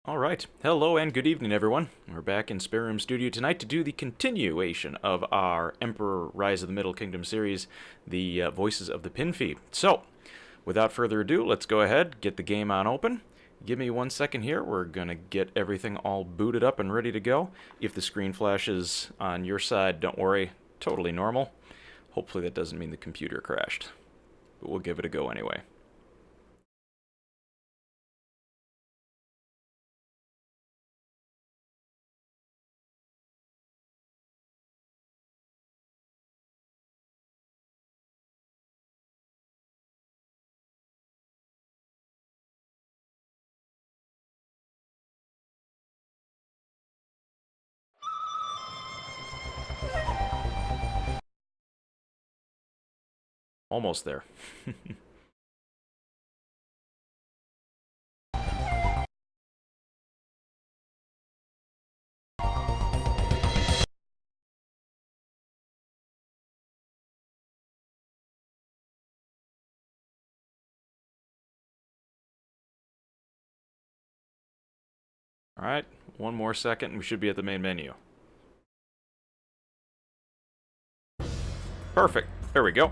Alright, hello and good evening everyone. We're back in Spare Room Studio tonight to do the continuation of our Emperor Rise of the Middle Kingdom series, the Voices of the Pinfei. So, without further ado, let's go ahead, get the game on open. Give me 1 second here, we're gonna get everything all booted up and ready to go. If the screen flashes on your side, don't worry, totally normal. Hopefully that doesn't mean the computer crashed, but we'll give it a go anyway. Almost there. Alright, 1 more second and we should be at the main menu. Perfect, there we go.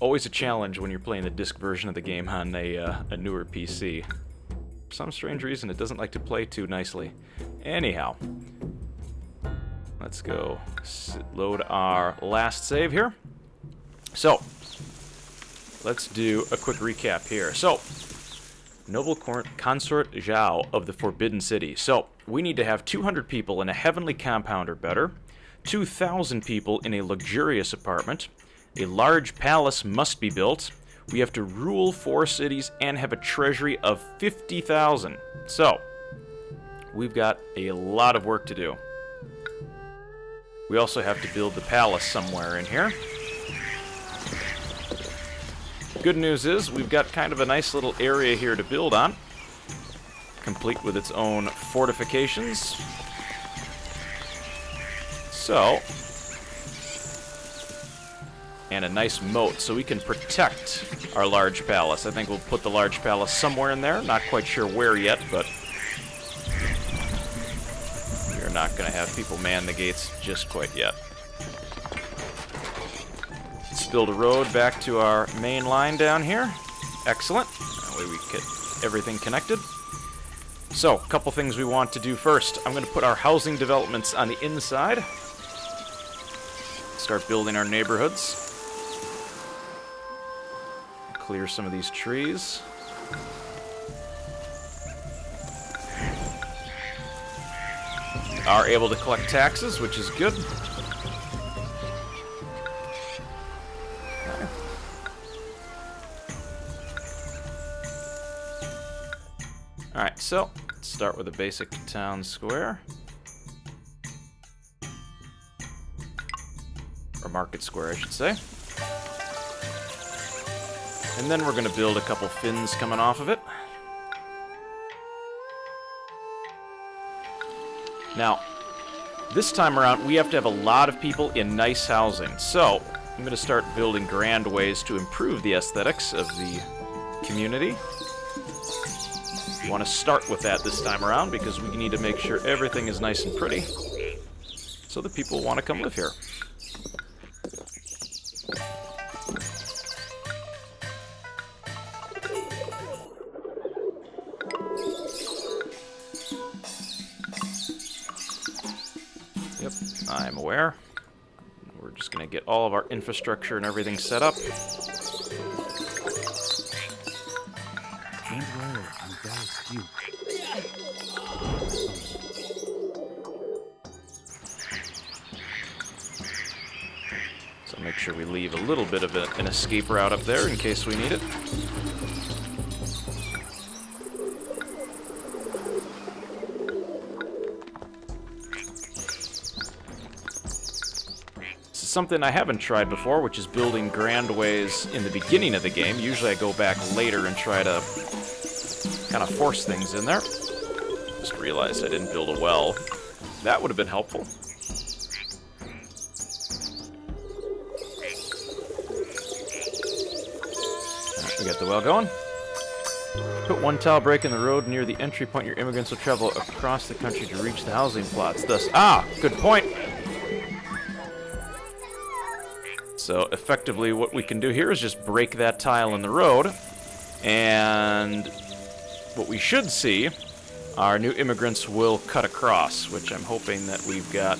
Always a challenge when you're playing the disc version of the game on a newer PC. For some strange reason, it doesn't like to play too nicely. Anyhow, let's go load our last save here. So, let's do a quick recap here. So, Noble Consort Zhao of the Forbidden City. So, we need to have 200 people in a heavenly compound or better, 2,000 people in a luxurious apartment, a large palace must be built, we have to rule 4 cities and have a treasury of 50,000. So, we've got a lot of work to do. We also have to build the palace somewhere in here. Good news is, we've got kind of a nice little area here to build on, complete with its own fortifications. So, and a nice moat, so we can protect our large palace. I think we'll put the large palace somewhere in there, not quite sure where yet, but we're not going to have people man the gates just quite yet. Let's build a road back to our main line down here. Excellent. That way we get everything connected. So, a couple things we want to do first. I'm going to put our housing developments on the inside. Start building our neighborhoods. Clear some of these trees. Are able to collect taxes, which is good. Alright, so let's start with a basic town square. Or market square, I should say. And then we're going to build a couple fins coming off of it. Now, this time around, we have to have a lot of people in nice housing. So, I'm going to start building grand ways to improve the aesthetics of the community. We want to start with that this time around because we need to make sure everything is nice and pretty so that people want to come live here. Yep, I'm aware. We're just going to get all of our infrastructure and everything set up. Don't worry, I'm very astute. So make sure we leave a little bit of an escape route up there in case we need it. Something I haven't tried before, which is building grand ways in the beginning of the game. Usually I go back later and try to kind of force things in there. Just realized I didn't build a well. That would have been helpful. Alright, we got the well going. Put one tile break in the road near the entry point. Your immigrants will travel across the country to reach the housing plots. Thus, good point. So effectively what we can do here is just break that tile in the road, and what we should see, our new immigrants will cut across, which I'm hoping that we've got.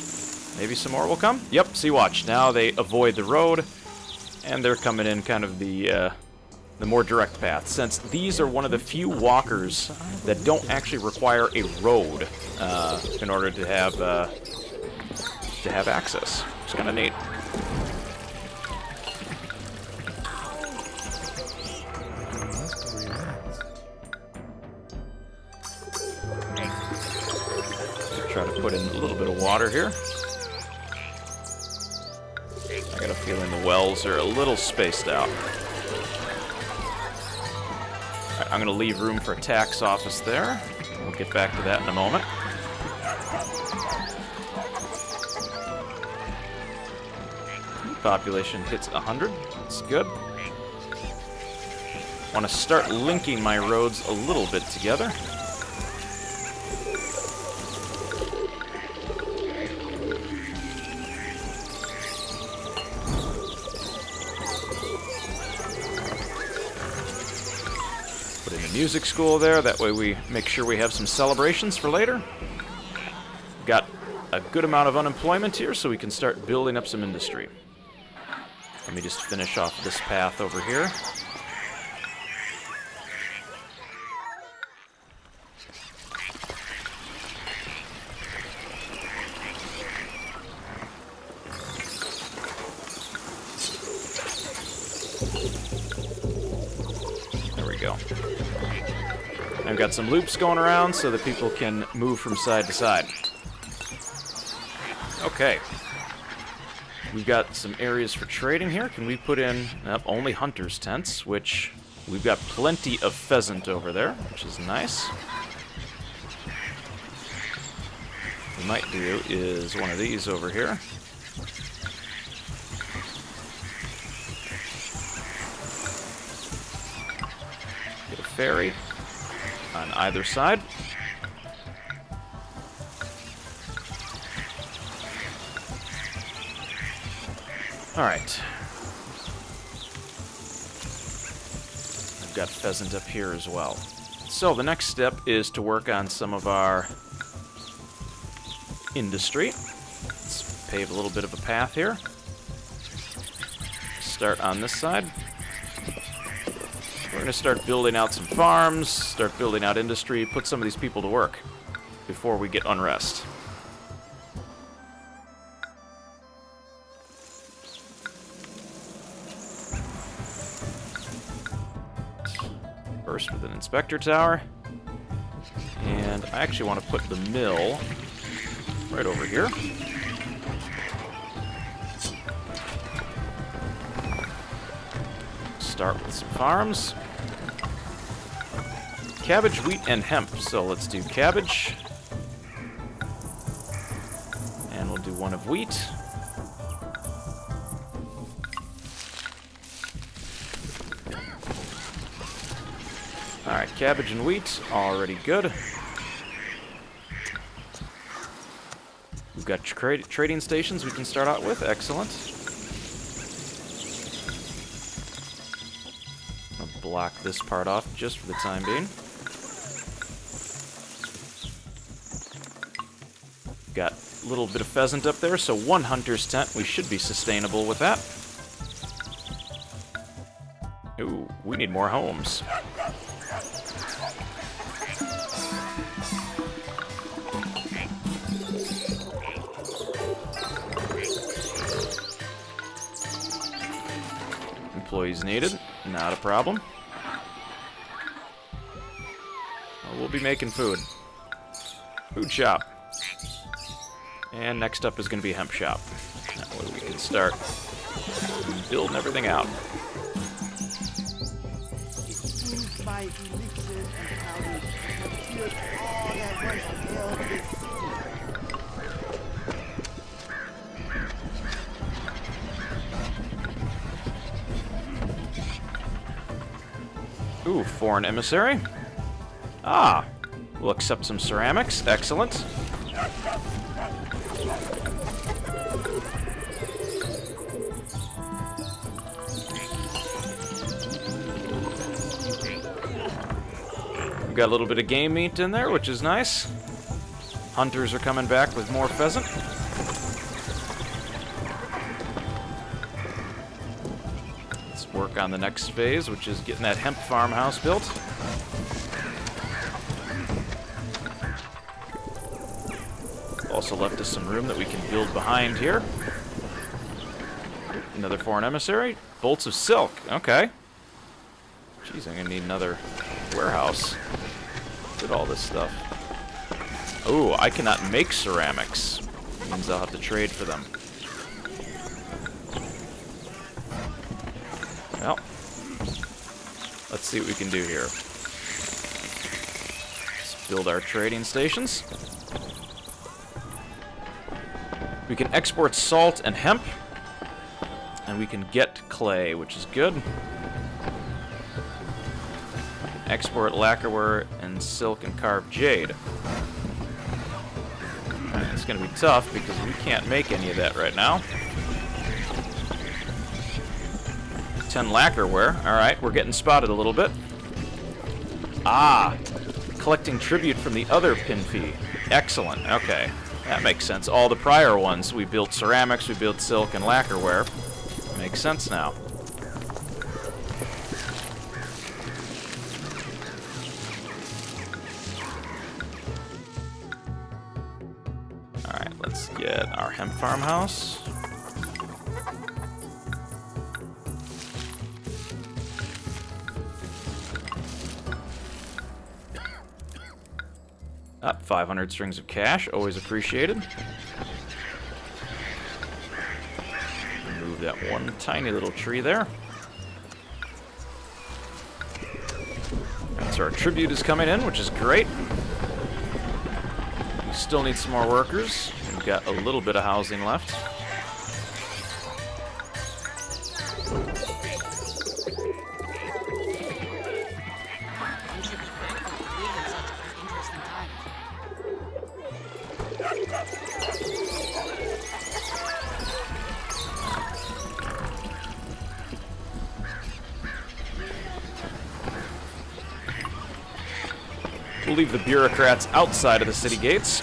Maybe some more will come? Yep, see, watch. Now they avoid the road, and they're coming in kind of the more direct path, since these are one of the few walkers that don't actually require a road in order to have access. It's kind of neat. Try to put in a little bit of water here. I got a feeling the wells are a little spaced out. Right, I'm going to leave room for a tax office there. We'll get back to that in a moment. Population hits 100. That's good. Want to start linking my roads a little bit together. Music school there, that way we make sure we have some celebrations for later. Got a good amount of unemployment here, so we can start building up some industry. Let me just finish off this path over here. There we go. I've got some loops going around so that people can move from side to side. Okay. We've got some areas for trading here. Can we put in only hunters' tents, which we've got plenty of pheasant over there, which is nice. What we might do is one of these over here. Get a ferry on either side. All right. I've got pheasant up here as well. So the next step is to work on some of our industry. Let's pave a little bit of a path here. Start on this side. We're going to start building out some farms, start building out industry, put some of these people to work before we get unrest. First with an inspector tower. And I actually want to put the mill right over here. Start with some farms. Cabbage, wheat, and hemp. So let's do cabbage. And we'll do one of wheat. Alright, cabbage and wheat, already good. We've got trading stations we can start out with, excellent. I'll block this part off just for the time being. Got a little bit of pheasant up there, so one hunter's tent. We should be sustainable with that. Ooh, we need more homes. Employees needed, not a problem. We'll be making food. Food shop. And next up is going to be a hemp shop. That way we can start building everything out. Ooh, foreign emissary. Ah, we'll accept some ceramics. Excellent. We've got a little bit of game meat in there, which is nice. Hunters are coming back with more pheasant. Let's work on the next phase, which is getting that hemp farmhouse built. Also left us some room that we can build behind here. Another foreign emissary. Bolts of silk. Okay. Jeez, I'm gonna need another warehouse. Look at all this stuff. Oh, I cannot make ceramics. Means I'll have to trade for them. Well, let's see what we can do here. Let's build our trading stations. We can export salt and hemp, and we can get clay, which is good. We can export lacquerware and silk and carved jade. It's going to be tough because we can't make any of that right now. 10 lacquerware. Alright, we're getting spotted a little bit. Ah! Collecting tribute from the other Pinfei. Excellent. Okay. That makes sense. All the prior ones, we built ceramics, we built silk and lacquerware. Makes sense now. Alright, let's get our hemp farmhouse. Up 500 strings of cash, always appreciated. Remove that one tiny little tree there. And so our tribute is coming in, which is great. We still need some more workers. We've got a little bit of housing left. We'll leave the bureaucrats outside of the city gates.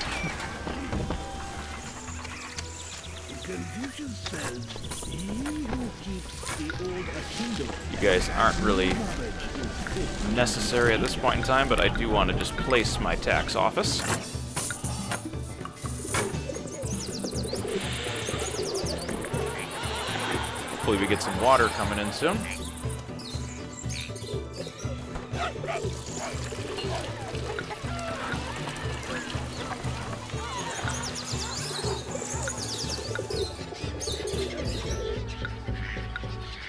You guys aren't really necessary at this point in time, but I do want to just place my tax office. Hopefully we get some water coming in soon.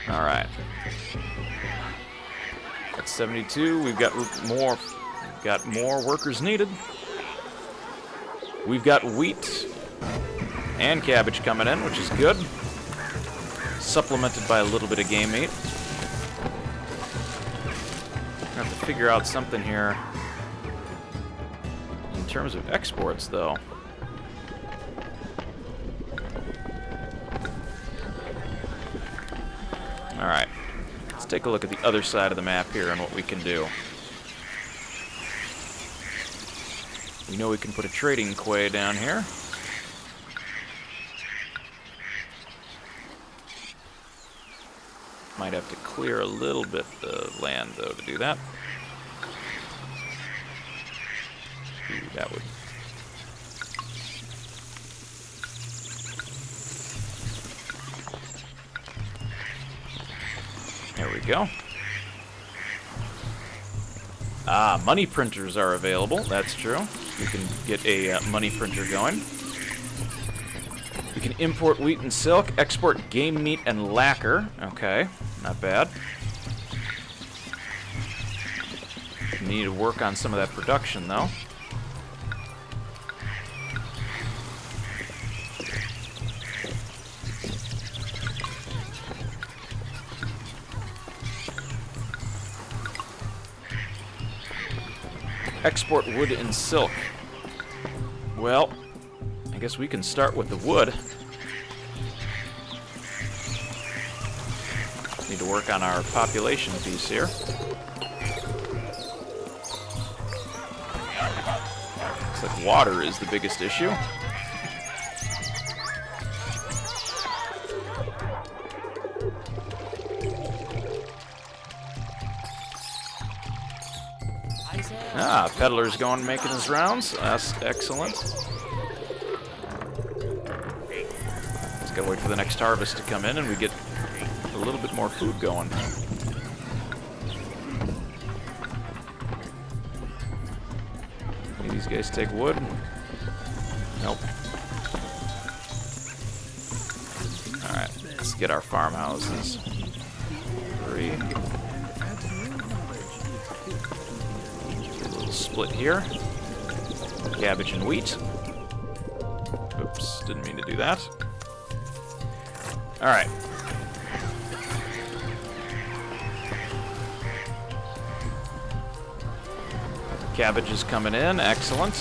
All right. At 72, we've got more workers needed. We've got wheat and cabbage coming in, which is good. Supplemented by a little bit of game meat. I have to figure out something here in terms of exports, though. Alright, let's take a look at the other side of the map here and what we can do. We know we can put a trading quay down here. Might have to clear a little bit of land, though, to do that. Ooh, that would... There we go. Ah, money printers are available. That's true. We can get a money printer going. We can import wheat and silk, export game meat and lacquer. Okay, not bad. We need to work on some of that production, though. Export wood and silk. Well, I guess we can start with the wood. Need to work on our population piece here. Looks like water is the biggest issue. Ah, peddler's going making his rounds. That's excellent. Just gotta wait for the next harvest to come in and we get a little bit more food going. Any of these guys take wood? Nope. Alright, let's get our farmhouses. 3. Split here. Cabbage and wheat. Oops, didn't mean to do that. Alright. Cabbage is coming in, excellent.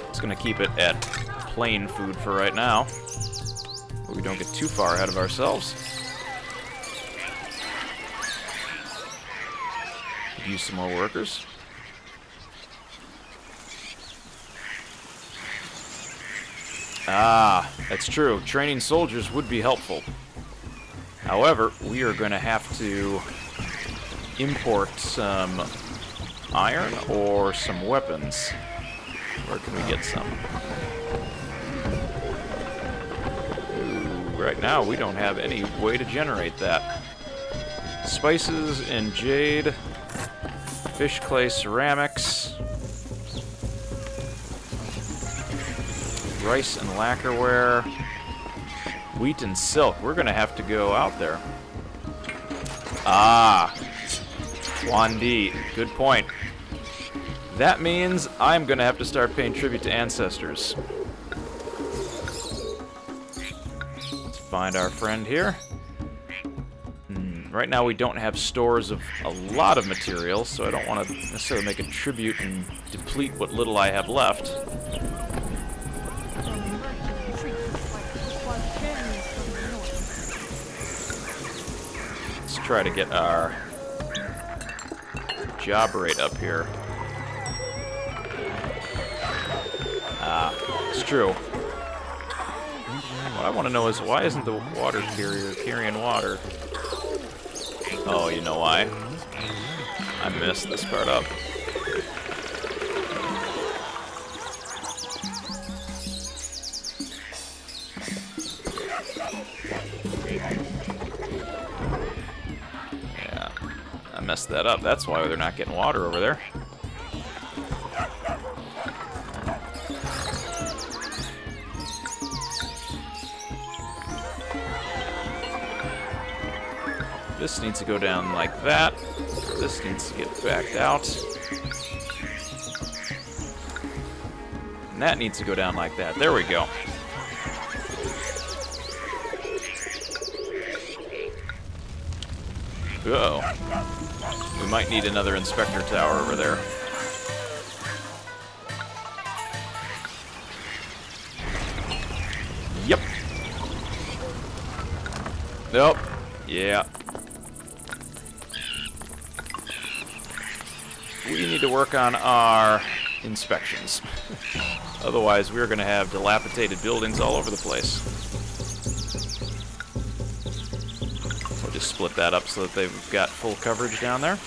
It's gonna keep it at plain food for right now, but we don't get too far ahead of ourselves. Use some more workers. Ah, that's true. Training soldiers would be helpful. However, we are going to have to import some iron or some weapons. Where can we get some? Ooh, right now, we don't have any way to generate that. Spices and jade. Fish clay ceramics. Rice and lacquerware. Wheat and silk. We're going to have to go out there. Ah. Wandi. Good point. That means I'm going to have to start paying tribute to ancestors. Let's find our friend here. Right now we don't have stores of a lot of material, so I don't want to necessarily make a tribute and deplete what little I have left. Let's try to get our job rate up here. Ah, it's true. What I want to know is why isn't the water carrier carrying water? Oh, you know why? I messed this part up. Yeah, I messed that up. That's why they're not getting water over there. This needs to go down like that. This needs to get backed out. And that needs to go down like that. There we go. Uh-oh. We might need another inspector tower over there. Yep. Nope. Yeah. We need to work on our inspections. Otherwise, we're going to have dilapidated buildings all over the place. We'll just split that up so that they've got full coverage down there.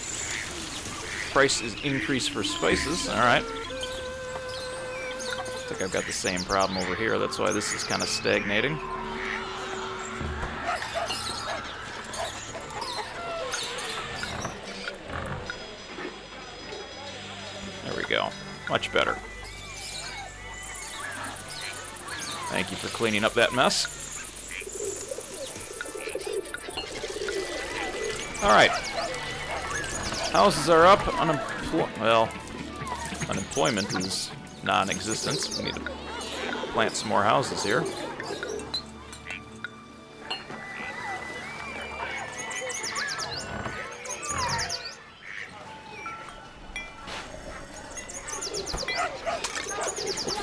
Price is increased for spices. Alright. Looks like I've got the same problem over here. That's why this is kind of stagnating. Go. Much better. Thank you for cleaning up that mess. Alright. Houses are up. Unemployment is non-existent. We need to plant some more houses here.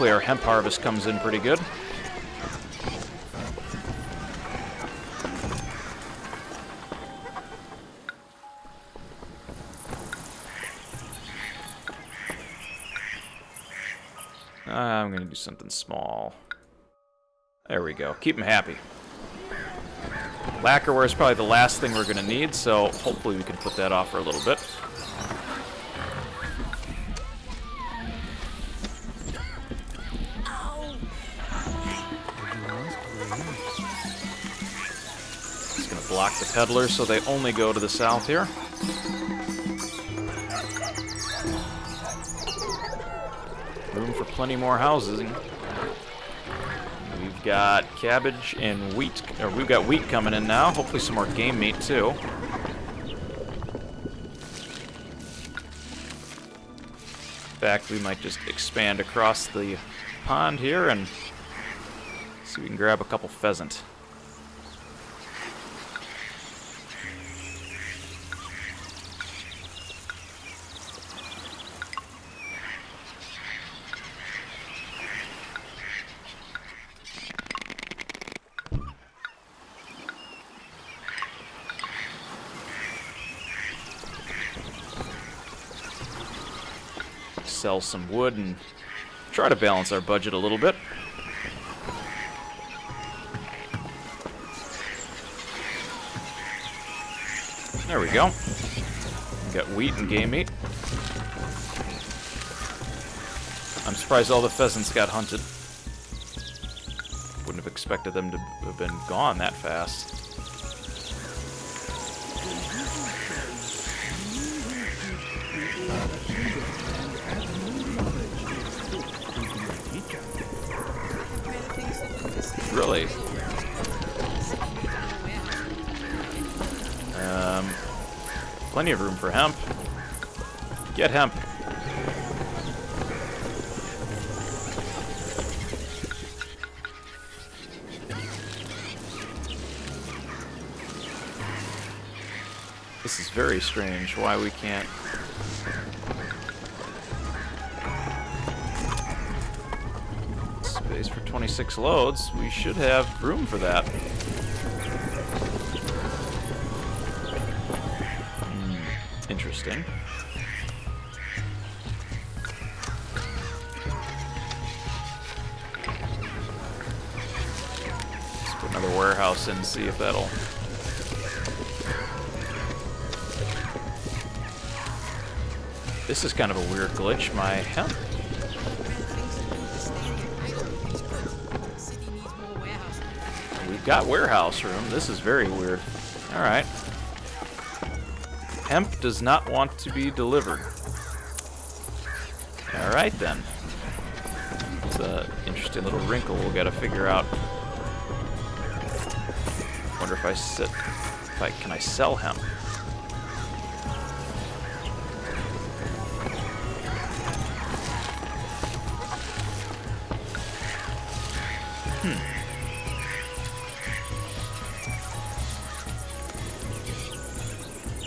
hopefully our hemp harvest comes in pretty good. I'm going to do something small. There we go. Keep them happy. Lacquerware is probably the last thing we're going to need, so hopefully we can put that off for a little bit. Just going to block the peddlers so they only go to the south here. Room for plenty more houses. We've got cabbage and wheat, or we've got wheat coming in now. Hopefully some more game meat too. In fact, we might just expand across the pond here and see if we can grab a couple pheasant. Sell some wood and try to balance our budget a little bit. There we go. We got wheat and game meat. I'm surprised all the pheasants got hunted. Wouldn't have expected them to have been gone that fast. Really? Plenty of room for hemp. Get hemp. This is very strange why we can't. Space for 26 loads. We should have room for that. Interesting. Let's put another warehouse in and see if that'll. This is kind of a weird glitch. My hemp. We've got warehouse room. This is very weird. All right. Hemp does not want to be delivered. All right then. It's an interesting little wrinkle we'll got to figure out. Wonder if can I sell hemp?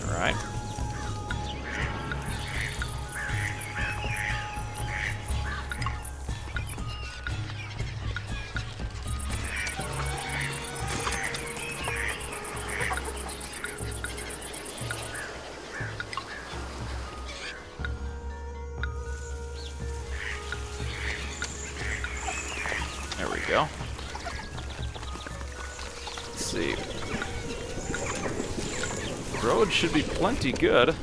All right. There we go. Let's see. Road should be plenty good.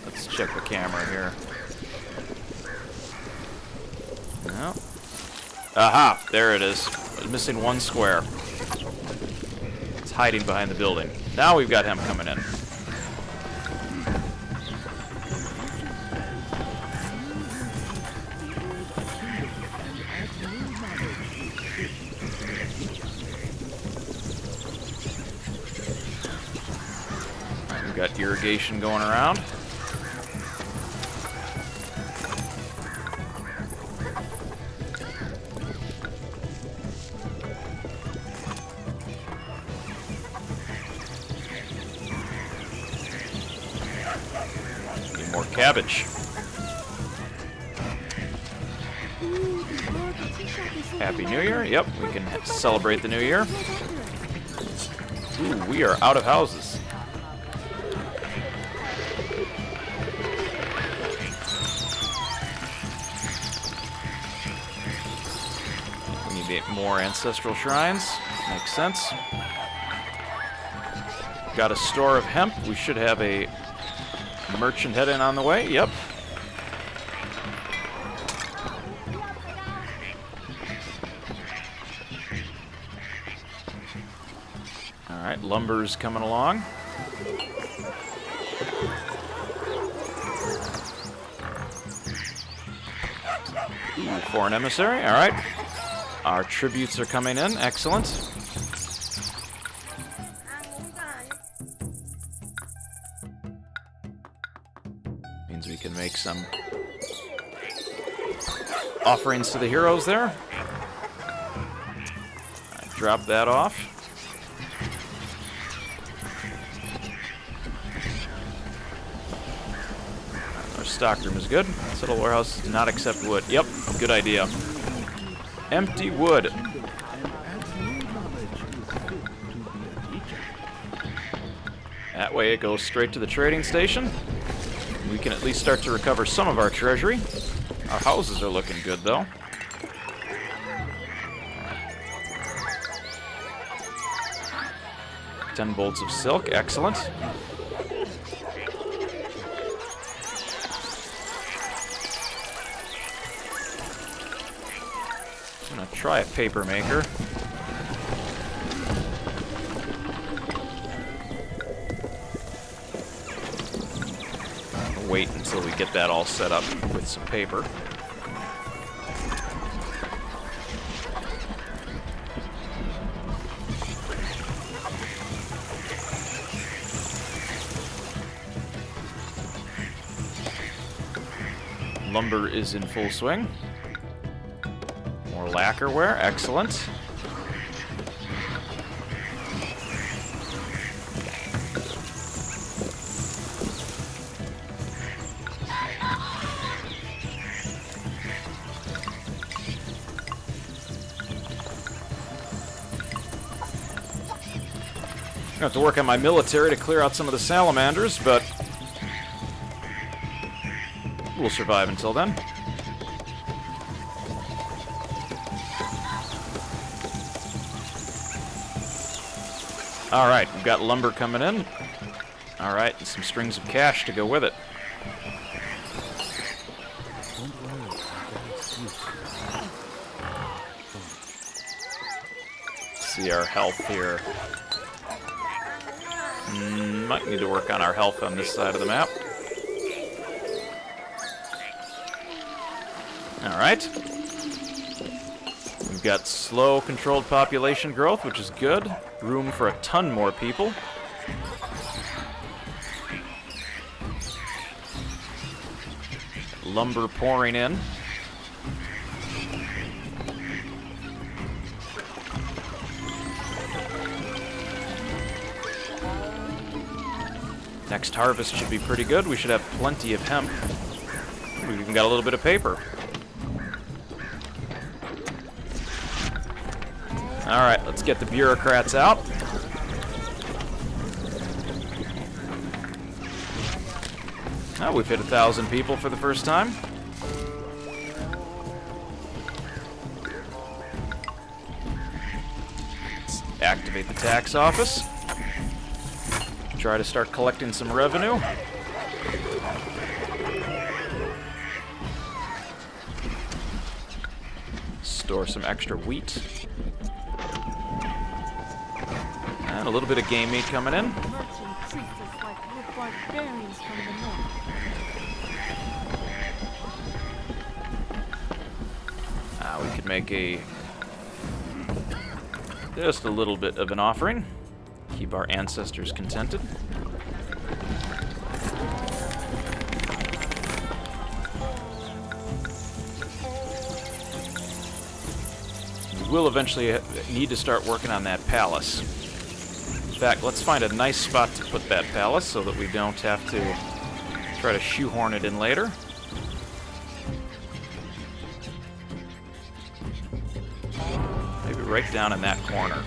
Let's check the camera here. No. Aha! There it is. I was missing one square. It's hiding behind the building. Now we've got him coming in. Got irrigation going around. Need more cabbage. Happy New Year. Yep, we can celebrate the New Year. Ooh, we are out of houses. We need more ancestral shrines. Makes sense. Got a store of hemp. We should have a merchant heading on the way. Yep. Alright, lumber's coming along. Ooh, foreign emissary. Alright. Our tributes are coming in. Excellent. Means we can make some offerings to the heroes there. Right, drop that off. Our stockroom is good. Settle warehouse does not accept wood. Yep, good idea. Empty wood. That way it goes straight to the trading station. We can at least start to recover some of our treasury. Our houses are looking good, though. $10 bolts of silk, excellent. I'm gonna try a paper maker. Wait until we get that all set up with some paper. Lumber is in full swing. More lacquerware, excellent. I have to work on my military to clear out some of the salamanders, but we'll survive until then. Alright, we've got lumber coming in. Alright, and some strings of cash to go with it. Let's see our health here. Might need to work on our health on this side of the map. Alright. We've got slow, controlled population growth, which is good. Room for a ton more people. Lumber pouring in. Next harvest should be pretty good. We should have plenty of hemp. We've even got a little bit of paper. Alright, let's get the bureaucrats out. Oh, we've hit 1,000 people for the first time. Let's activate the tax office. Try to start collecting some revenue. Store some extra wheat. And a little bit of game meat coming in. We could make just a little bit of an offering. Keep our ancestors contented. We will eventually need to start working on that palace. In fact, let's find a nice spot to put that palace so that we don't have to try to shoehorn it in later. right down in that corner.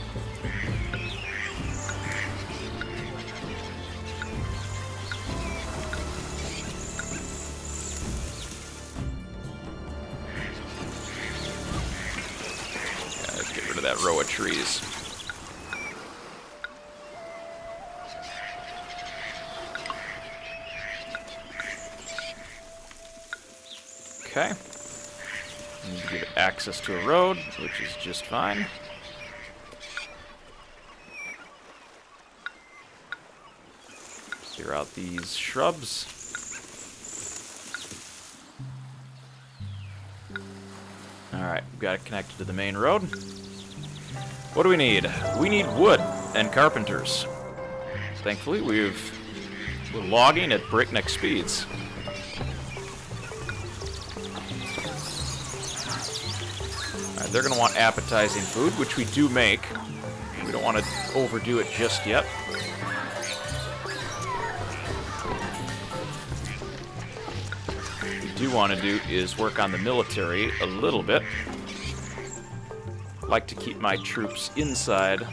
Yeah, let's get rid of that row of trees. Okay. Need to give it access to a road, which is just fine. Clear out these shrubs. Alright, we've got it connected to the main road. What do we need? We need wood and carpenters. Thankfully, we're logging at breakneck speeds. They're going to want appetizing food, which we do make. We don't want to overdo it just yet. What we do want to do is work on the military a little bit. I like to keep my troops inside.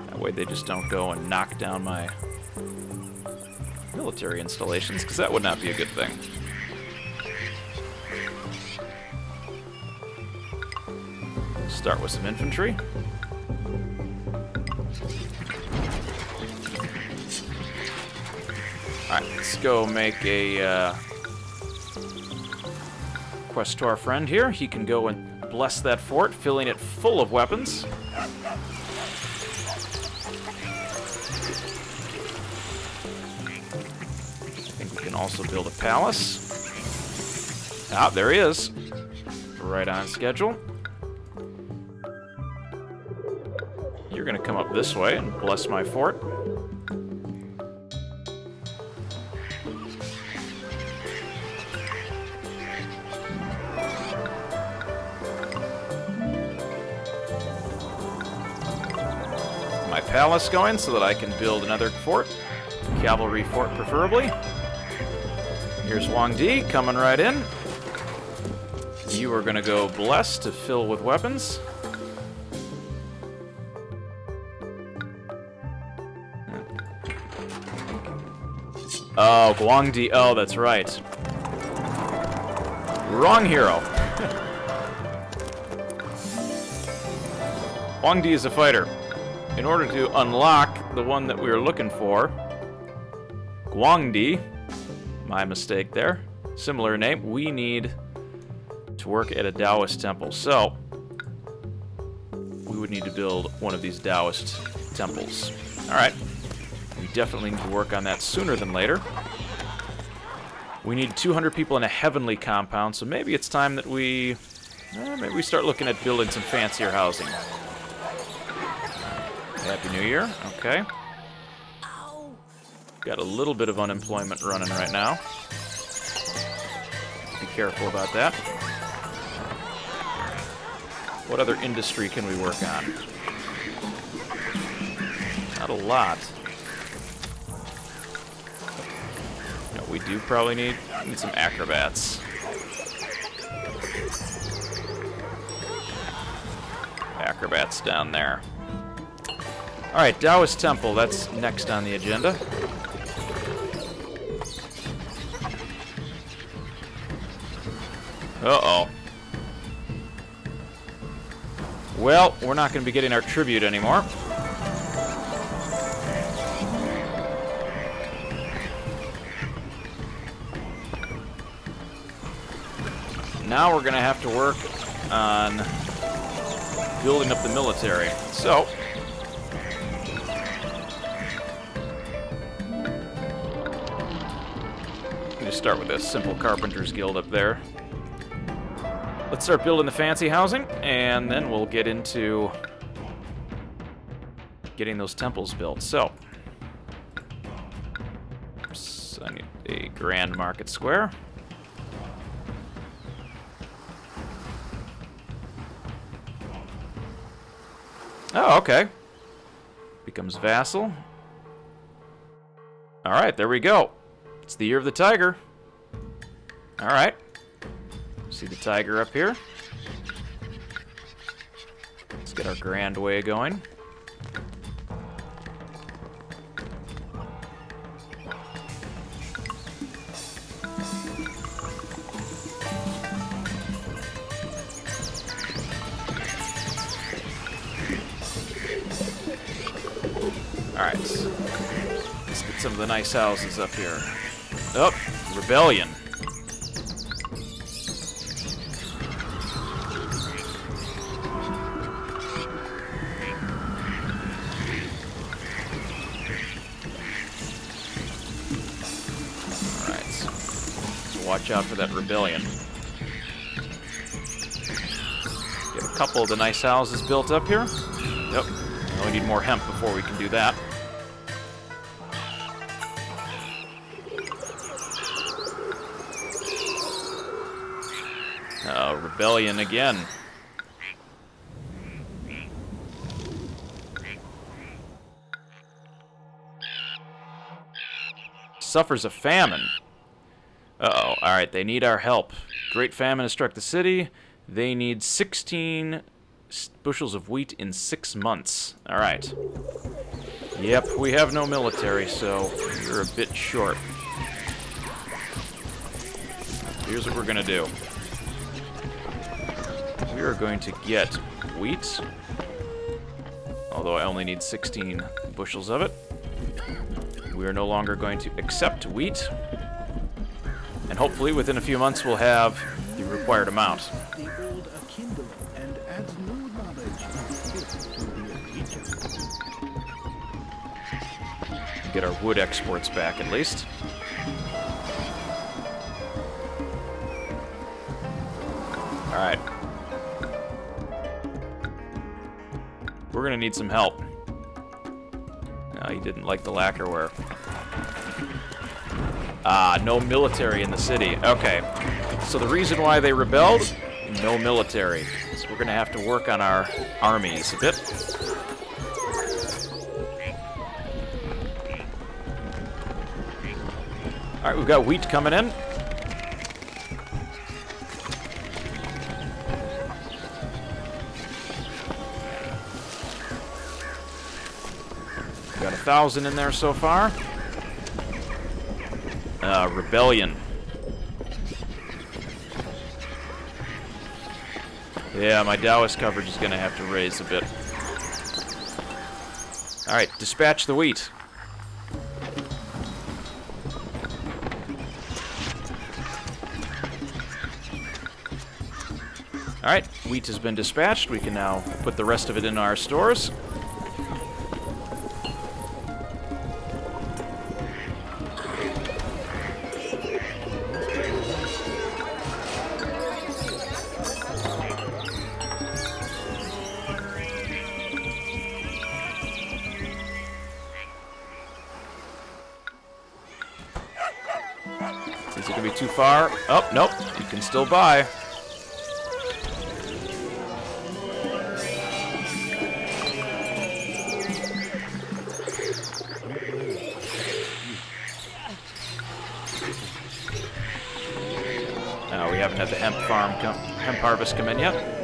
That way they just don't go and knock down my military installations, because that would not be a good thing. Start with some infantry. Alright, let's go make a quest to our friend here. He can go and bless that fort, filling it full of weapons. I think we can also build a palace. Ah, there he is. Right on schedule. You're going to come up this way and bless my fort. My palace going so that I can build another fort. Cavalry fort preferably. Here's Wang Di coming right in. You are going to go bless to fill with weapons. Oh, Guangdi. Oh, that's right. Wrong hero. Guangdi is a fighter. In order to unlock the one that we were looking for, Guangdi, my mistake there, similar name, we need to work at a Taoist temple. So, we would need to build one of these Taoist temples. Alright. We definitely need to work on that sooner than later. We need 200 people in a heavenly compound, so maybe it's time that we start looking at building some fancier housing. Happy New Year. Okay. Got a little bit of unemployment running right now. Be careful about that. What other industry can we work on? Not a lot. We do probably need some acrobats. Acrobats down there. Alright, Taoist Temple, that's next on the agenda. Uh-oh. Well, we're not going to be getting our tribute anymore. Now we're going to have to work on building up the military. So, let me start with a simple carpenter's guild up there. Let's start building the fancy housing, and then we'll get into getting those temples built. So, oops, I need a grand market square. Oh, okay. Becomes vassal. Alright, there we go. It's the year of the tiger. Alright. See the tiger up here? Get our Grand Way going. Alright. Let's get some of the nice houses up here. Oh, rebellion. Alright. So watch out for that rebellion. Get a couple of the nice houses built up here. Yep. We need more hemp before we can do that. Rebellion again. Suffers a famine. Uh-oh. Alright, they need our help. Great famine has struck the city. They need 16 bushels of wheat in 6 months. Alright. Yep, we have no military, so you're a bit short. Here's what we're gonna do. We are going to get wheat, although I only need 16 bushels of it. We are no longer going to accept wheat, and hopefully within a few months we'll have the required amount. Get our wood exports back at least. Alright. We're gonna need some help. No, he didn't like the lacquerware. Ah, no military in the city. Okay. So the reason why they rebelled? No military. So we're gonna have to work on our armies a bit. Alright, we've got wheat coming in. Got 1,000 in there so far. Rebellion. Yeah, my Taoist coverage is going to have to raise a bit. Alright, dispatch the wheat. Alright, wheat has been dispatched. We can now put the rest of it in our stores. Is it going to be too far? Oh, nope. You can still buy. No, we haven't had the hemp harvest come in yet.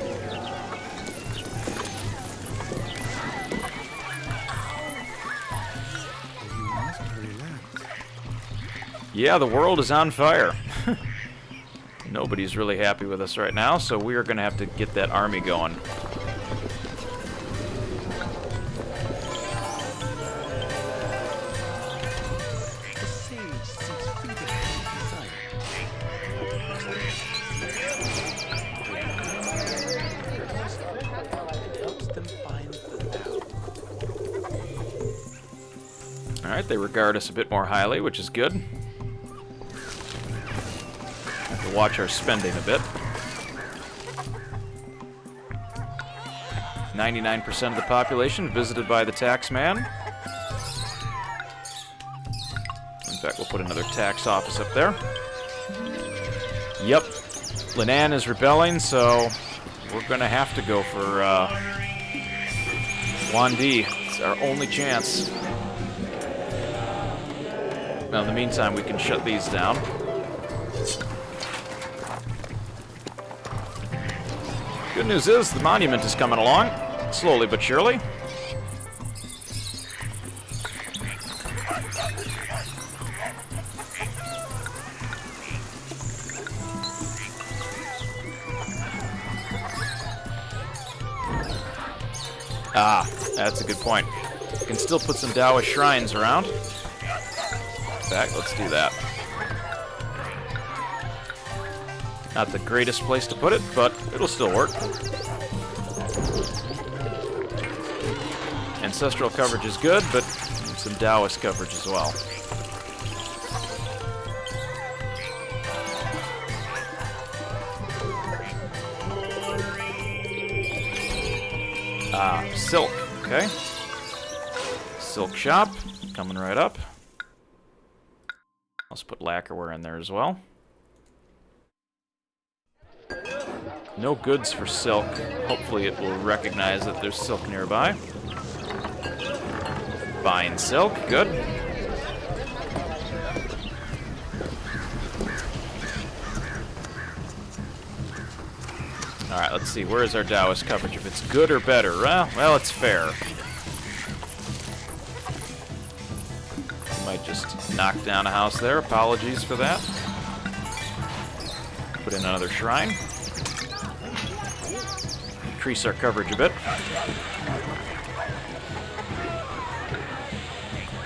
Yeah, the world is on fire. Nobody's really happy with us right now, so we are going to have to get that army going. Alright, they regard us a bit more highly, which is good. Have to watch our spending a bit. 99% of the population visited by the tax man. In fact, we'll put another tax office up there. Yep, Linan is rebelling, so we're going to have to go for Wandi. It's our only chance. Now, in the meantime, we can shut these down. Good news is the monument is coming along, Slowly but surely. Ah, that's a good point. You can still put some Taoist shrines around. In fact, let's do that. Not the greatest place to put it, but it'll still work. Ancestral coverage is good, but some Taoist coverage as well. Ah, silk. Okay. Silk shop. Coming right up. Let's put lacquerware in there as well. No goods for silk. Hopefully it will recognize that there's silk nearby. Buying silk. Good. Alright, let's see. Where is our Taoist coverage? If it's good or better? Well, it's fair. Might just knock down a house there. Apologies for that. Put in another shrine. Increase our coverage a bit.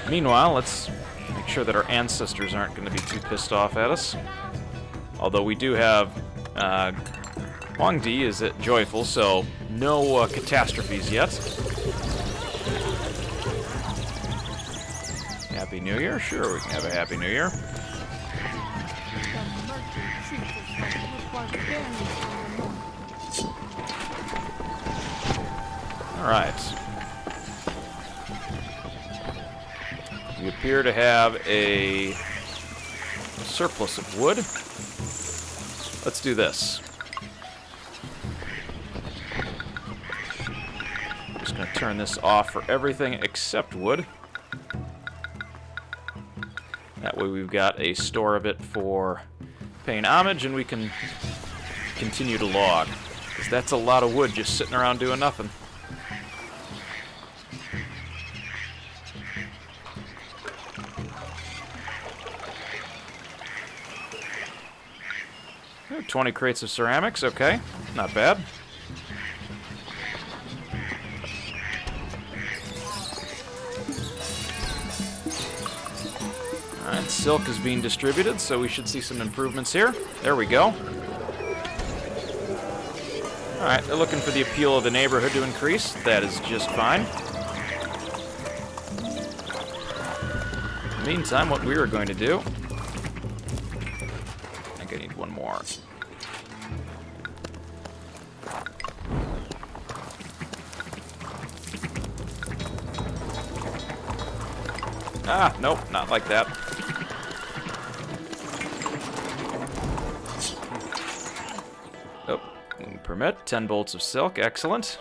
Meanwhile, let's make sure that our ancestors aren't going to be too pissed off at us. Although we do have... Huang Di is at Joyful, so no catastrophes yet. Happy New Year? Sure, we can have a Happy New Year. Alright. We appear to have a surplus of wood. Let's do this. Just going to turn this off for everything except wood. That way we've got a store of it for paying homage, and we can continue to log. Because that's a lot of wood just sitting around doing nothing. Oh, 20 crates of ceramics, okay. Not bad. Alright, silk is being distributed, so we should see some improvements here. There we go. Alright, they're looking for the appeal of the neighborhood to increase. That is just fine. In the meantime, what we are going to do... I think I need one more. Ah, nope, not like that. Oh, permit, 10 bolts of silk, excellent.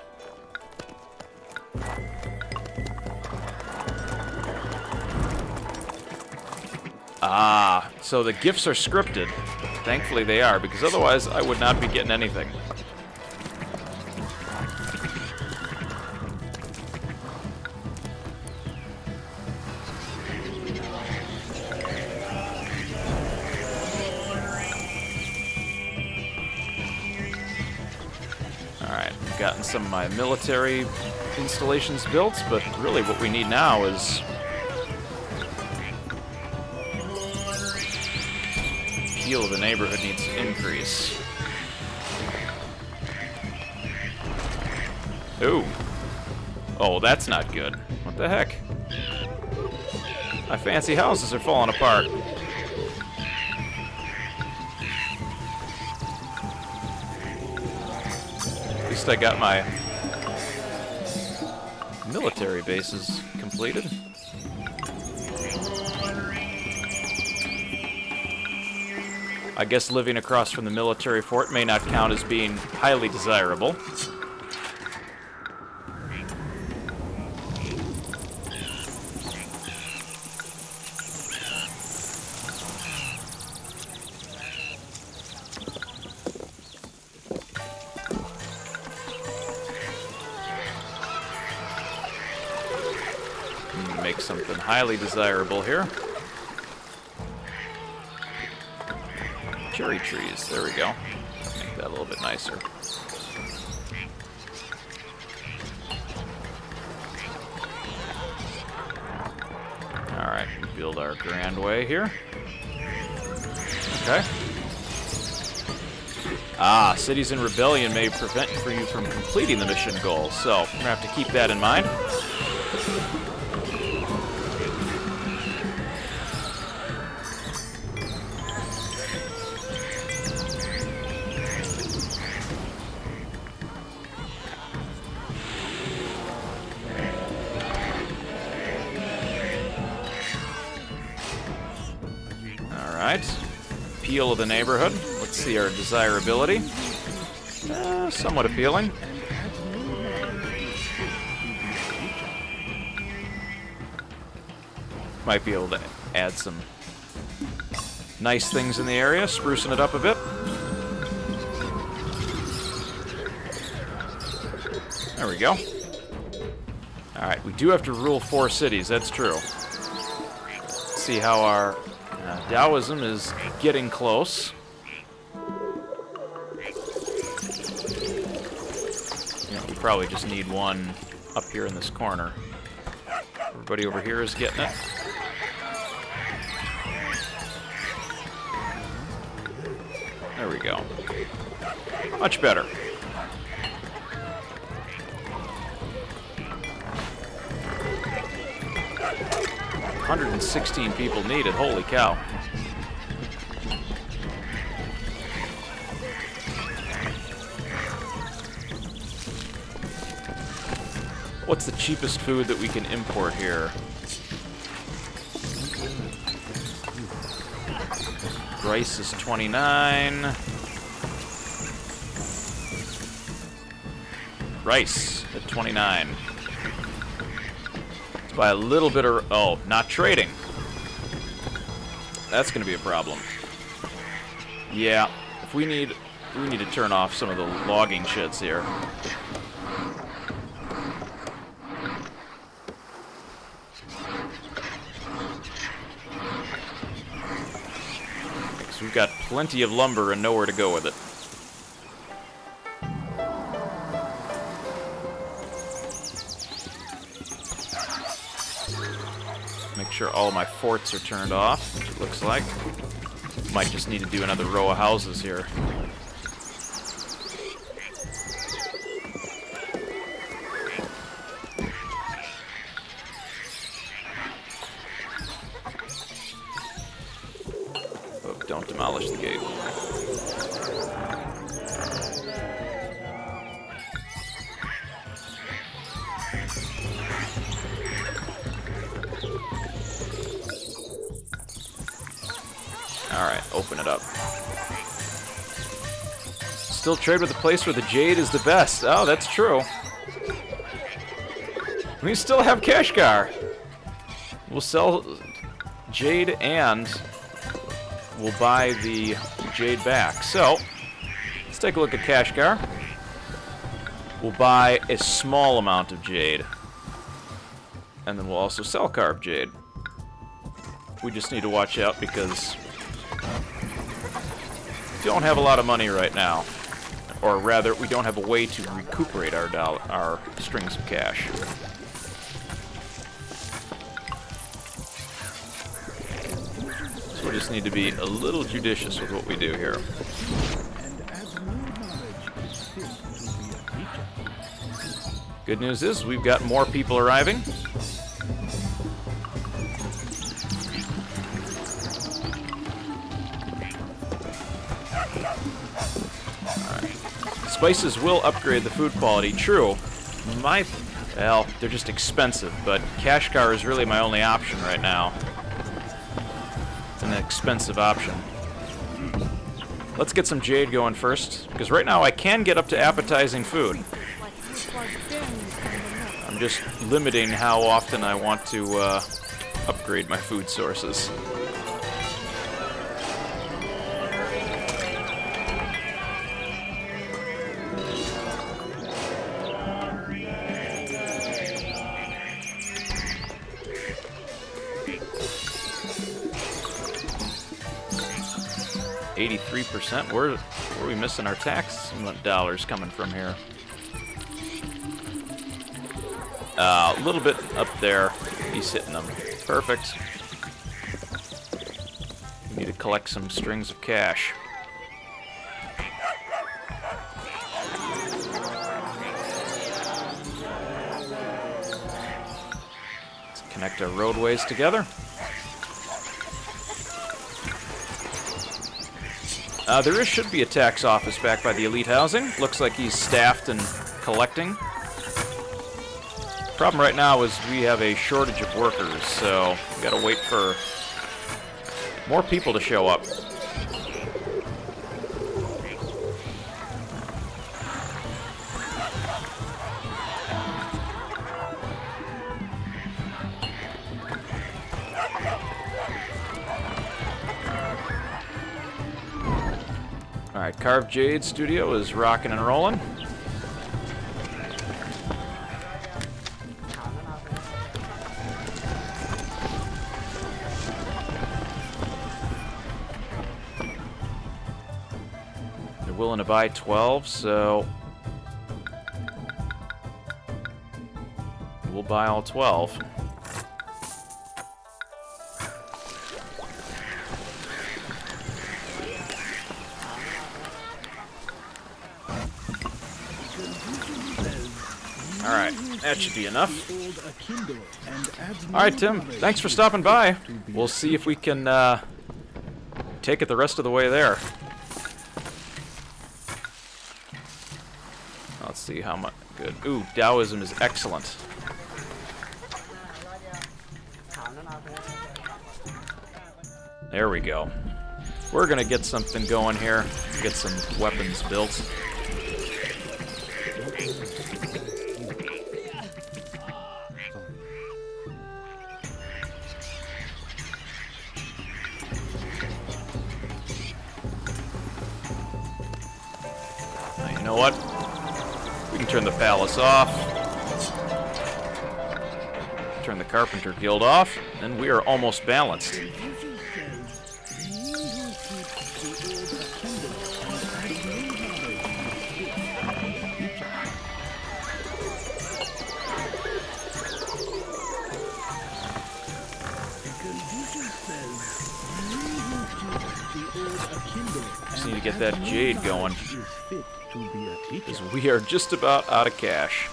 Ah, so the gifts are scripted. Thankfully they are, because otherwise I would not be getting anything. Alright, I've gotten some of my military installations built, but really what we need now is... the appeal of the neighborhood needs to increase. Ooh. Oh, that's not good. What the heck? My fancy houses are falling apart. At least I got my military bases completed. I guess living across from the military fort may not count as being highly desirable. and make something highly desirable here. Cherry trees, there we go. Make that a little bit nicer. Alright, build our grand way here. Okay. Ah, cities in rebellion may prevent you from completing the mission goal, so we're going to have to keep that in mind. Alright. Appeal of the neighborhood. Let's see our desirability. Somewhat appealing. Might be able to add some nice things in the area, sprucing it up a bit. There we go. Alright, we do have to rule 4 cities, that's true. Let's see how our Taoism is getting close. We probably just need one up here in this corner. Everybody over here is getting it. There we go. Much better. $116 people needed. Holy cow. What's the cheapest food that we can import here? Rice is 29. Rice at 29. Let's buy a little bit of... Oh, not trading. That's going to be a problem. Yeah, if we need to turn off some of the logging sheds here. Because we've got plenty of lumber and nowhere to go with it. Make sure all of my forts are turned off, which it looks like. Might just need to do another row of houses here. Oh, don't demolish the gate. Alright, open it up. Still trade with the place where the Jade is the best. Oh, that's true. We still have Kashgar. We'll sell Jade and we'll buy the Jade back. So, let's take a look at Kashgar. We'll buy a small amount of Jade. And then we'll also sell carved Jade. We just need to watch out because we don't have a lot of money right now. Or rather, we don't have a way to recuperate our strings of cash. So we just need to be a little judicious with what we do here. Good news is we've got more people arriving. Spices will upgrade the food quality, true. Well, they're just expensive, but Kashgar is really my only option right now. It's an expensive option. Let's get some Jade going first, because right now I can get up to appetizing food. I'm just limiting how often I want to upgrade my food sources. 83%. Where are we missing our tax dollars coming from here? A little bit up there. He's hitting them. Perfect. We need to collect some strings of cash. Let's connect our roadways together. Should be a tax office back by the elite housing. Looks like he's staffed and collecting. Problem right now is we have a shortage of workers, so we gotta wait for more people to show up. Alright, Carved Jade Studio is rocking and rolling. They're willing to buy 12, so we'll buy all 12. Alright, that should be enough. Alright, Tim, thanks for stopping by. We'll see if we can take it the rest of the way there. Let's see how much. Good. Ooh, Taoism is excellent. There we go. We're gonna get something going here. Get some weapons built. You know what? We can turn the palace off. Turn the Carpenter Guild off, and we are almost balanced. Just need to get that Jade going, because we are just about out of cash.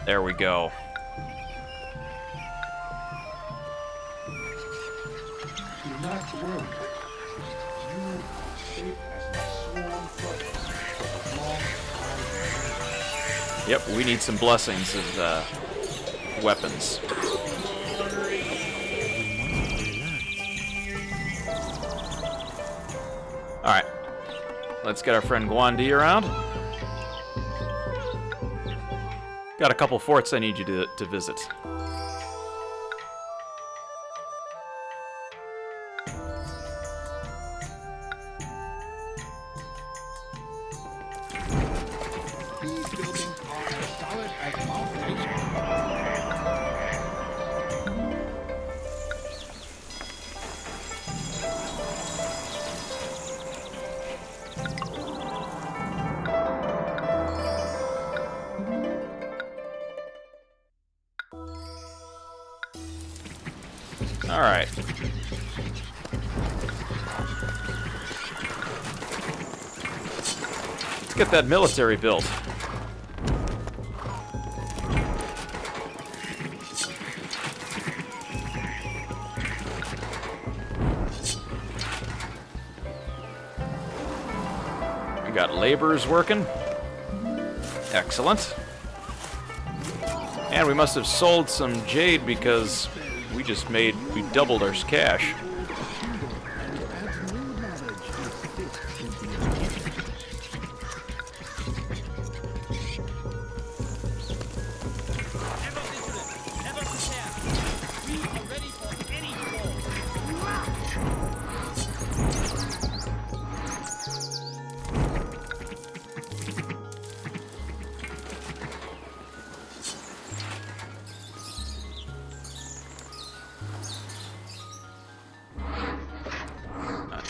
There we go. Yep, we need some blessings of weapons. Alright. Let's get our friend Guandi around. Got a couple forts I need you to visit. Alright. Let's get that military built. We got laborers working. Excellent. And we must have sold some Jade because we doubled our cash.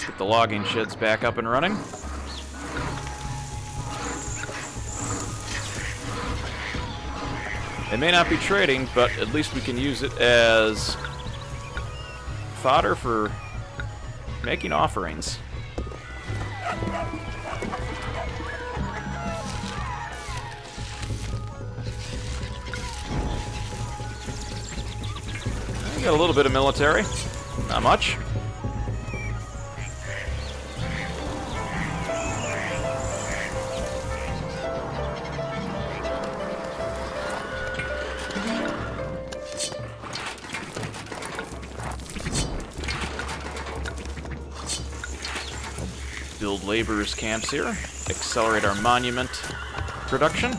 Get the logging sheds back up and running. It may not be trading, but at least we can use it as fodder for making offerings. We got a little bit of military, not much. Build laborers' camps here, accelerate our monument production.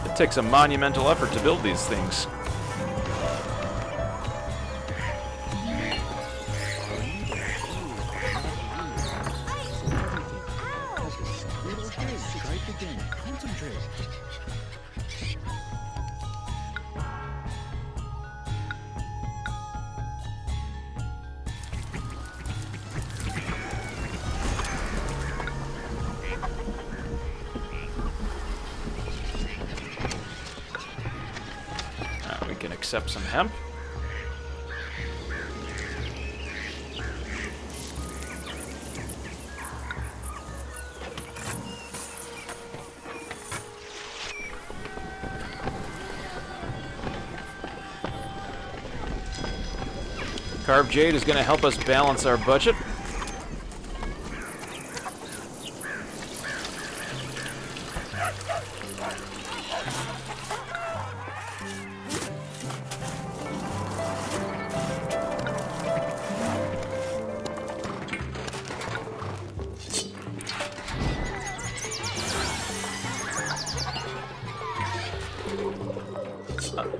It takes a monumental effort to build these things. Accept some hemp. Carved Jade is going to help us balance our budget.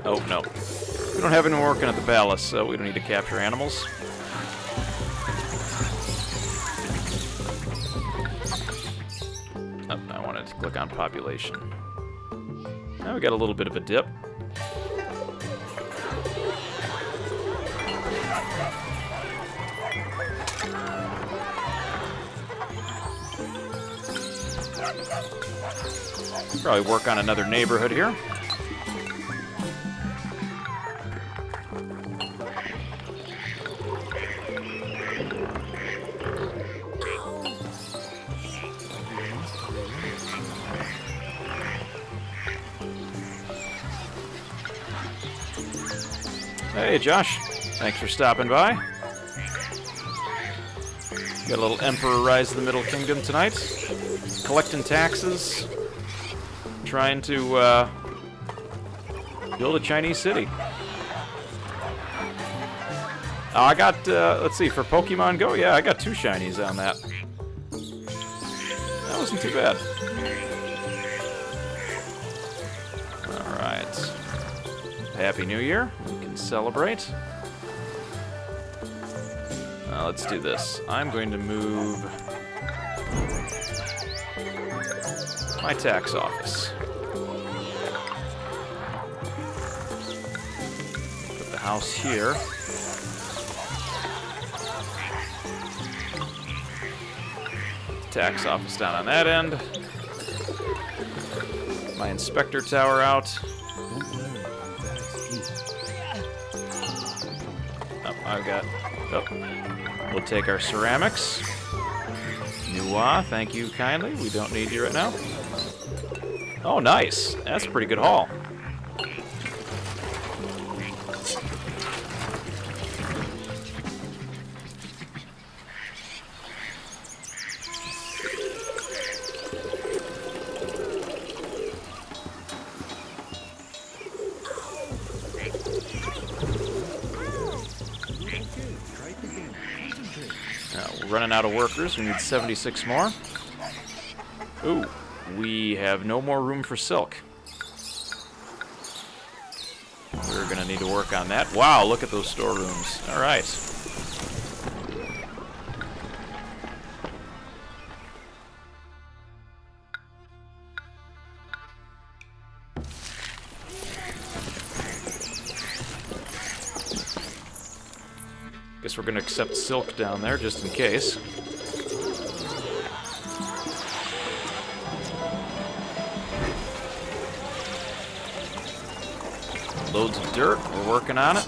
Oh, no. We don't have anyone working at the palace, so we don't need to capture animals. Oh, I wanted to click on population. Now we got a little bit of a dip. Probably work on another neighborhood here. Hey, Josh. Thanks for stopping by. Got a little Emperor Rise of the Middle Kingdom tonight. Collecting taxes. Trying to build a Chinese city. I got, let's see, for Pokemon Go, yeah, I got 2 shinies on that. That wasn't too bad. Alright. Happy New Year. We can celebrate. Let's do this. I'm going to move my tax office. Put the house here. Tax office down on that end. My inspector tower out. Oh, I've got. Oh. We'll take our ceramics. Nuwa, thank you kindly. We don't need you right now. Oh, nice. That's a pretty good haul. We're running out of workers. We need 76 more. Ooh, we have no more room for silk. We're going to need to work on that. Wow, look at those storerooms. All right. Guess we're going to accept silk down there just in case. Loads of dirt. We're working on it.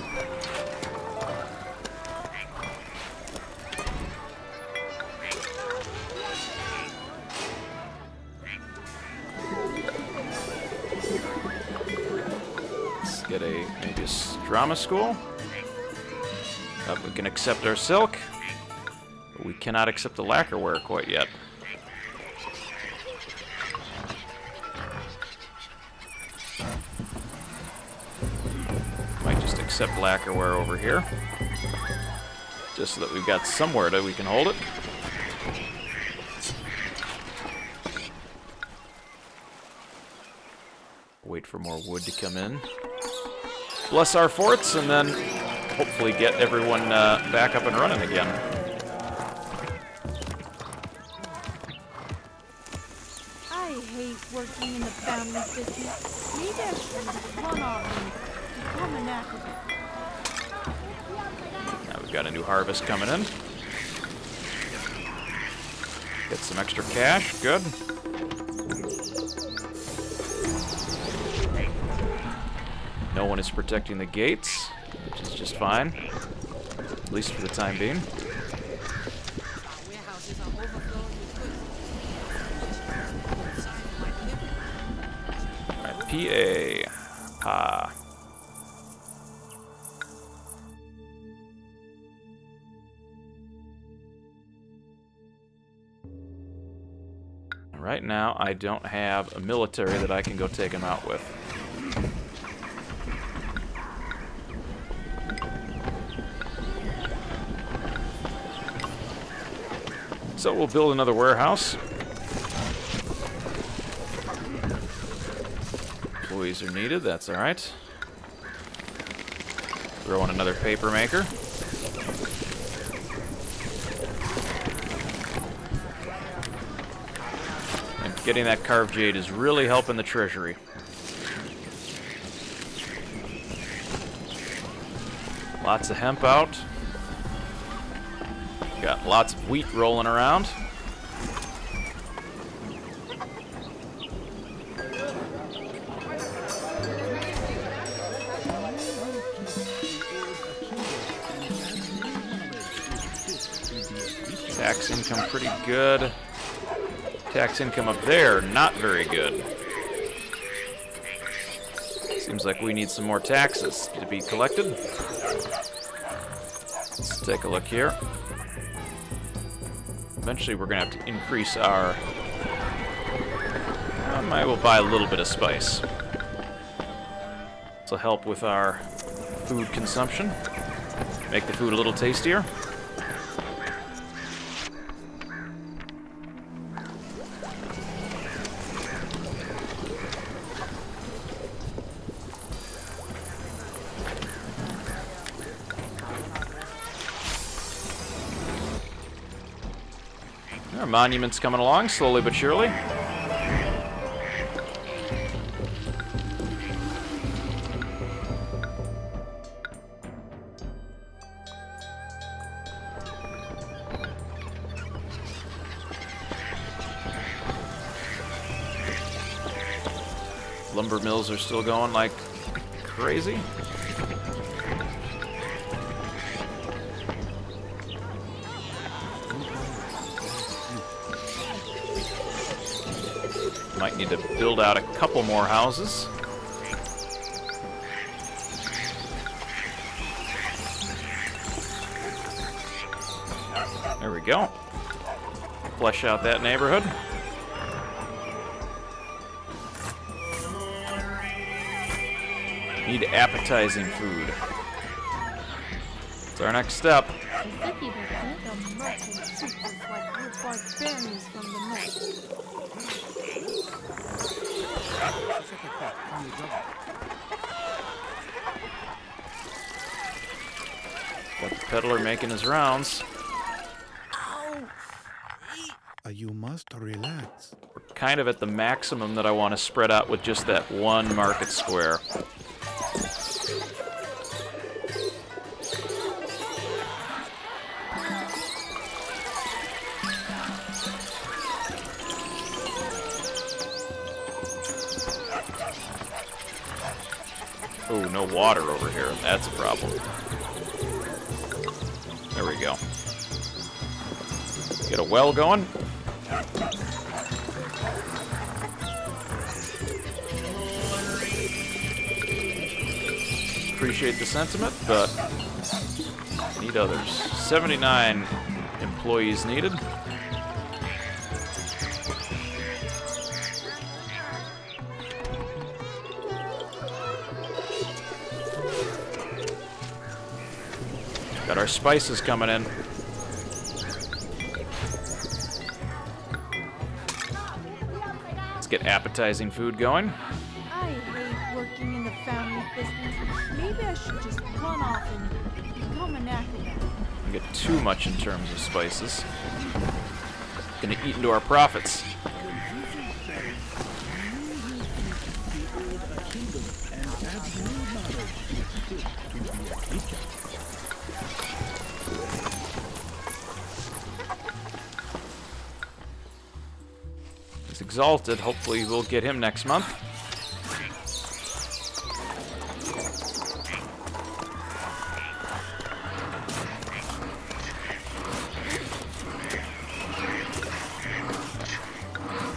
Let's get maybe a drama school. We can accept our silk, but we cannot accept the lacquerware quite yet. Might just accept lacquerware over here, just so that we've got somewhere that we can hold it. Wait for more wood to come in. Bless our forts, and then hopefully get everyone back up and running again. I hate working in the family business. Need everyone to run off and become an activist. Now we've got a new harvest coming in. Get some extra cash. Good. No one is protecting the gates, which is just fine, at least for the time being. Alright, PA. Ah. Right now, I don't have a military that I can go take them out with. So we'll build another warehouse. Employees are needed, that's alright. Throw in another paper maker. And getting that carved jade is really helping the treasury. Lots of hemp out. Got lots of wheat rolling around. Tax income pretty good. Tax income up there, not very good. Seems like we need some more taxes to be collected. Let's take a look here. Eventually we're going to have to increase our... I will buy a little bit of spice. This will help with our food consumption. Make the food a little tastier. Our monument's coming along, slowly but surely. Lumber mills are still going like crazy. Might need to build out a couple more houses. There we go. Flesh out that neighborhood. Need appetizing food. It's our next step. Got the peddler making his rounds. You must relax. We're kind of at the maximum that I want to spread out with just that one market square. Oh, no water over here. That's a problem. There we go. Get a well going. Appreciate the sentiment, but need others. 79 employees needed. Got our spices coming in. Let's get appetizing food going. I hate working in the family business. Maybe I should just run off and become an acrobat. We get too much in terms of spices. Gonna eat into our profits. He's exalted. Hopefully we'll get him next month.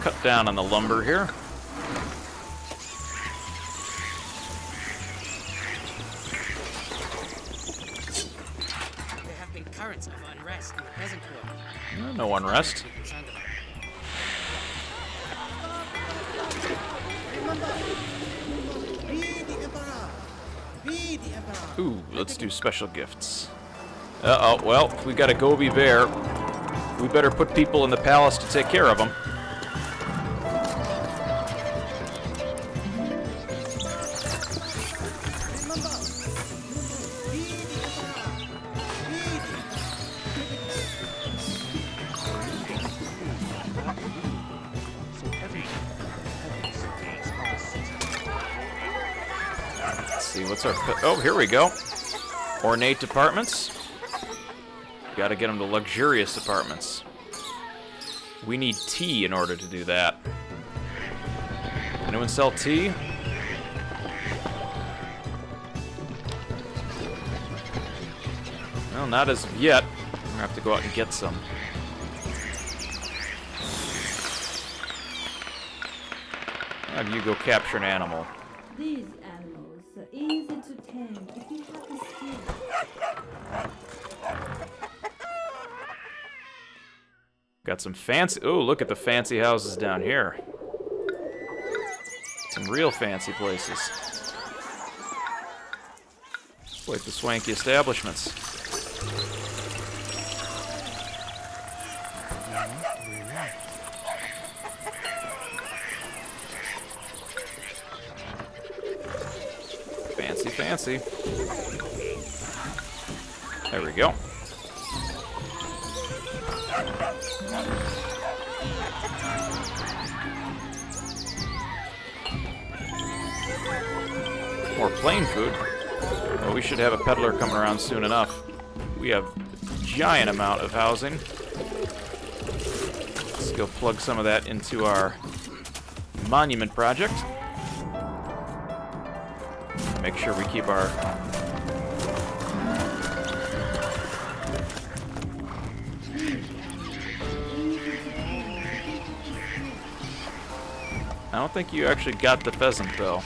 Cut down on the lumber here. There have been currents of unrest in the peasant quarter. No unrest. Ooh, let's do special gifts. Uh-oh, well, if we got a Gobi bear, we better put people in the palace to take care of them. Let's see, what's our... Oh, here we go. Ornate apartments. Gotta get them to luxurious apartments. We need tea in order to do that. Anyone sell tea? Well, not as of yet. We're gonna have to go out and get some. Have you go capture an animal. These animals are easy to tame if you have the skill. Got some fancy... Oh, look at the fancy houses down here. Some real fancy places. Quite the swanky establishments. Fancy, fancy. There we go. More plain food. Well, we should have a peddler coming around soon enough. We have a giant amount of housing. Let's go plug some of that into our monument project. Make sure we keep our... I don't think you actually got the pheasant, though.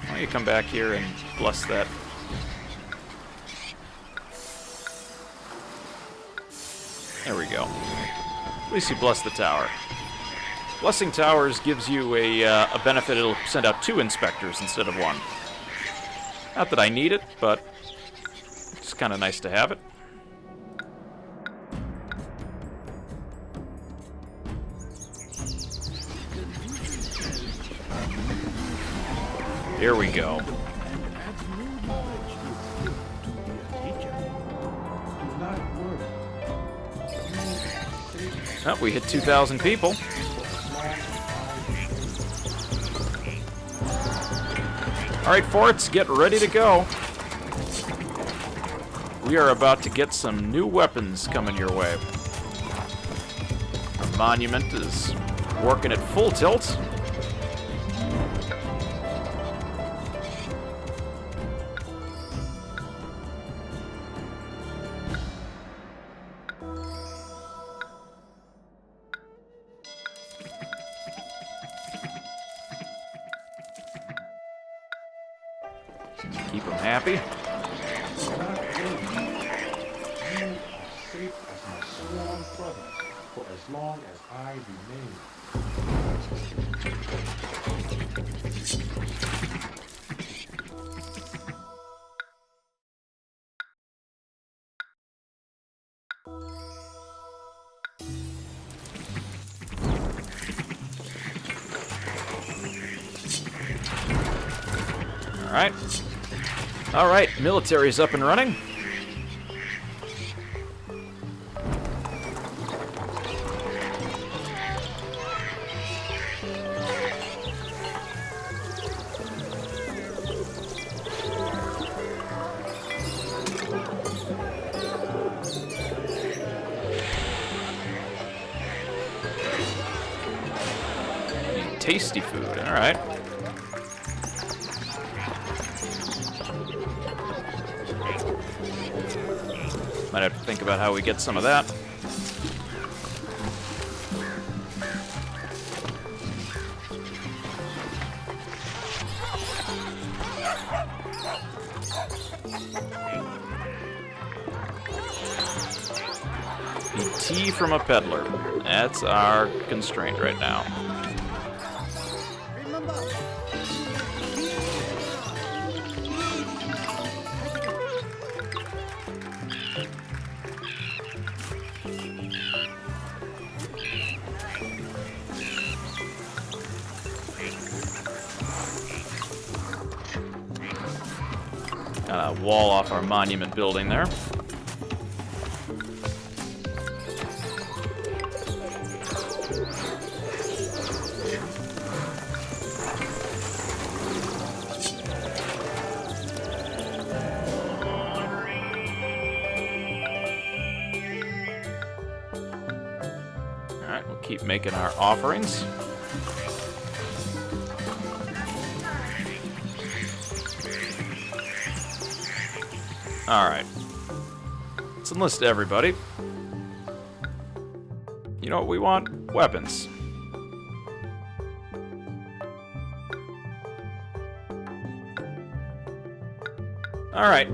Why don't you come back here and bless that? There we go. At least you bless the tower. Blessing towers gives you a benefit. It'll send out 2 inspectors instead of 1. Not that I need it, but it's kind of nice to have it. Here we go. Oh, we hit 2,000 people. All right, forts, get ready to go. We are about to get some new weapons coming your way. Our monument is working at full tilt. Keep them happy. You are safe as my sworn brother for as long as I remain. Alright. Alright, military is up and running. Tasty food, alright. Might have to think about how we get some of that. Need tea from a peddler. That's our constraint right now. Wall off our monument building there. Alright, we'll keep making our offerings. Alright. Let's enlist everybody. You know what we want? Weapons. Alright.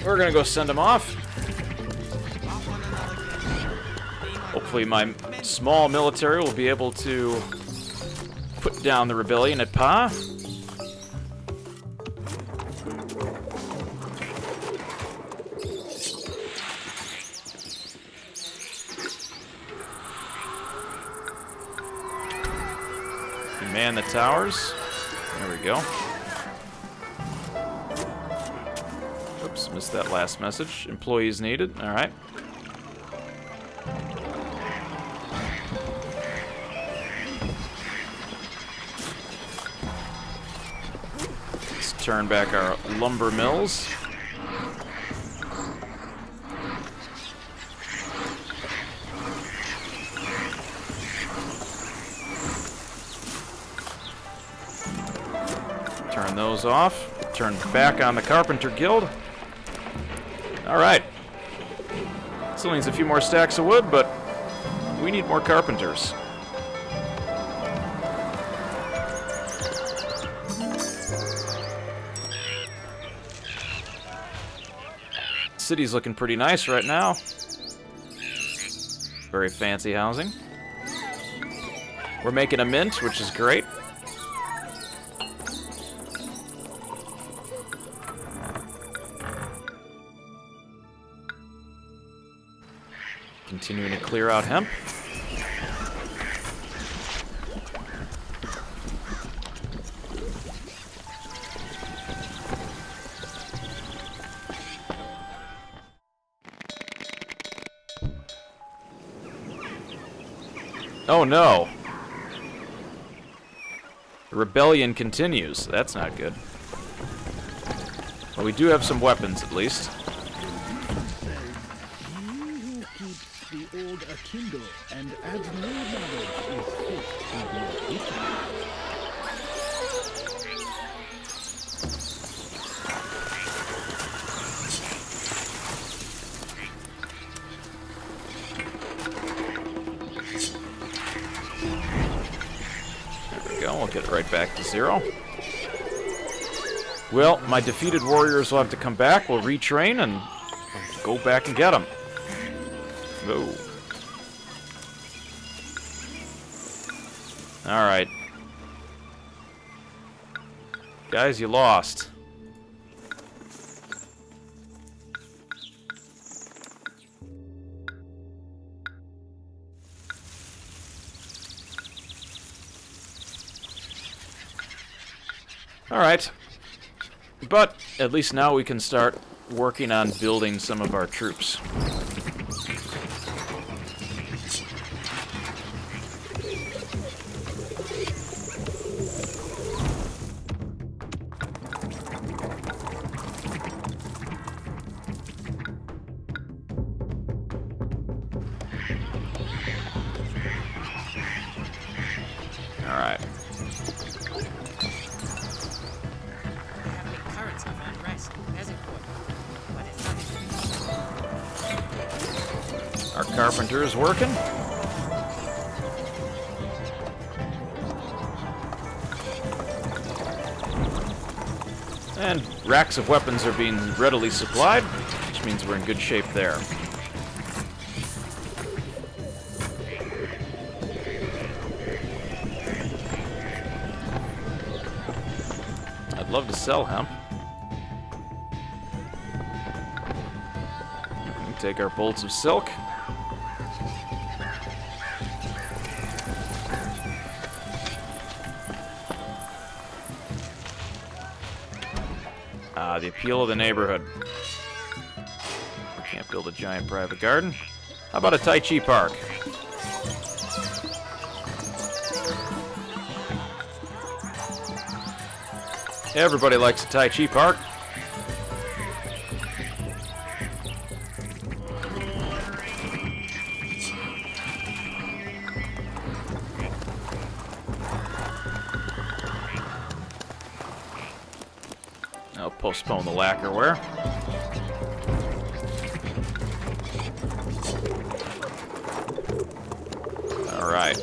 We're gonna go send them off. Hopefully my small military will be able to put down the rebellion at Pa. Man the towers. There we go. Oops, missed that last message. Employees needed. Alright. Let's turn back our lumber mills. Turn those off. Turn back on the Carpenter Guild. Alright. Still needs a few more stacks of wood, but we need more carpenters. City's looking pretty nice right now. Very fancy housing. We're making a mint, which is great. Continuing to clear out hemp. Oh no! The rebellion continues. That's not good. Well, we do have some weapons, at least. The old akimbo and adds no knowledge is fit. we go. We'll get it right back to 0. Well, my defeated warriors will have to come back. We'll retrain and go back and get them. Whoa. Alright. Guys, you lost. Alright. But at least now we can start working on building some of our troops. Alright. Currents of unrest in the peasant quarter, but it's not. Our carpenter is working. And racks of weapons are being readily supplied, which means we're in good shape there. I'd love to sell hemp. We take our bolts of silk. The appeal of the neighborhood. We can't build a giant private garden. How about a Tai Chi park? Everybody likes a Tai Chi park. I'll postpone the lacquerware. All right.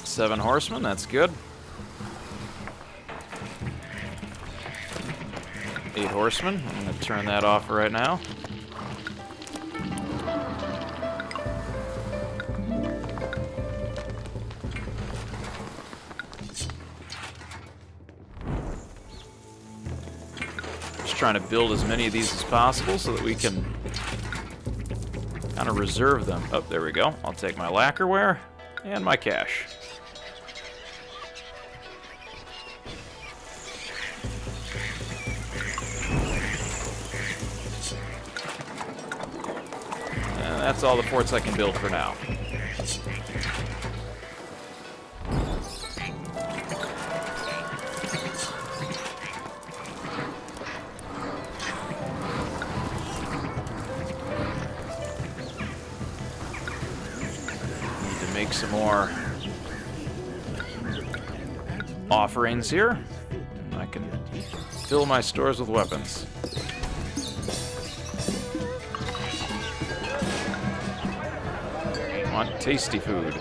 7 horsemen, that's good. 8 horsemen. I'm going to turn that off right now. Just trying to build as many of these as possible so that we can kind of reserve them. Oh, there we go. I'll take my lacquerware and my cash. That's all the forts I can build for now. Need to make some more offerings here. I can fill my stores with weapons. Want tasty food.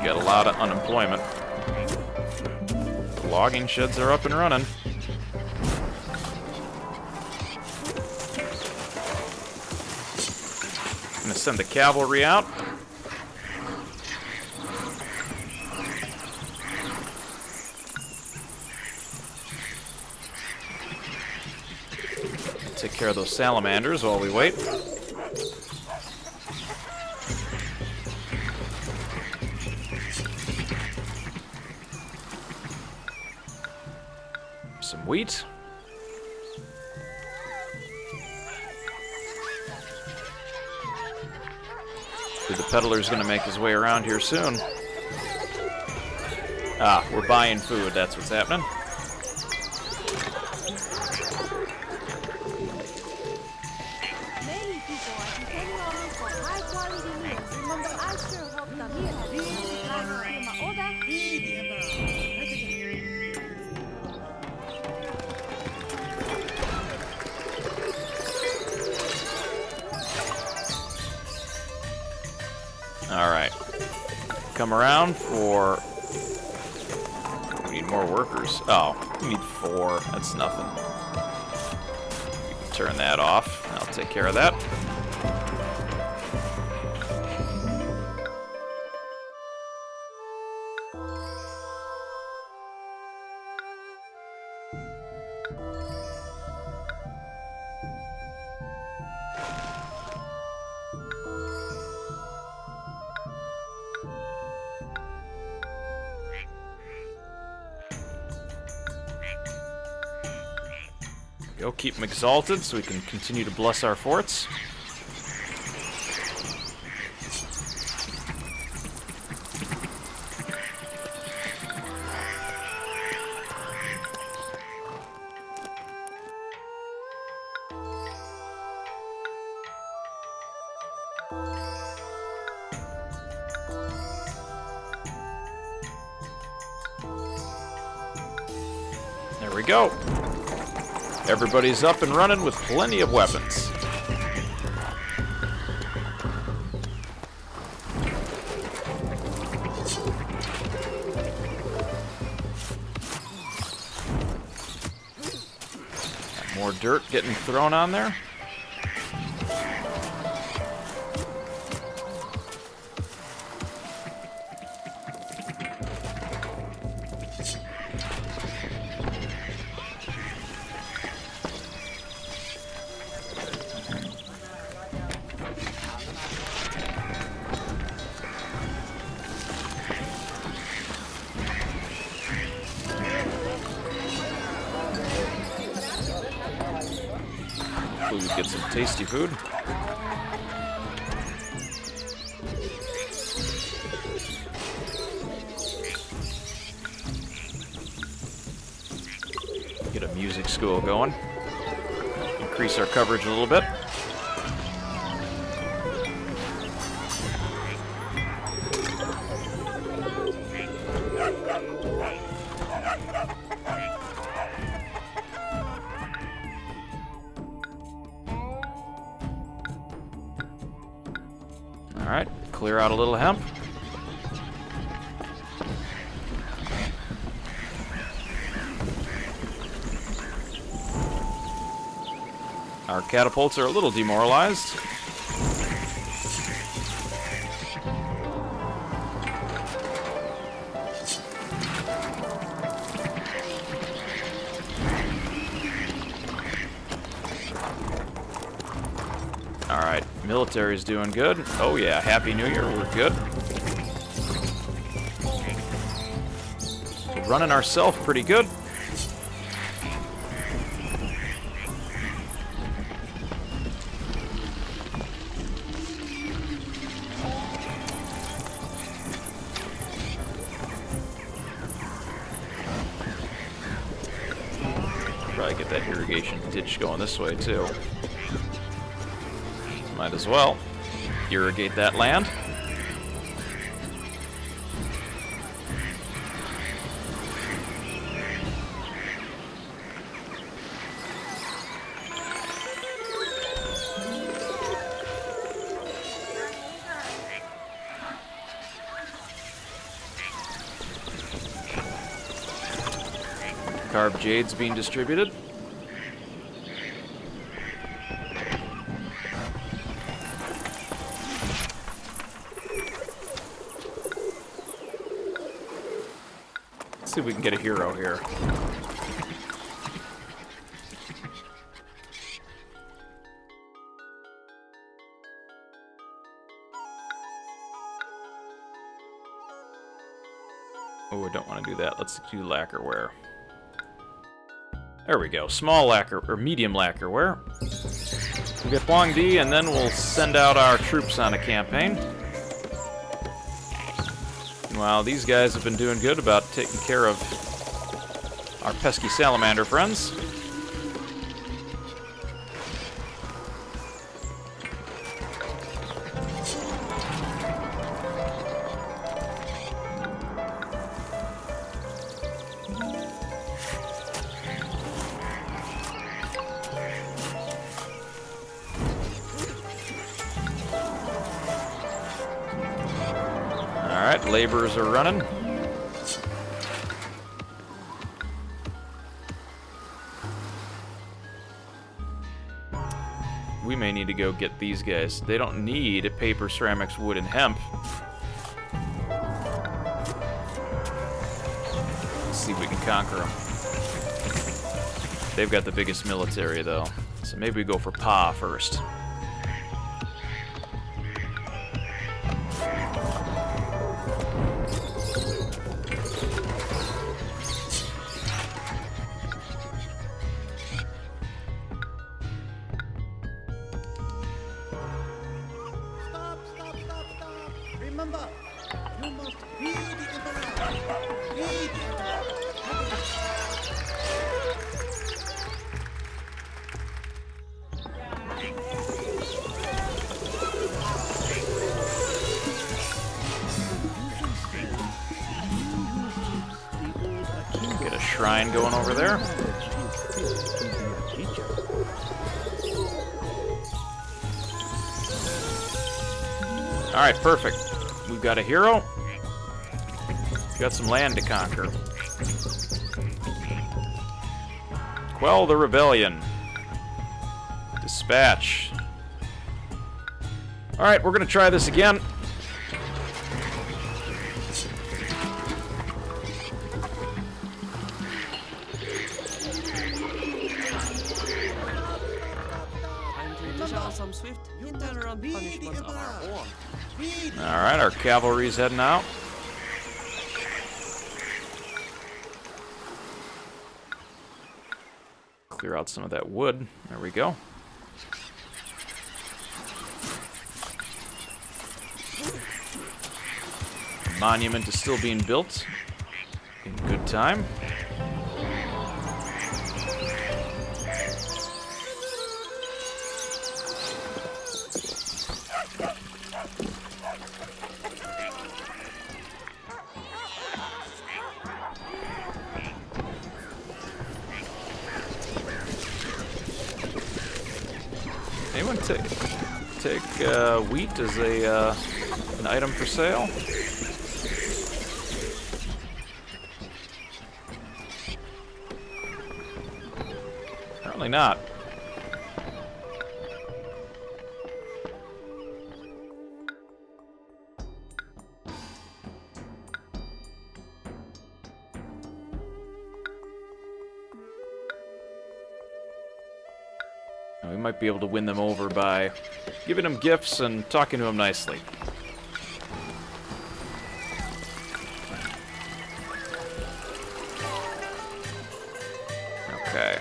Got a lot of unemployment. The logging sheds are up and running. I'm gonna send the cavalry out. Take care of those salamanders while we wait. Some wheat. The peddler's gonna make his way around here soon. Ah, we're buying food. That's what's happening. Many people are depending on me for high-quality meals. Remember, I sure hope the meal has been last year my order. Alright. Come around for... We need more workers. Oh, we need 4. That's nothing. We can turn that off. I'll take care of that. Go, keep them exalted so we can continue to bless our forts. There we go. Everybody's up and running with plenty of weapons. Got more dirt getting thrown on there. Hopefully we get some tasty food. Get a music school going. Increase our coverage a little bit. Alright, clear out a little hemp. Our catapults are a little demoralized. Alright, military's doing good. Oh yeah, Happy New Year, we're good. We're running ourselves pretty good. Probably get that irrigation ditch going this way too. Might as well irrigate that land. Carved Jade's being distributed. See if we can get a hero here. Oh, I don't want to do that. Let's do lacquerware. There we go. Small lacquer, or medium lacquerware. We'll get Huang Di, and then we'll send out our troops on a campaign. Well, these guys have been doing good about taking care of our pesky salamander friends. Alright, laborers are running. We may need to go get these guys. They don't need paper, ceramics, wood, and hemp. Let's see if we can conquer them. They've got the biggest military, though. So maybe we go for Pa first. Remember, you must be the Emperor. Be the Get a shrine going over there. Alright, perfect. We've got a hero. We've got some land to conquer. Quell the rebellion. Dispatch. Alright, we're gonna try this again. Time to show some swift intolerant punishment of our own. Alright, our cavalry's heading out. Clear out some of that wood. There we go. Monument is still being built. In good time. Anyone take wheat as a an item for sale? Apparently not. We might be able to win them over by giving them gifts and talking to them nicely. Okay.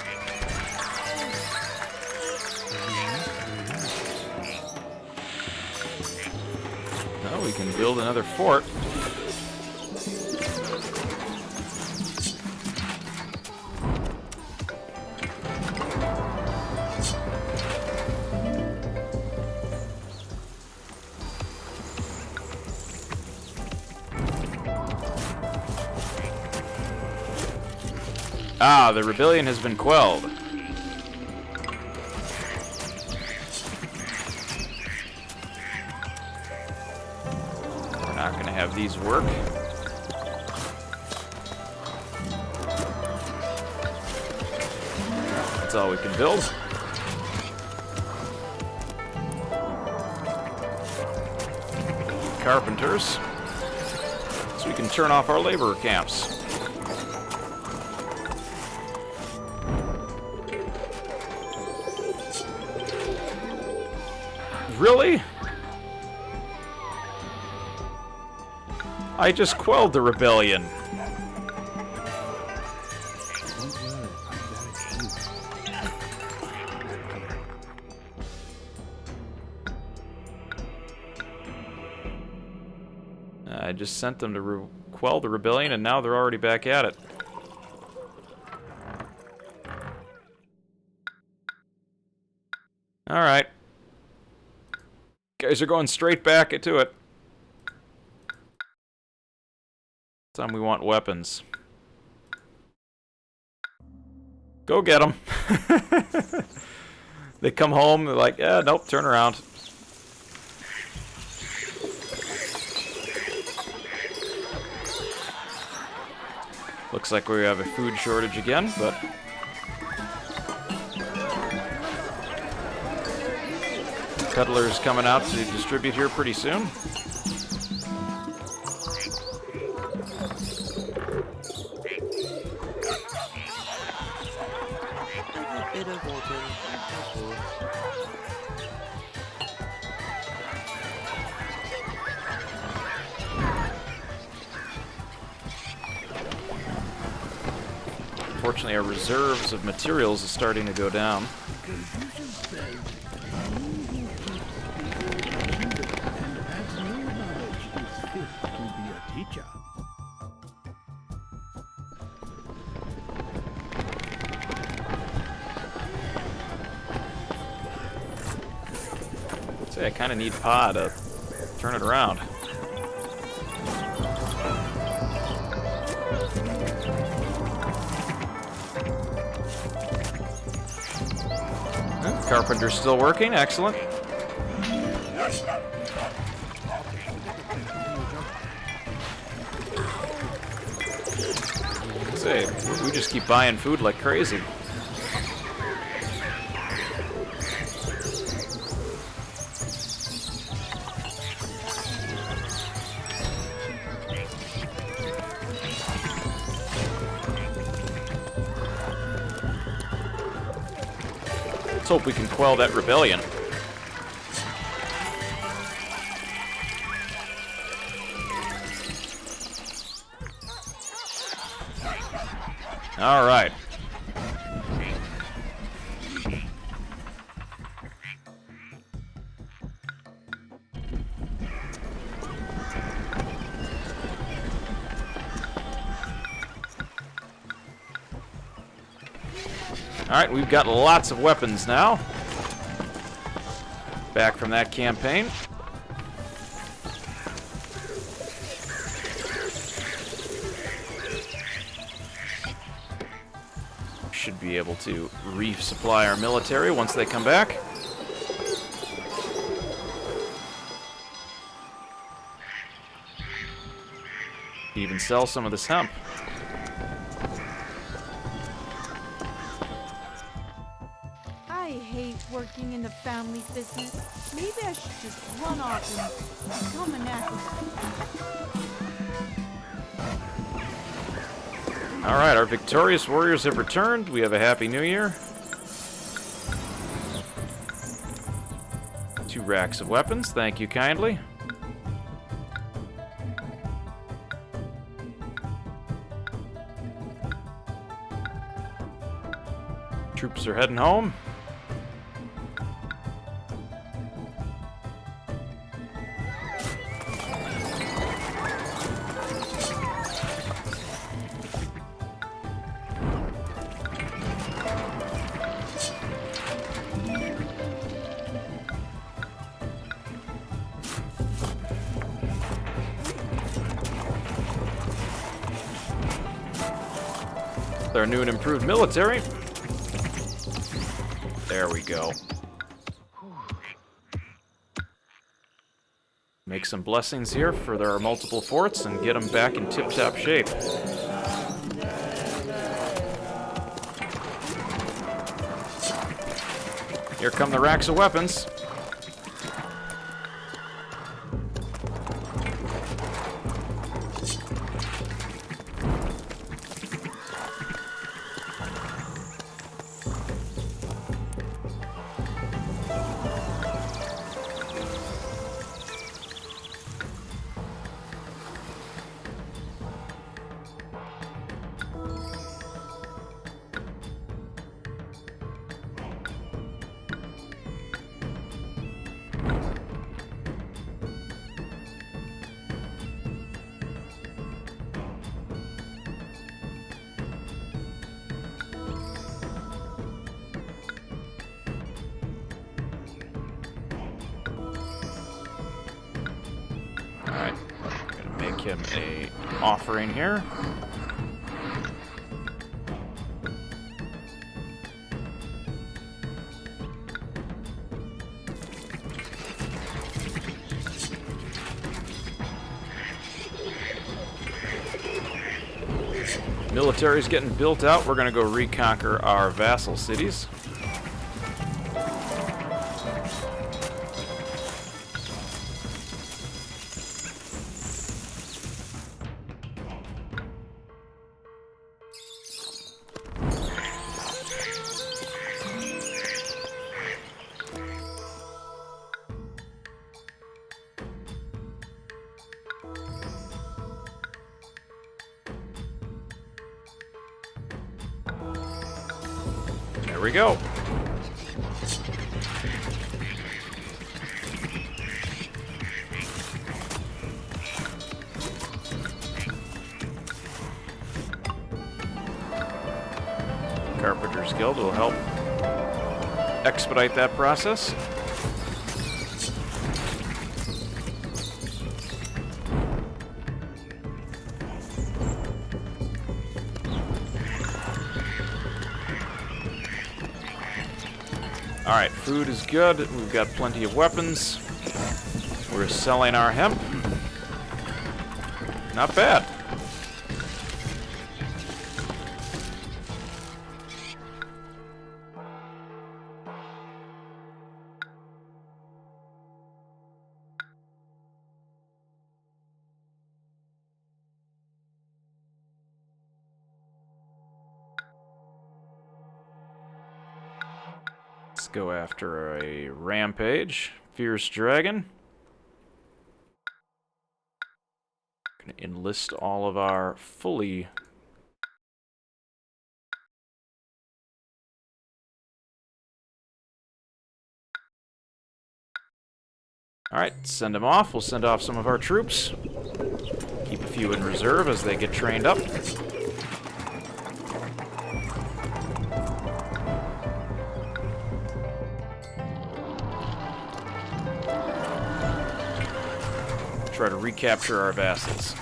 Well, we can build another fort. Ah, the rebellion has been quelled. We're not going to have these work. That's all we can build. Carpenters. So we can turn off our laborer camps. Really? I just quelled the rebellion. just sent them to quell the rebellion, and now they're already back at it. Alright. Guys are going straight back into it. This time we want weapons. Go get them. They come home, they're like, yeah, nope, turn around. Looks like we have a food shortage again, but... Peddlers coming out to distribute here pretty soon. Bit of water. Unfortunately, our reserves of materials is starting to go down. Say, I kind of need Pa to turn it around. The carpenter's still working, excellent. Say, we just keep buying food like crazy. Let's hope we can quell that rebellion. All right. Alright, we've got lots of weapons now. Back from that campaign. Should be able to resupply our military once they come back. Even sell some of this hemp. I hate working in the family business. Maybe I should just run off and become an acrobat. Alright, our victorious warriors have returned. We have a Happy New Year. 2 racks of weapons, thank you kindly. Troops are heading home. Our new and improved military. There we go. Make some blessings here for their multiple forts and get them back in tip-top shape. Here come the racks of weapons. him a offering here. Military's getting built out. We're going to go reconquer our vassal cities. There we go. Carpenter's Guild will help expedite that process. Alright, food is good. We've got plenty of weapons. We're selling our hemp. Not bad. Let's go after a rampage. Fierce Dragon. Gonna enlist all of our fully... Alright, send them off. We'll send off some of our troops. Keep a few in reserve as they get trained up. Try to recapture our vassals.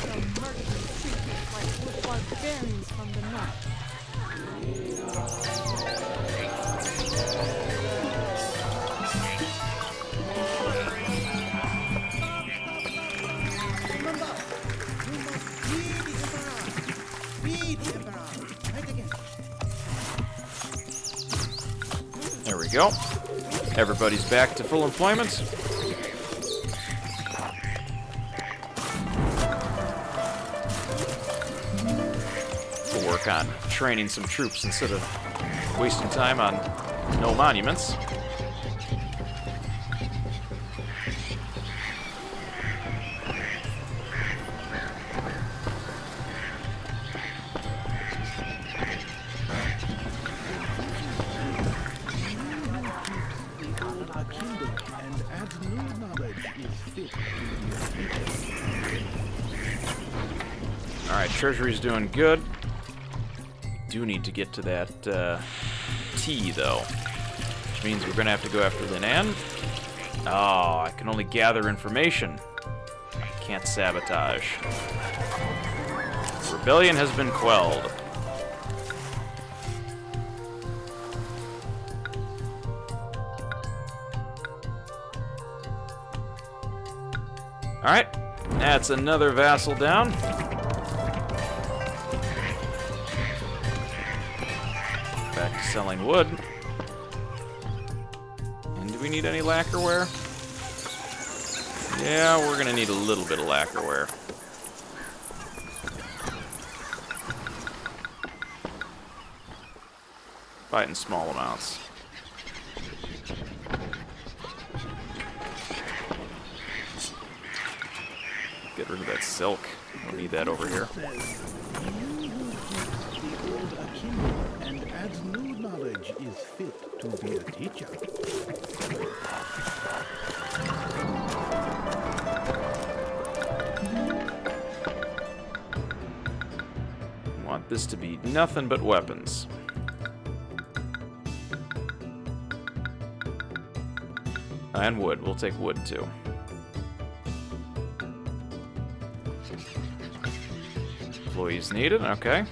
The merchants treat us like we're barbarians from the north. Remember, you must be the emperor. Be the emperor. Right again. There we go. Everybody's back to full employment. We'll work on training some troops instead of wasting time on no monuments. Behold a kingdom and adds new knowledge is fit to be a teacher. Alright, treasury's doing good. Do need to get to that T, though. Which means we're going to have to go after Linan. Oh, I can only gather information. I can't sabotage. Rebellion has been quelled. Alright, that's another vassal down. Back to selling wood. And do we need any lacquerware? Yeah, we're gonna need a little bit of lacquerware. Buy it in small amounts. Get rid of that silk. Don't need that over here. Behold a kingdom and adds new knowledge is fit to be a teacher. this to be nothing but weapons. And wood. We'll take wood, too. Employees needed. Okay.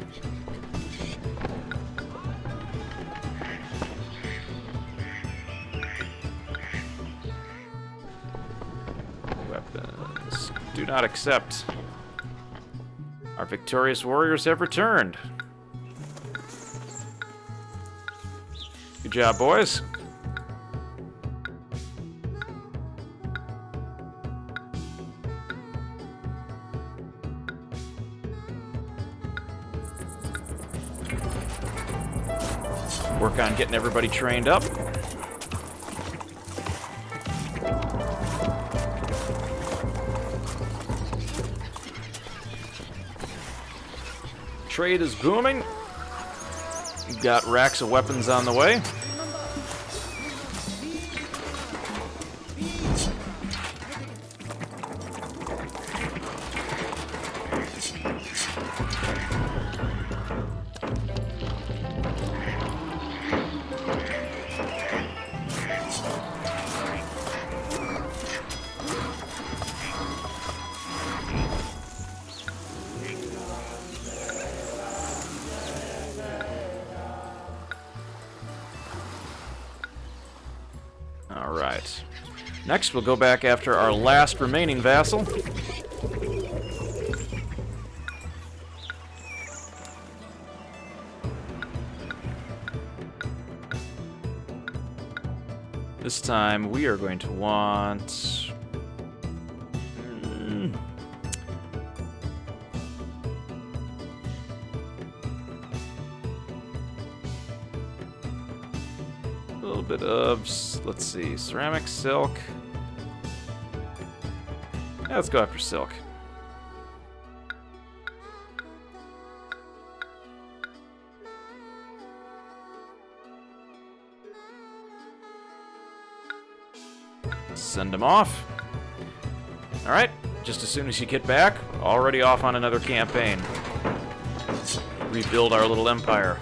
Weapons. Do not accept. Our victorious warriors have returned. Good job, boys. Work on getting everybody trained up. Trade is booming. We've got racks of weapons on the way. Alright. Next, we'll go back after our last remaining vassal. This time, we are going to want... a little bit of, let's see, ceramic, silk. Yeah, let's go after silk. Send them off. Alright, just as soon as you get back, already off on another campaign. Rebuild our little empire.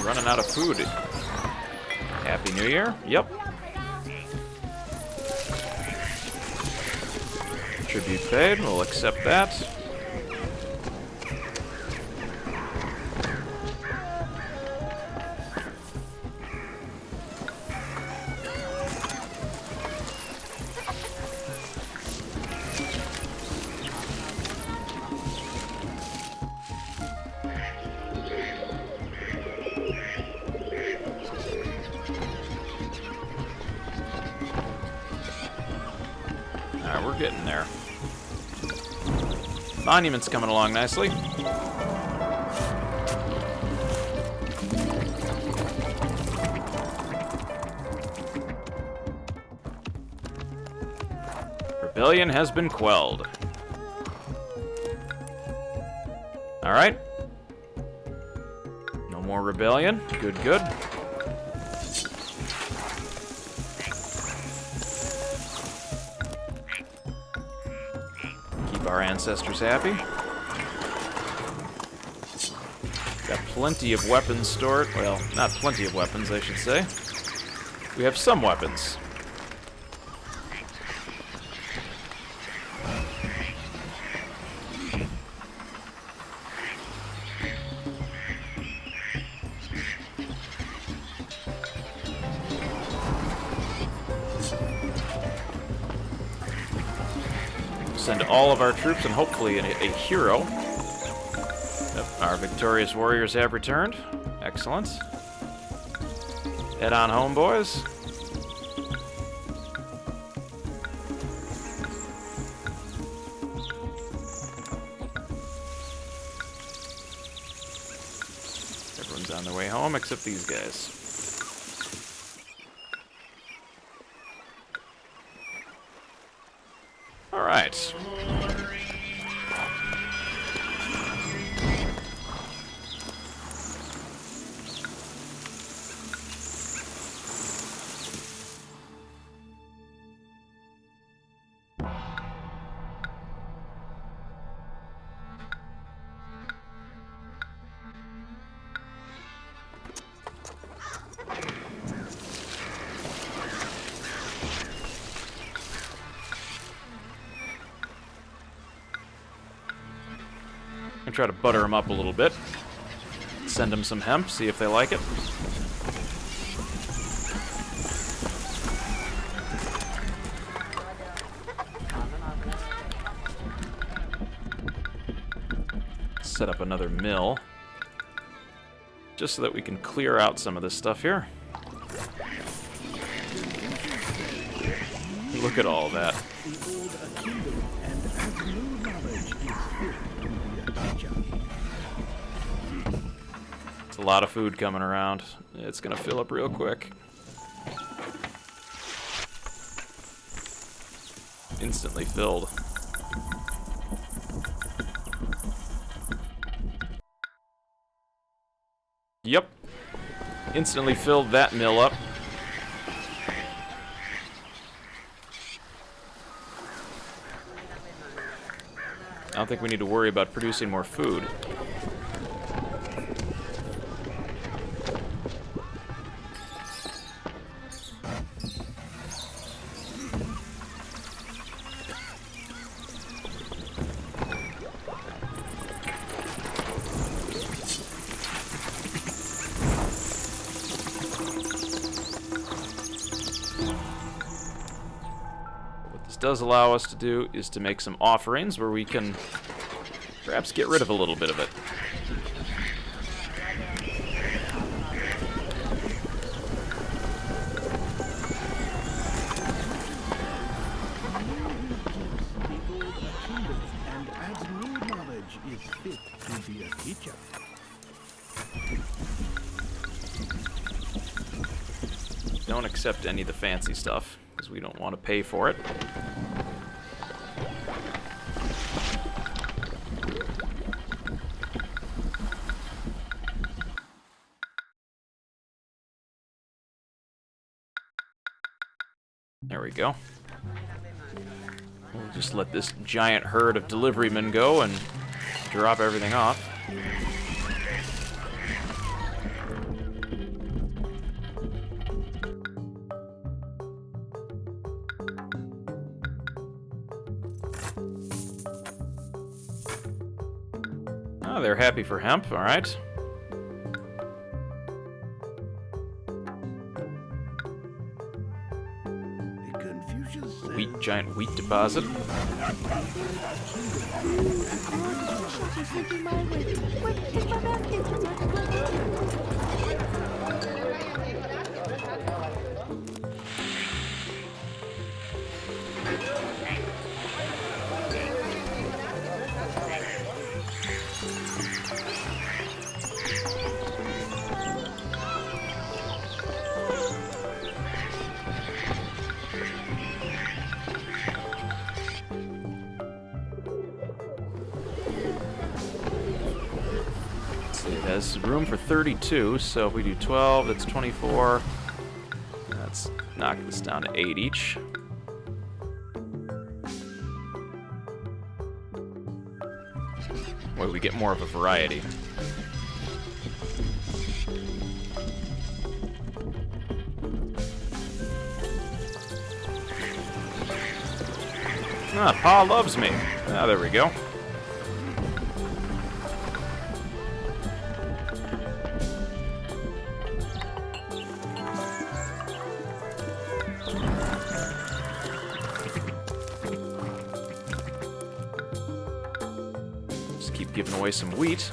Running out of food. Happy New Year. Yep. Tribute paid. We'll accept that. Alright, we're getting there. Monument's coming along nicely. Rebellion has been quelled. Alright. No more rebellion. Good, good. Our ancestors happy. Got plenty of weapons stored. Well, not plenty of weapons, I should say. We have some weapons. Send all of our troops and hopefully a hero. Yep, our victorious warriors have returned. Excellent. Head on home, boys. way home, except these guys. Alright. I'm gonna try to butter them up a little bit. Send them some hemp, see if they like it. Set up another mill, just so that we can clear out some of this stuff here. Look at all that. It's a lot of food coming around. It's gonna fill up real quick. Instantly filled. Yep. Instantly filled that mill up. I don't think we need to worry about producing more food. Does allow us to do is to make some offerings where we can perhaps get rid of a little bit of it. And adds new knowledge is fit to be a teacher. Don't accept any of the fancy stuff, because we don't want to pay for it. There we go. We'll just let this giant herd of deliverymen go and drop everything off. Oh, they're happy for hemp, all right. Giant wheat deposit. Has room for 32, so if we do 12, that's 24. Let's knock this down to 8 each. Way we get more of a variety. Ah, Pa loves me. Ah, there we go. Giving away some wheat.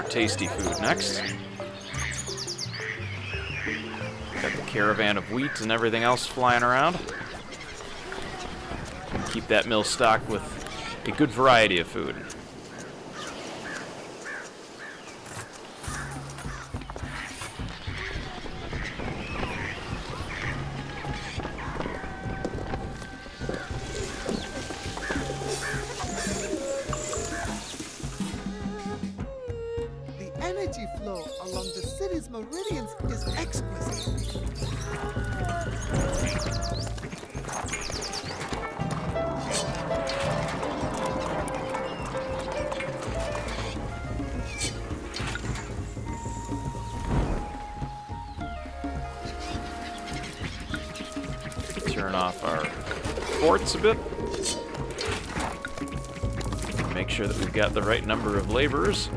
tasty food next. Got the caravan of wheat and everything else flying around. And keep that mill stocked with a good variety of food. The energy flow along the city's meridians is exquisite. Turn off our forts a bit. Make sure that we've got the right number of laborers.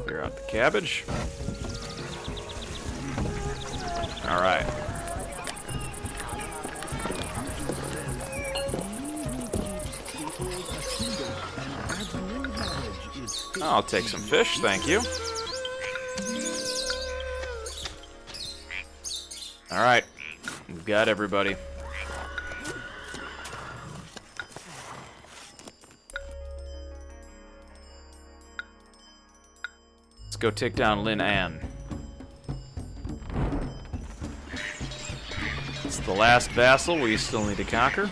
Clear out the cabbage. All right. I'll take some fish, thank you. All right, we've got everybody. Let's go take down Lin An. It's the last vassal we still need to conquer.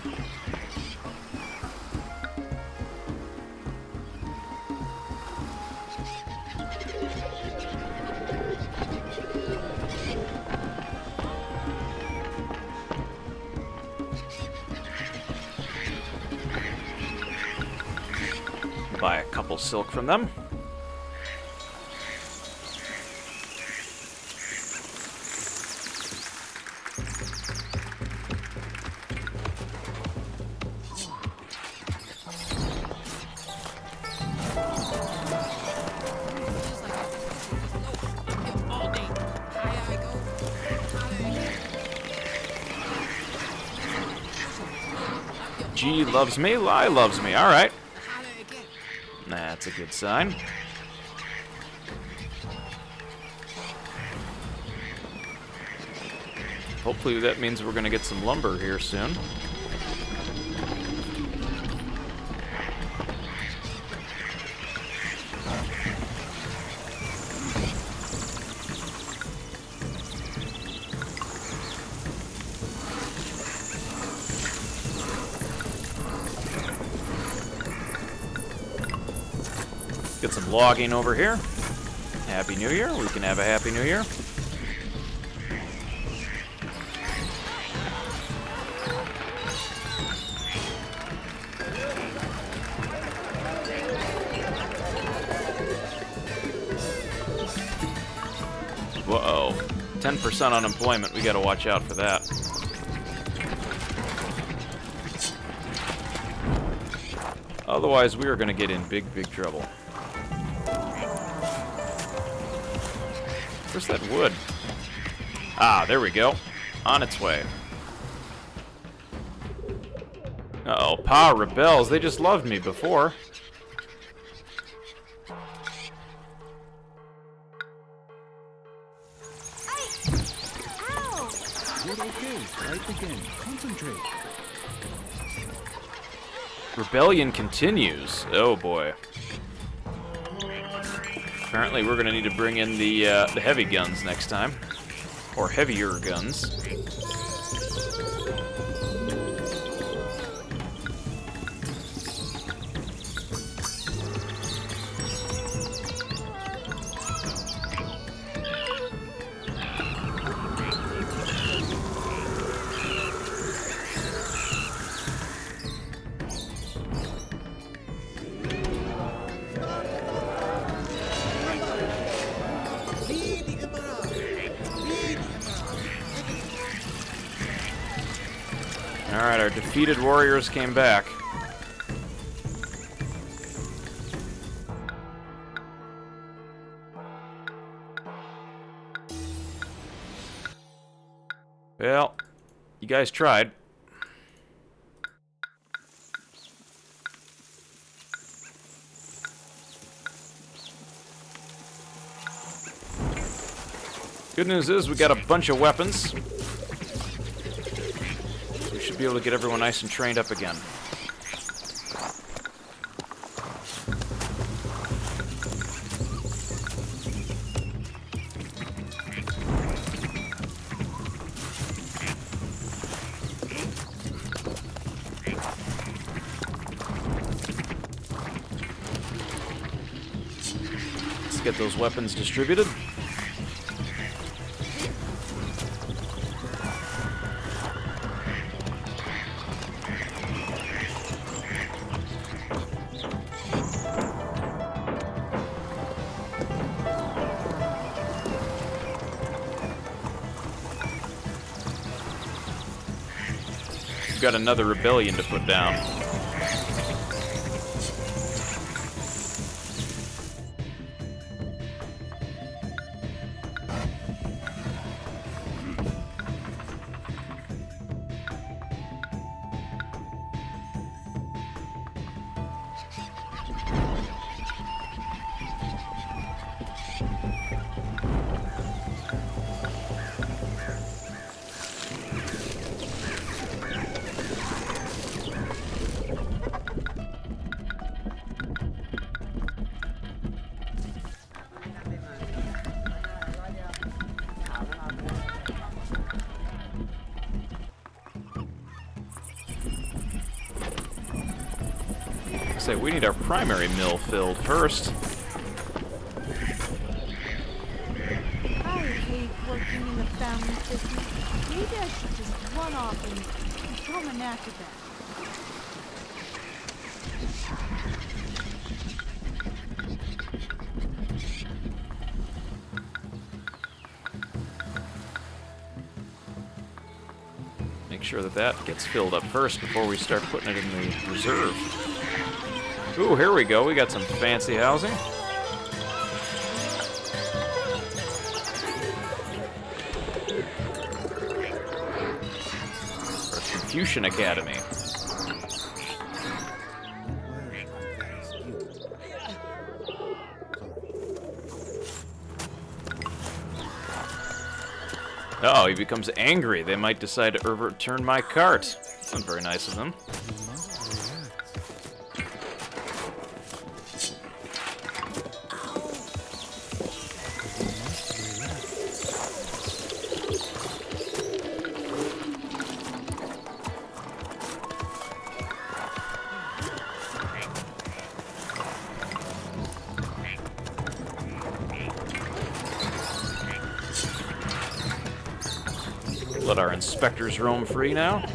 Buy a couple silk from them. G loves me, Lai loves me. All right. That's a good sign. Hopefully that means we're going to get some lumber here soon. Get some logging over here. Happy New Year. We can have a Happy New Year. Whoa. 10% unemployment. We gotta watch out for that. Otherwise, we are gonna get in big, big trouble. Where's that wood? Ah, there we go. On its way. Uh-oh, Pa rebels. They just loved me before. You're okay. Fight again. Concentrate. Rebellion continues. Oh boy. Apparently we're gonna need to bring in the heavy guns next time. Or heavier guns. Alright, our defeated warriors came back. guys tried. Good news is we got a bunch of weapons. So we should be able to get everyone nice and trained up again. Let's get those weapons distributed. We've got another rebellion to put down. Say, we need our primary mill filled first. I hate working in the family business. Maybe I should just run off and become an acrobat. Make sure that that gets filled up first before we start putting it in the reserve. Ooh, here we go. We got some fancy housing. Our Confucian Academy. Oh, he becomes angry. They might decide to overturn my cart. That's not very nice of them. Let our inspectors roam free now.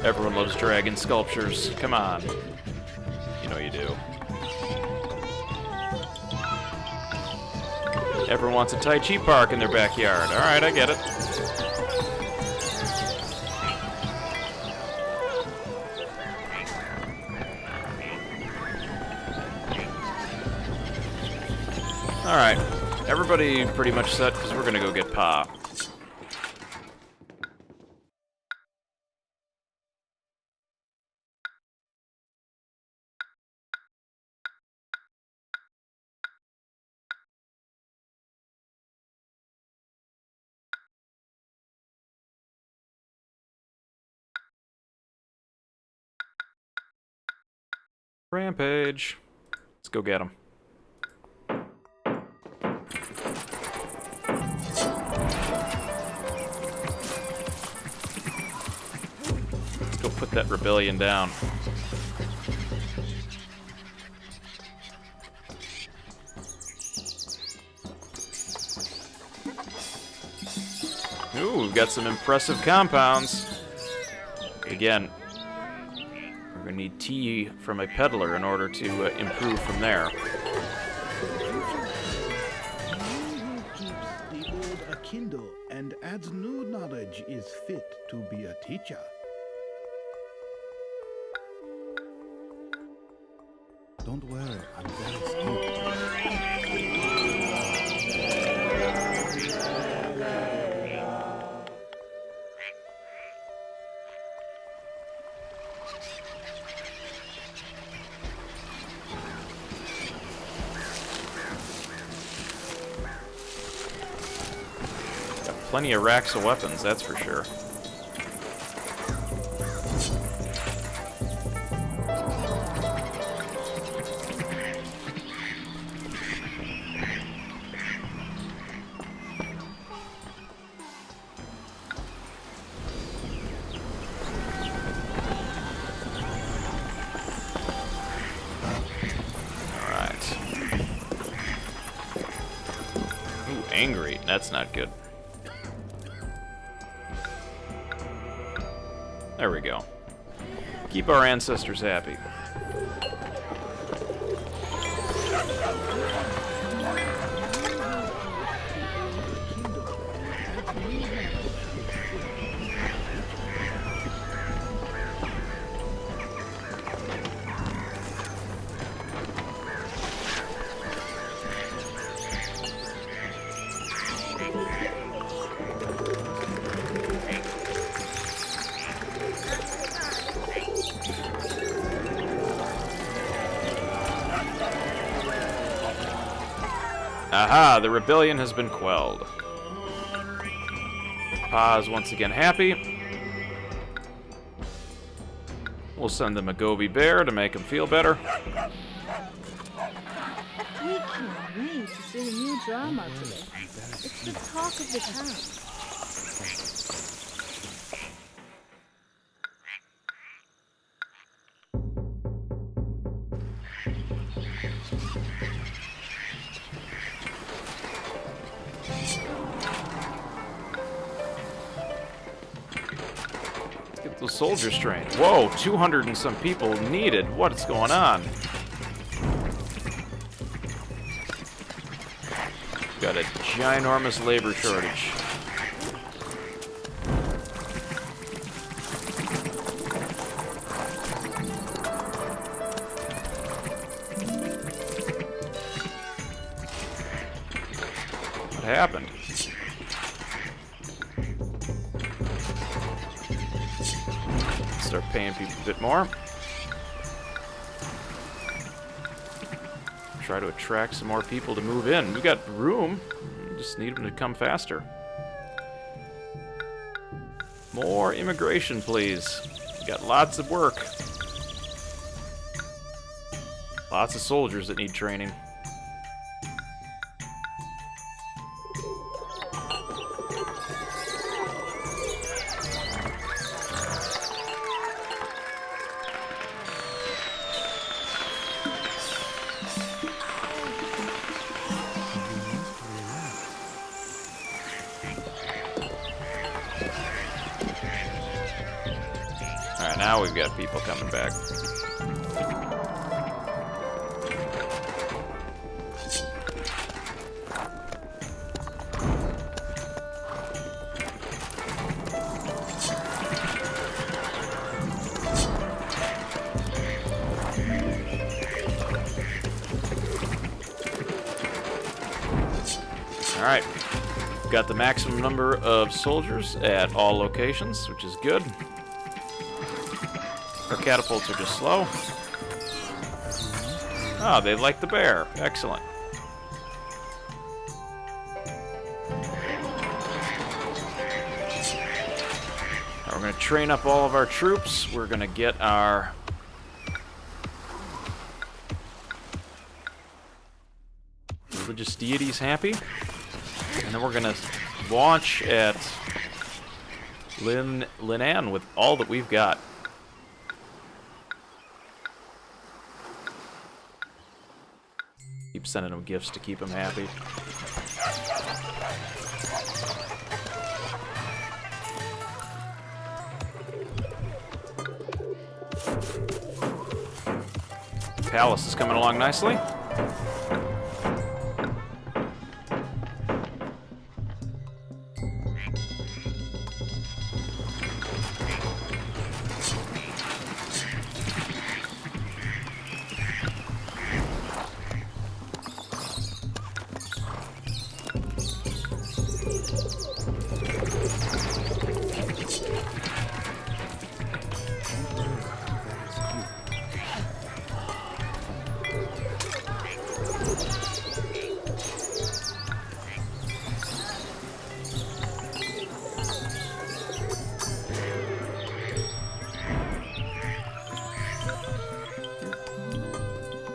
Everyone loves dragon sculptures. Come on. You know you do. Everyone wants a Tai Chi park in their backyard. Alright, I get it. Alright. Everybody pretty much set, because we're gonna go get Pa. Rampage. Let's go get him. Let's go put that rebellion down. Ooh, we've got some impressive compounds. Again, we're going to need tea from a peddler in order to improve from there. rekindle and adds new knowledge is fit to be a teacher. Don't worry, I'm very skilled. Plenty of racks of weapons, that's for sure. Alright. Ooh, angry. That's not good. There we go. Keep our ancestors happy. Aha, the rebellion has been quelled. Pa is once again happy. We'll send them a Gobi bear to make him feel better. We can't wait to see the new drama today. It's the talk of the town. Get those soldiers trained. Whoa, 200 and some people needed. What's going on? Got a ginormous labor shortage. What happened? Start paying people a bit more. Try to attract some more people to move in. We got room. We just need them to come faster. More immigration, please. We got lots of work. Lots of soldiers that need training. Alright, now we've got people coming back. Alright, got the maximum number of soldiers at all locations, which is good. Our catapults are just slow. Ah, they like the bear. Excellent. Now we're going to train up all of our troops. We're going to get our... religious deities happy. And then we're going to launch at Linan with all that we've got. Keep sending them gifts to keep them happy. Palace is coming along nicely.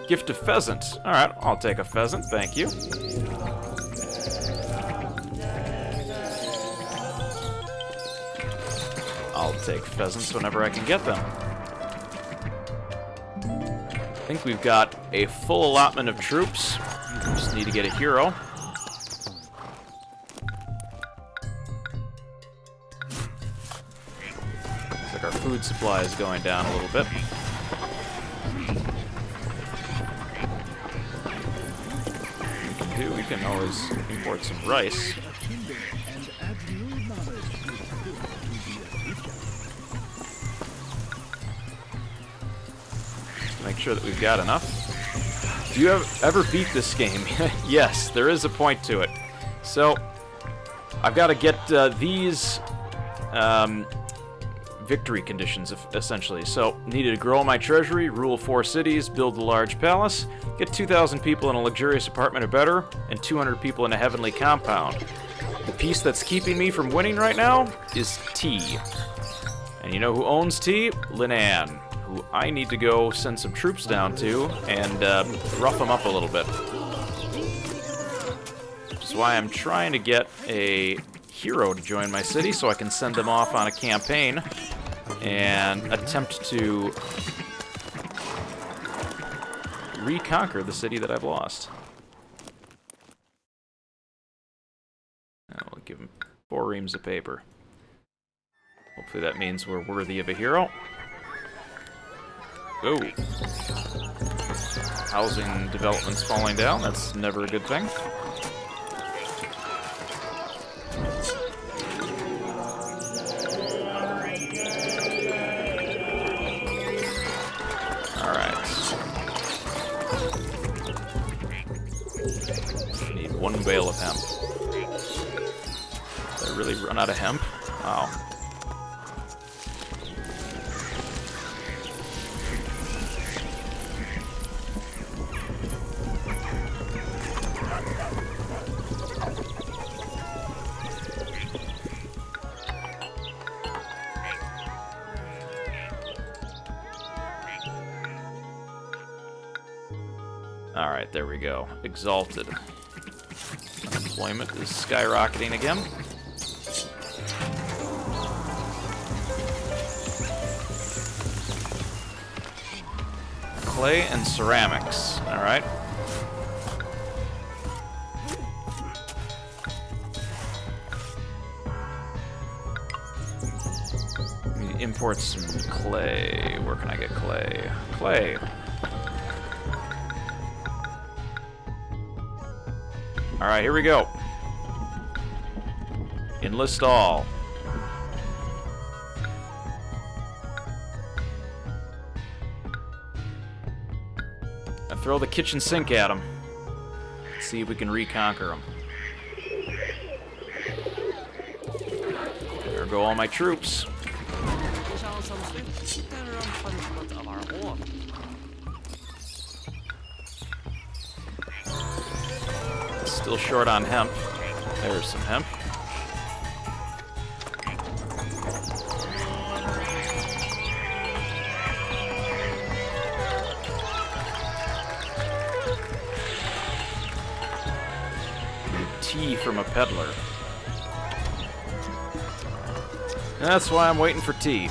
Gift of pheasant. Alright, I'll take a pheasant, thank you. I'll take pheasants whenever I can get them. I think we've got a full allotment of troops. Just need to get a hero. Looks like our food supply is going down a little bit. We can always import some rice. And add new knowledge is fit to be a teacher. Just to make sure that we've got enough. Do you ever beat this game? Yes, there is a point to it. So, I've got to get these victory conditions, essentially. So, needed to grow my treasury, rule 4 cities, build a large palace, get 2,000 people in a luxurious apartment or better, and 200 people in a heavenly compound. The piece that's keeping me from winning right now is tea. And you know who owns tea? Linan, who I need to go send some troops down to and rough them up a little bit. Which is why I'm trying to get a hero to join my city so I can send them off on a campaign and attempt to reconquer the city that I've lost. I'll give him 4 reams of paper. Hopefully that means we're worthy of a hero. Oh. Housing development's falling down. That's never a good thing. One bale of hemp. Did I really run out of hemp? Wow. Alright, there we go. Exalted. Unemployment is skyrocketing again. Clay and ceramics. Alright. Let me import some clay. Where can I get clay? Clay. Alright, here we go. Enlist all. Now throw the kitchen sink at them. See if we can reconquer them. There go all my troops. We shall some swift turnaround punishment of our own. Still short on hemp. There's some hemp. Tea from a peddler. That's why I'm waiting for tea.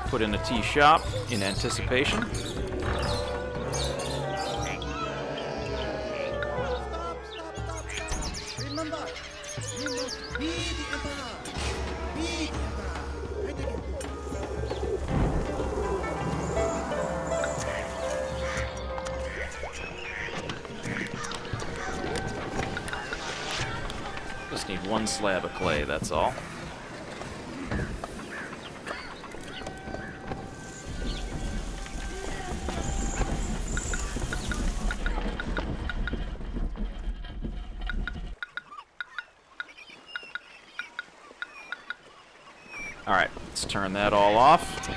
Put in a tea shop in anticipation. Remember, you must be the emperor. Be the emperor. Right again. Just need 1 slab of clay, that's all. Alright, let's turn that all off.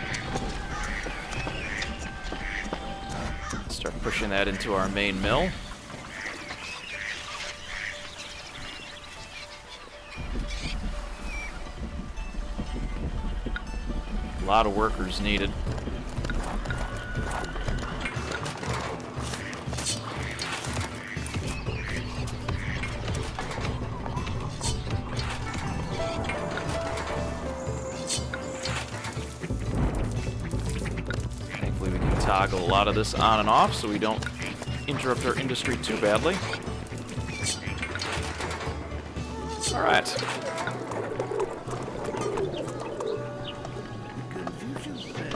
Start pushing that into our main mill. A lot of workers needed. Thankfully we can toggle a lot of this on and off so we don't interrupt our industry too badly. Alright. Confucius says,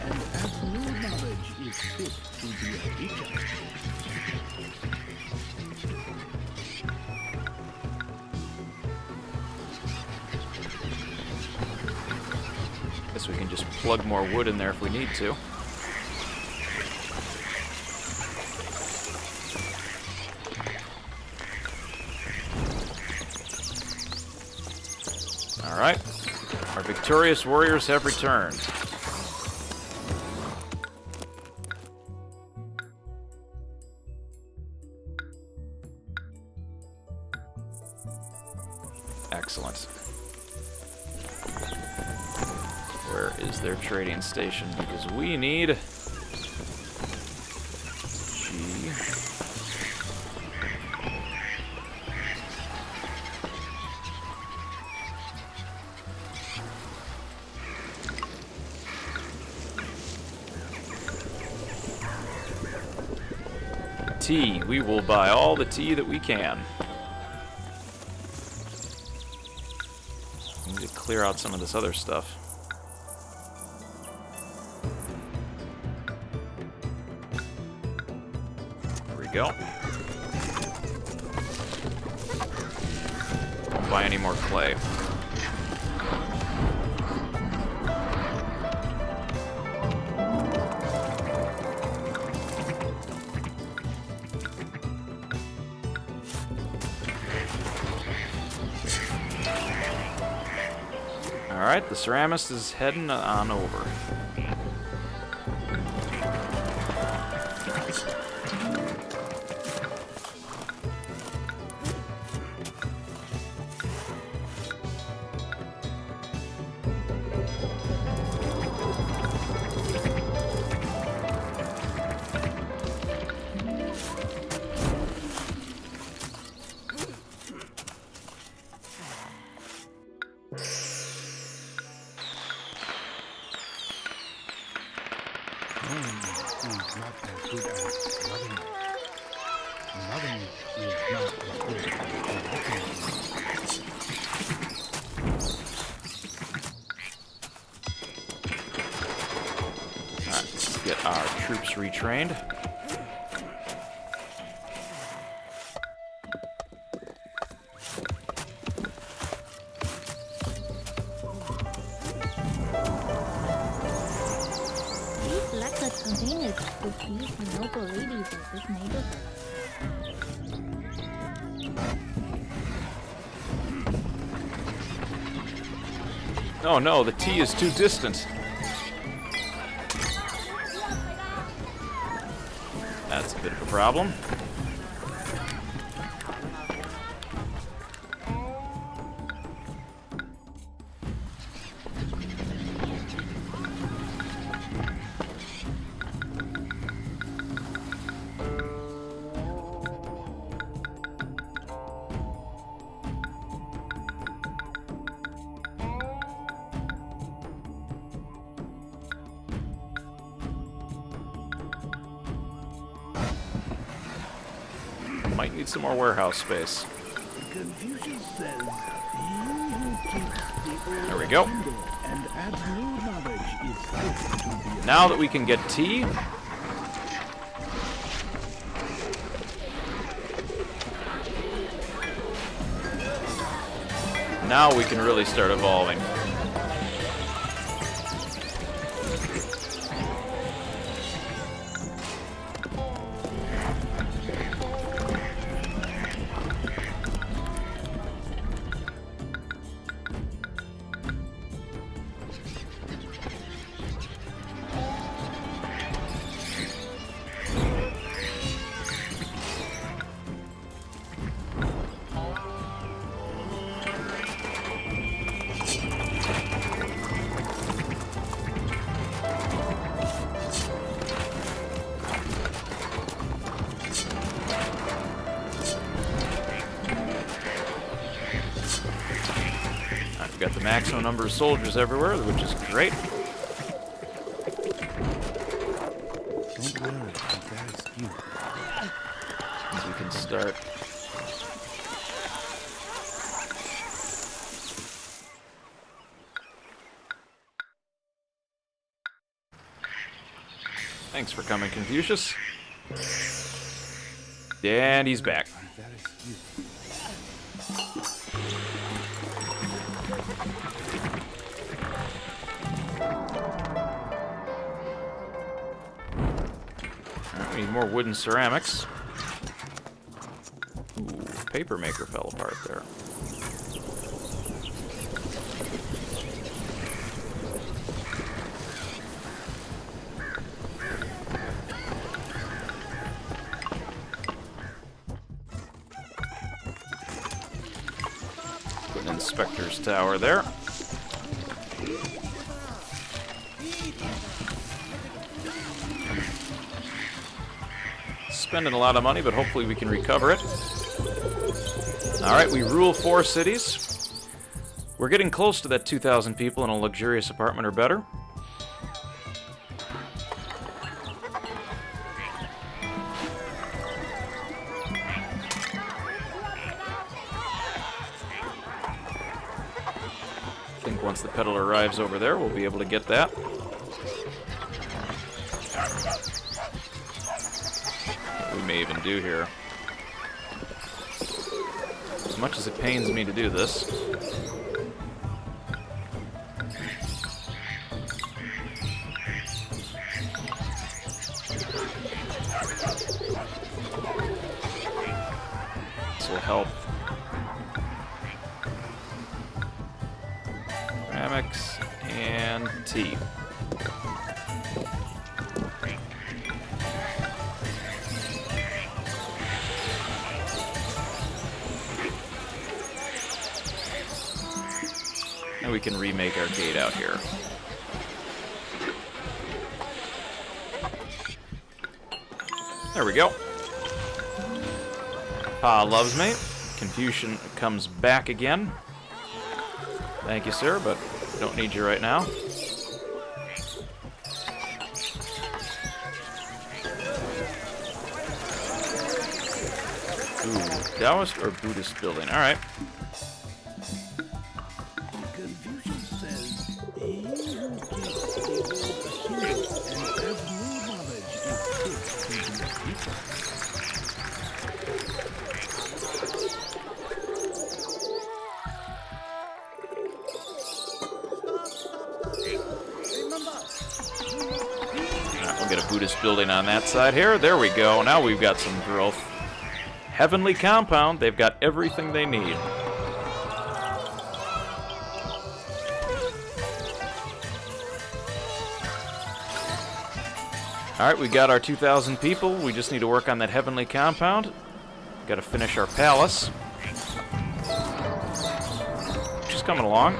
and as no knowledge is fit to be a teacher. Guess we can just plug more wood in there if we need to. Alright. Our victorious warriors have returned. Excellent. Where is their trading station? Because we need G. Tea. We will buy all the tea that we can. We need to clear out some of this other stuff. There we go. Don't buy any more clay. Alright, the ceramist is heading on over. Knowing is not as good as loving. Loving is not as good as loving. Alright, let's get our troops retrained. These lacquered containers would please the noble ladies of this neighborhood. Oh no, the tea is too distant. That's a bit of a problem. Might need some more warehouse space. Confucius says, he who keeps the old There we go. handle and adds new knowledge is fit to be a Now that we can get tea, now we can really start evolving. maximum number of soldiers everywhere, which is great. Don't worry, I'm very skilled. As we can start. Thanks for coming, Confucius. And he's back. I'm very skilled. Alright, we need more wooden ceramics. Ooh, paper maker fell apart there. Put an inspector's tower there. Spending a lot of money, but hopefully we can recover it. Alright, we rule 4 cities. We're getting close to that 2,000 people in a luxurious apartment or better. I think once the peddler arrives over there, we'll be able to get that. We may even do here. As much as it pains me to do this. This will help. Ceramics and tea. And we can remake our gate out here. There we go. Pa loves me. Confucian comes back again. Thank you, sir, but don't need you right now. Ooh, Taoist or Buddhist building? All right. Confucius says, he who keeps the old machine and adds new knowledge is fit to be a teacher. Alright, we'll get a Buddhist building on that side here. There we go. Now we've got some growth. Heavenly Compound. They've got everything they need. Alright, we got our 2,000 people. We just need to work on that Heavenly Compound. Got to finish our palace. She's coming along.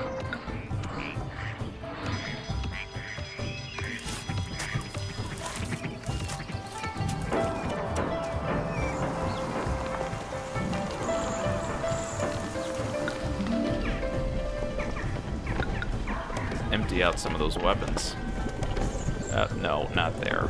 Empty out some of those weapons. No, not there.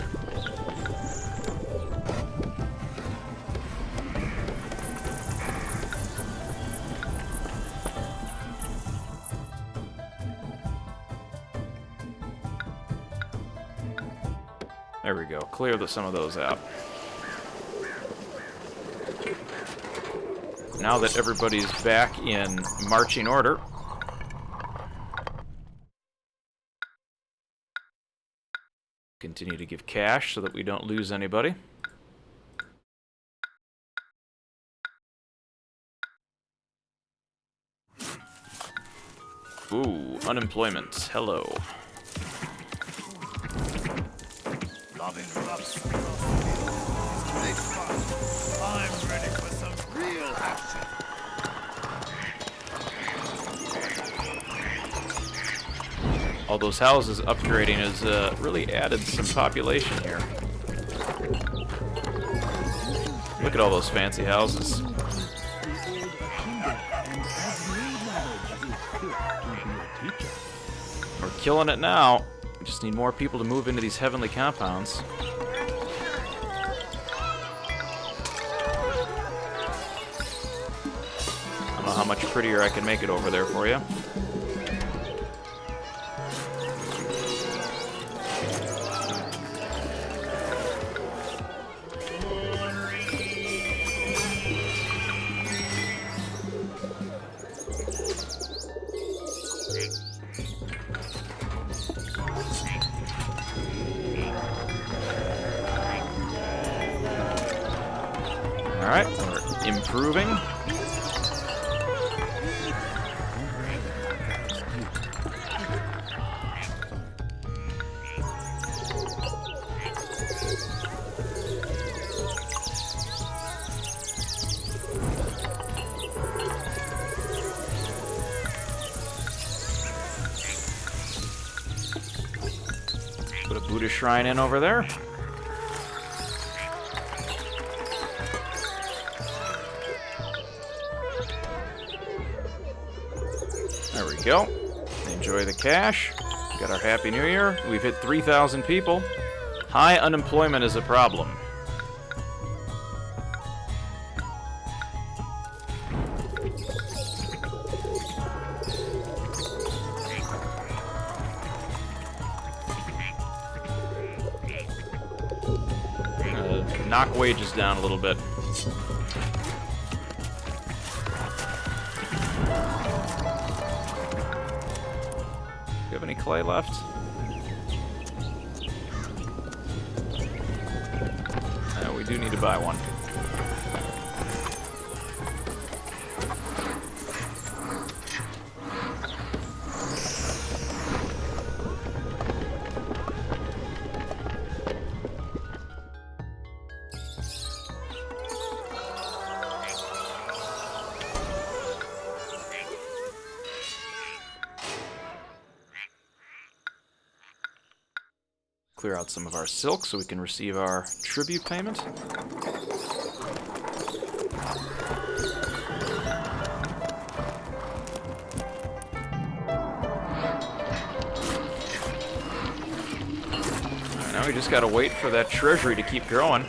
There we go. Clear some of those out. Now that everybody's back in marching order, continue to give cash so that we don't lose anybody. Ooh, unemployment. Hello. Loving rough. Great fun. I'm ready for some real action. All those houses upgrading has really added some population here. Look at all those fancy houses. The old agenda and adds new knowledge is fit to be a killing it now. We just need more people to move into these heavenly compounds. I don't know how much prettier I can make it over there for you. Alright, we're improving. Put a Buddha shrine in over there. There we go. Enjoy the cash. Got our Happy New Year. We've hit 3,000 people. High unemployment is a problem. Knock wages down a little bit. Do you have any clay left? We do need to buy one. Clear out some of our silk so we can receive our tribute payment. Alright, now we just gotta wait for that treasury to keep growing.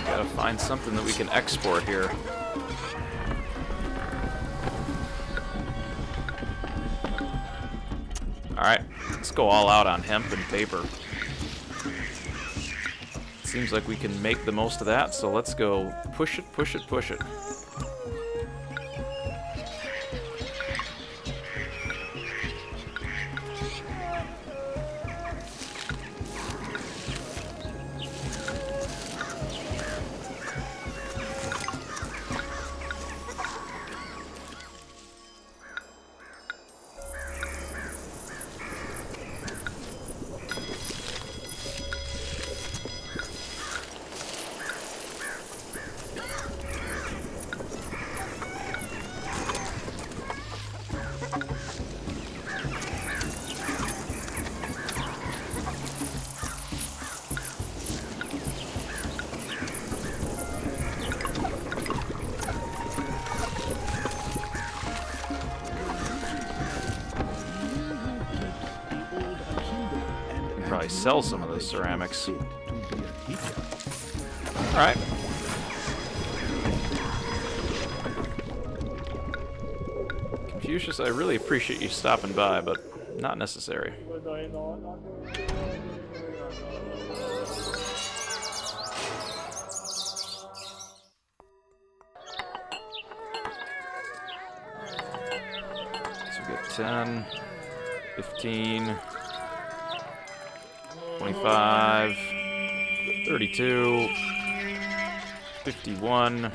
Gotta find something that we can export here. Alright, let's go all out on hemp and paper. Seems like we can make the most of that, so let's go push it, push it, push it. Probably sell some of those ceramics. Alright. Confucius, I really appreciate you stopping by, but not necessary. So we get 10, 15, 25, 32, 51.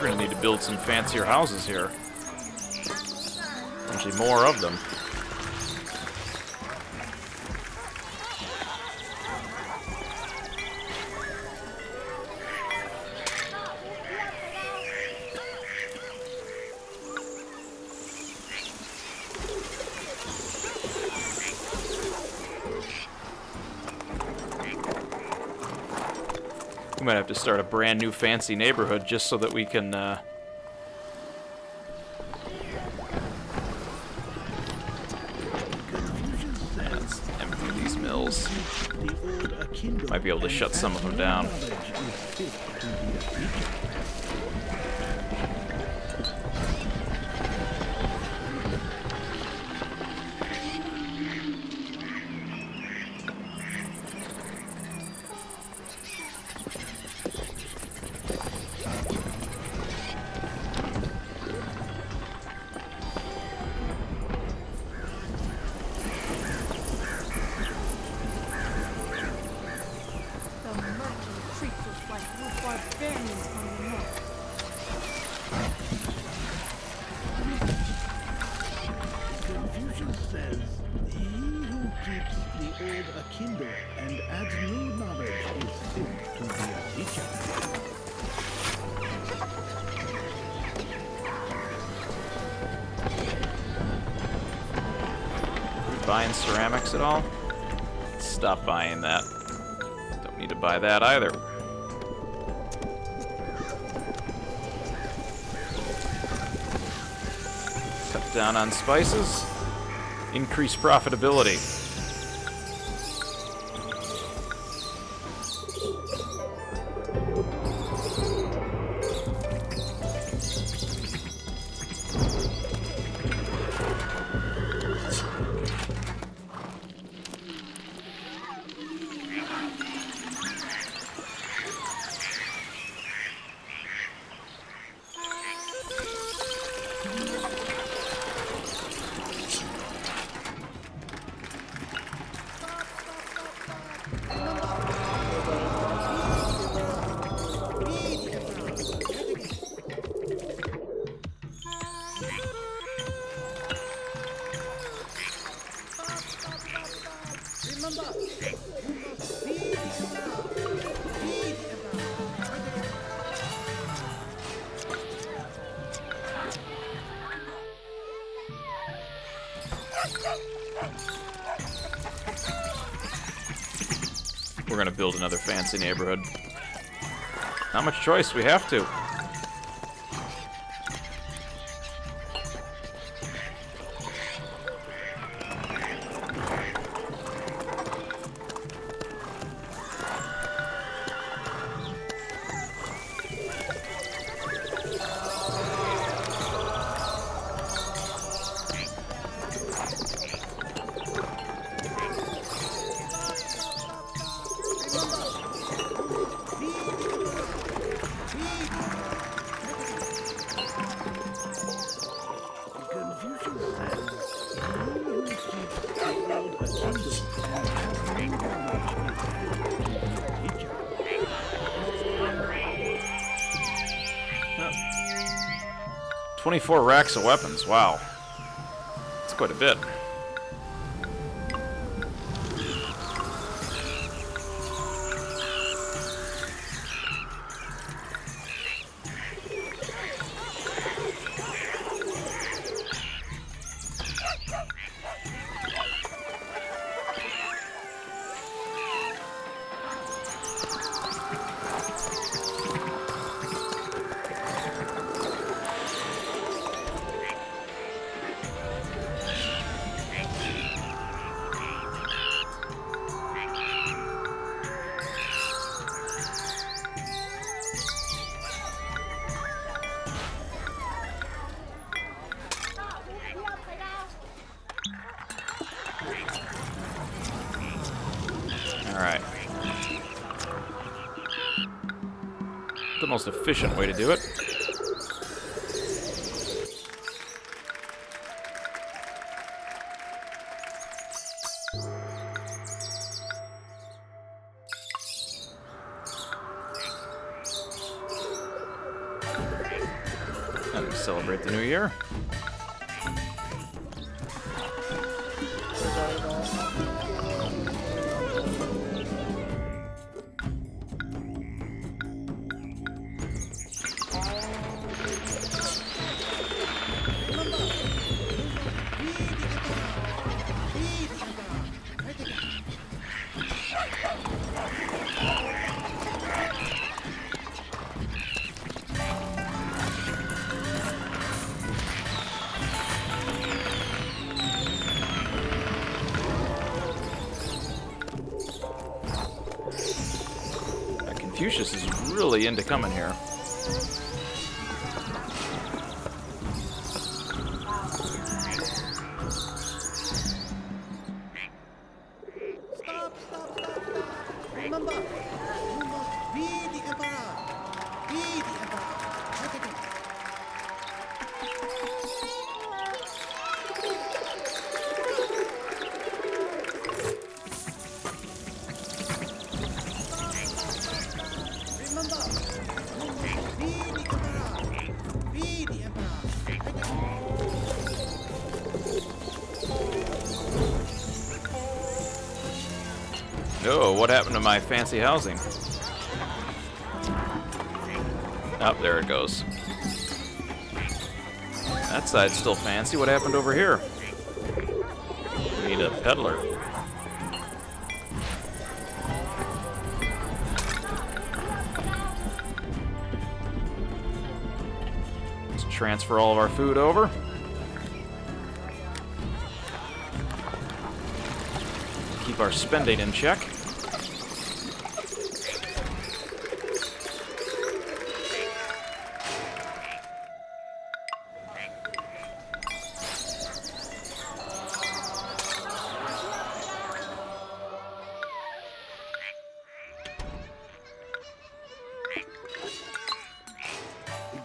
We're gonna need to build some fancier houses here. Potentially more of them. We might have to start a brand new fancy neighborhood just so that we can, let's empty these mills. Might be able to shut some of them down. The merchant treats us like we're barbarians from the north. Confucius says, he who keeps the old Akindo and adds new knowledge is fit to be a teacher. Buying ceramics at all? Stop buying that. Don't need to buy that either. Cut down on spices. Increase profitability. We're gonna build another fancy neighborhood. Not much choice, we have to. Confucius says, he who keeps the old Akindo and adds new knowledge is fit to be a teacher. 24 racks of weapons, wow. That's quite a bit. Alright. The most efficient way to do it. And we celebrate the new year. Confucius is really into coming here. Stop. Remember, you must be the emperor. Be the emperor. Right again. Oh, what happened to my fancy housing? Oh, there it goes. That side's still fancy. What happened over here? We need a peddler. Let's transfer all of our food over. Keep our spending in check.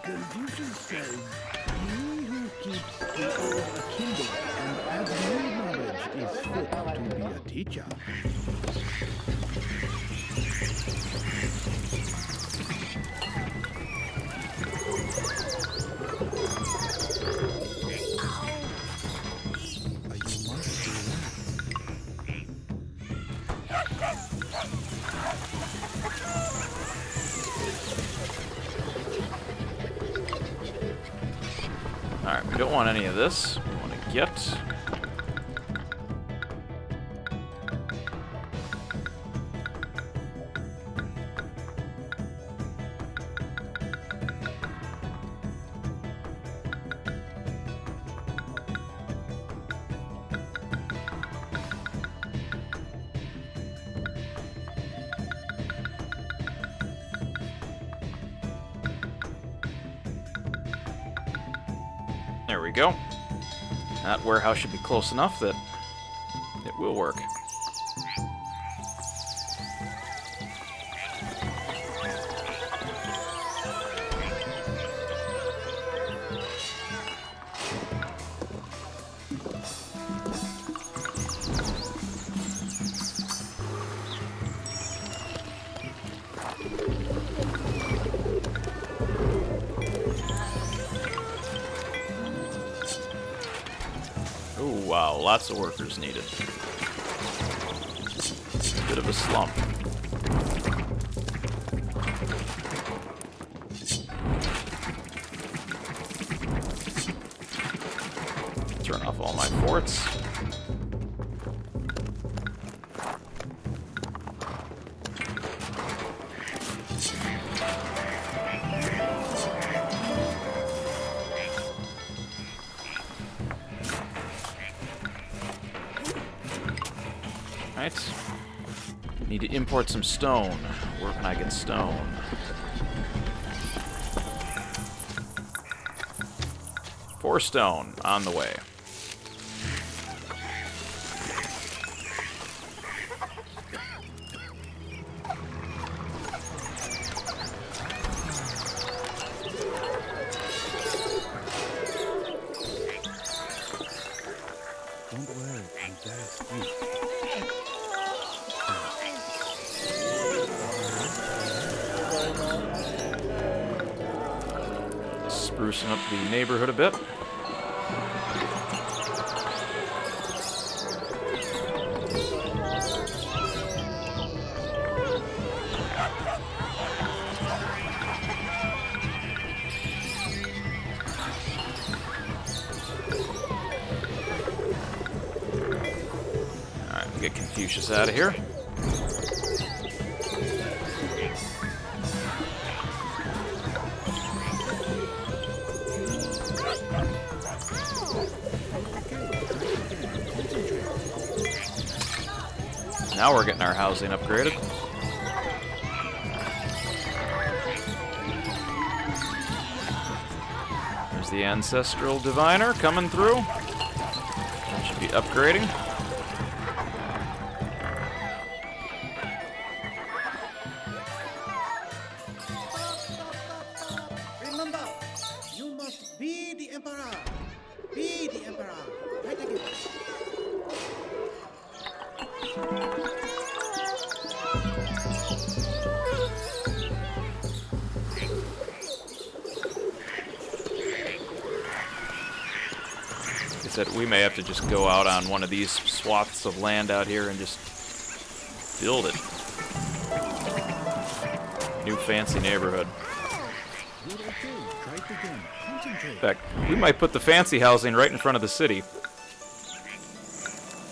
Confucius says, he who keeps the old akimbo and adds new knowledge is fit to be a teacher. You must Alright, we don't want any of this. We want to get... There we go. That warehouse should be close enough that it will work. Oh wow, lots of workers needed. Bit of a slump. Turn off all my forts. Right. Need to import some stone. Where can I get stone? Four stone on the way. Don't worry, I'm very sweet. Sprucing up the neighborhood a bit. Alright, we'll get Confucius out of here. Now we're getting our housing upgraded. There's the Ancestral Diviner coming through. That should be upgrading. Remember, you must be the Emperor. Be the Emperor. Right again. Like I said, we may have to just go out on one of these swaths of land out here and just build it. New fancy neighborhood. Good, okay. Try it again. Concentrate. In fact, we might put the fancy housing right in front of the city.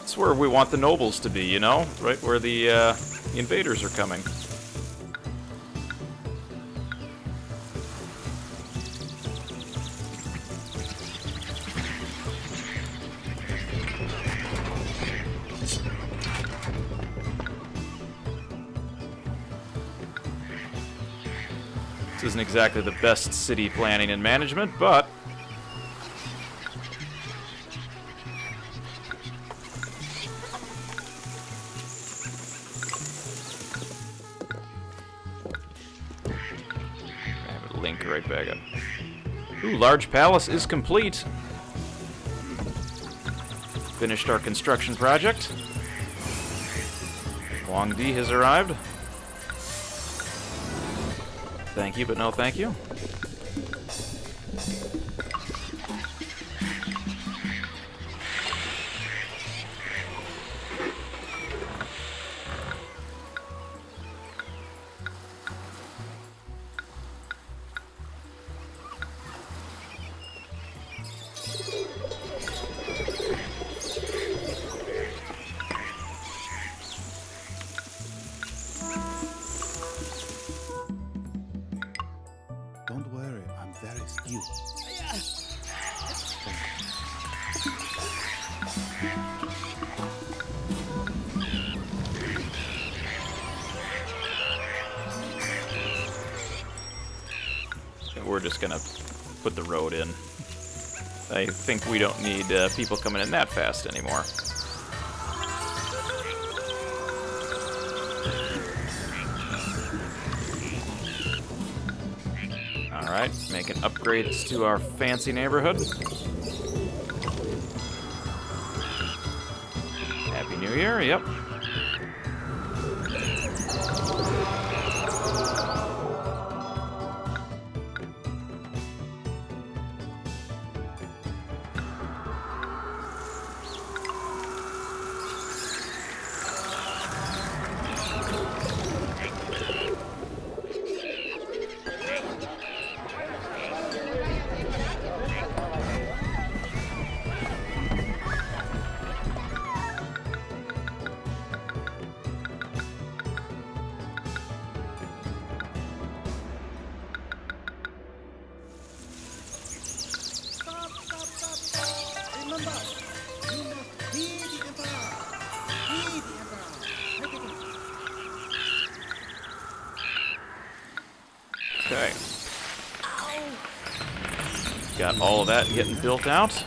It's where we want the nobles to be, you know? Right where the invaders are coming. This isn't exactly the best city planning and management, but I have it linked right back up. Ooh, large palace is complete. Finished our construction project. Wang Di has arrived. Thank you, but no thank you. Don't worry, I'm very skilled. We're just gonna put the road in. I think we don't need people coming in that fast anymore. Alright, making upgrades to our fancy neighborhood. Happy New Year, yep. Remember, you must be the Emperor. Be the Emperor. Right again. Okay. Got all of that getting built out.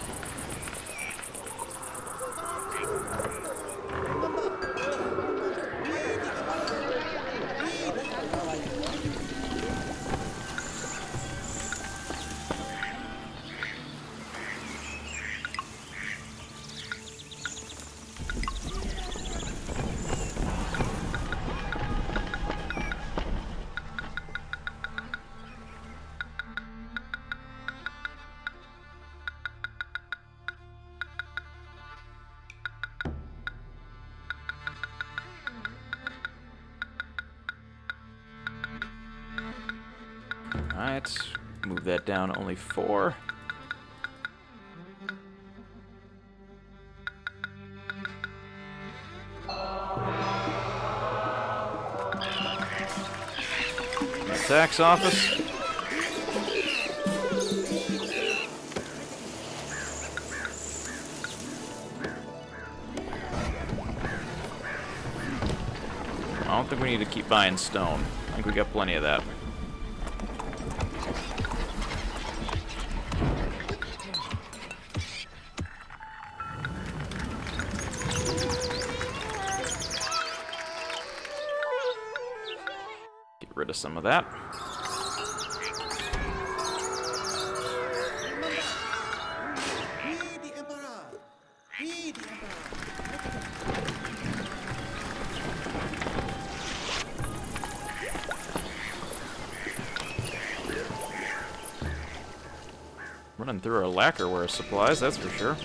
Alright, move that down only 4. Tax office. I don't think we need to keep buying stone. I think we got plenty of that. Get rid of some of that. We the Emperor! We the Emperor! Running through our lacquerware supplies, that's for sure.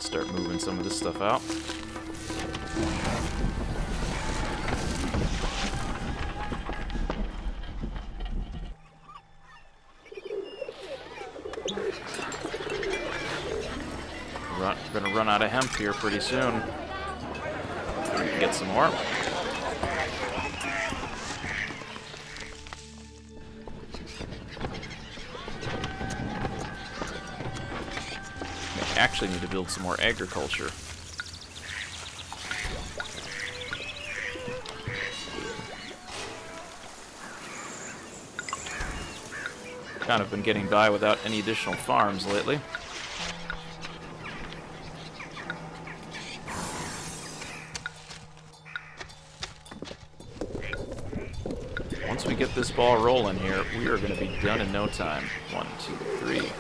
Start moving some of this stuff out. Gonna run out of hemp here pretty soon. We can get some more. We actually need to build some more agriculture. Kind of been getting by without any additional farms lately. Once we get this ball rolling here, we are going to be done in no time. 1, 2, 3.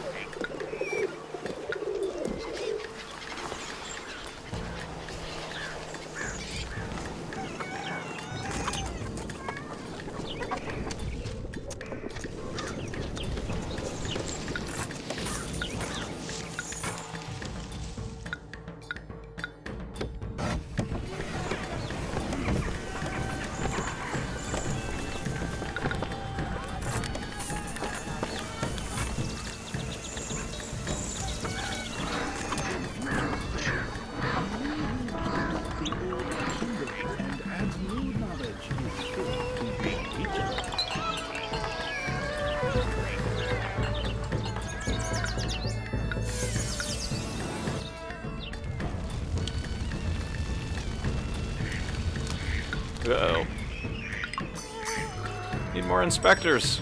Uh-oh. Need more inspectors.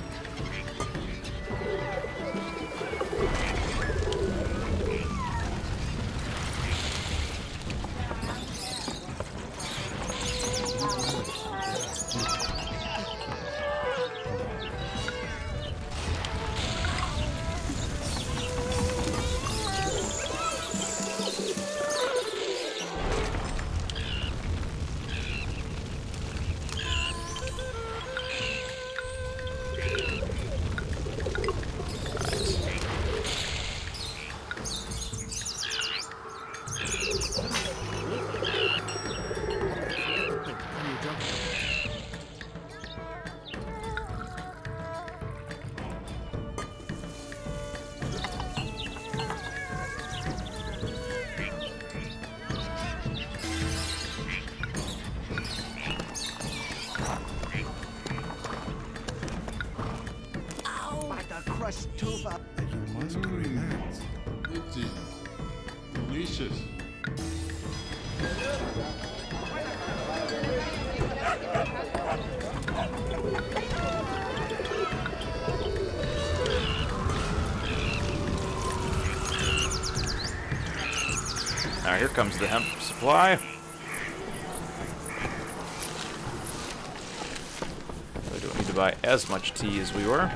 You must relax. It's delicious. Now here comes the hemp supply. We don't need to buy as much tea as we were.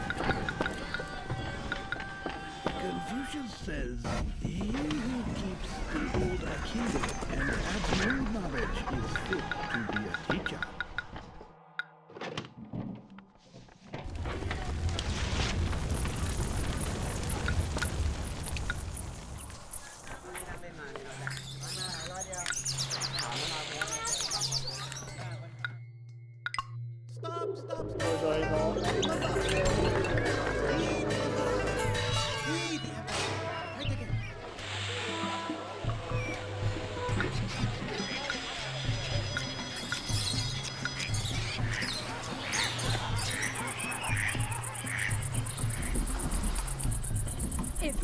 Confucius says, he who keeps the old akimbo and adds new knowledge is fit to be a teacher.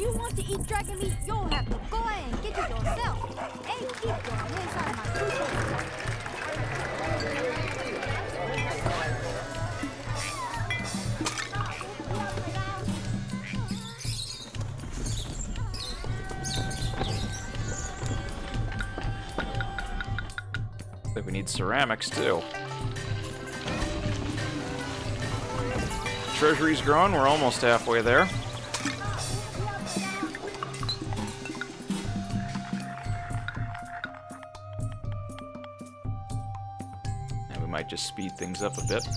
you want to eat dragon meat, you'll have to go ahead and get it yourself. And keep your hands out of my food. I think we need ceramics too. Treasury's growing, we're almost halfway there. And we might just speed things up a bit.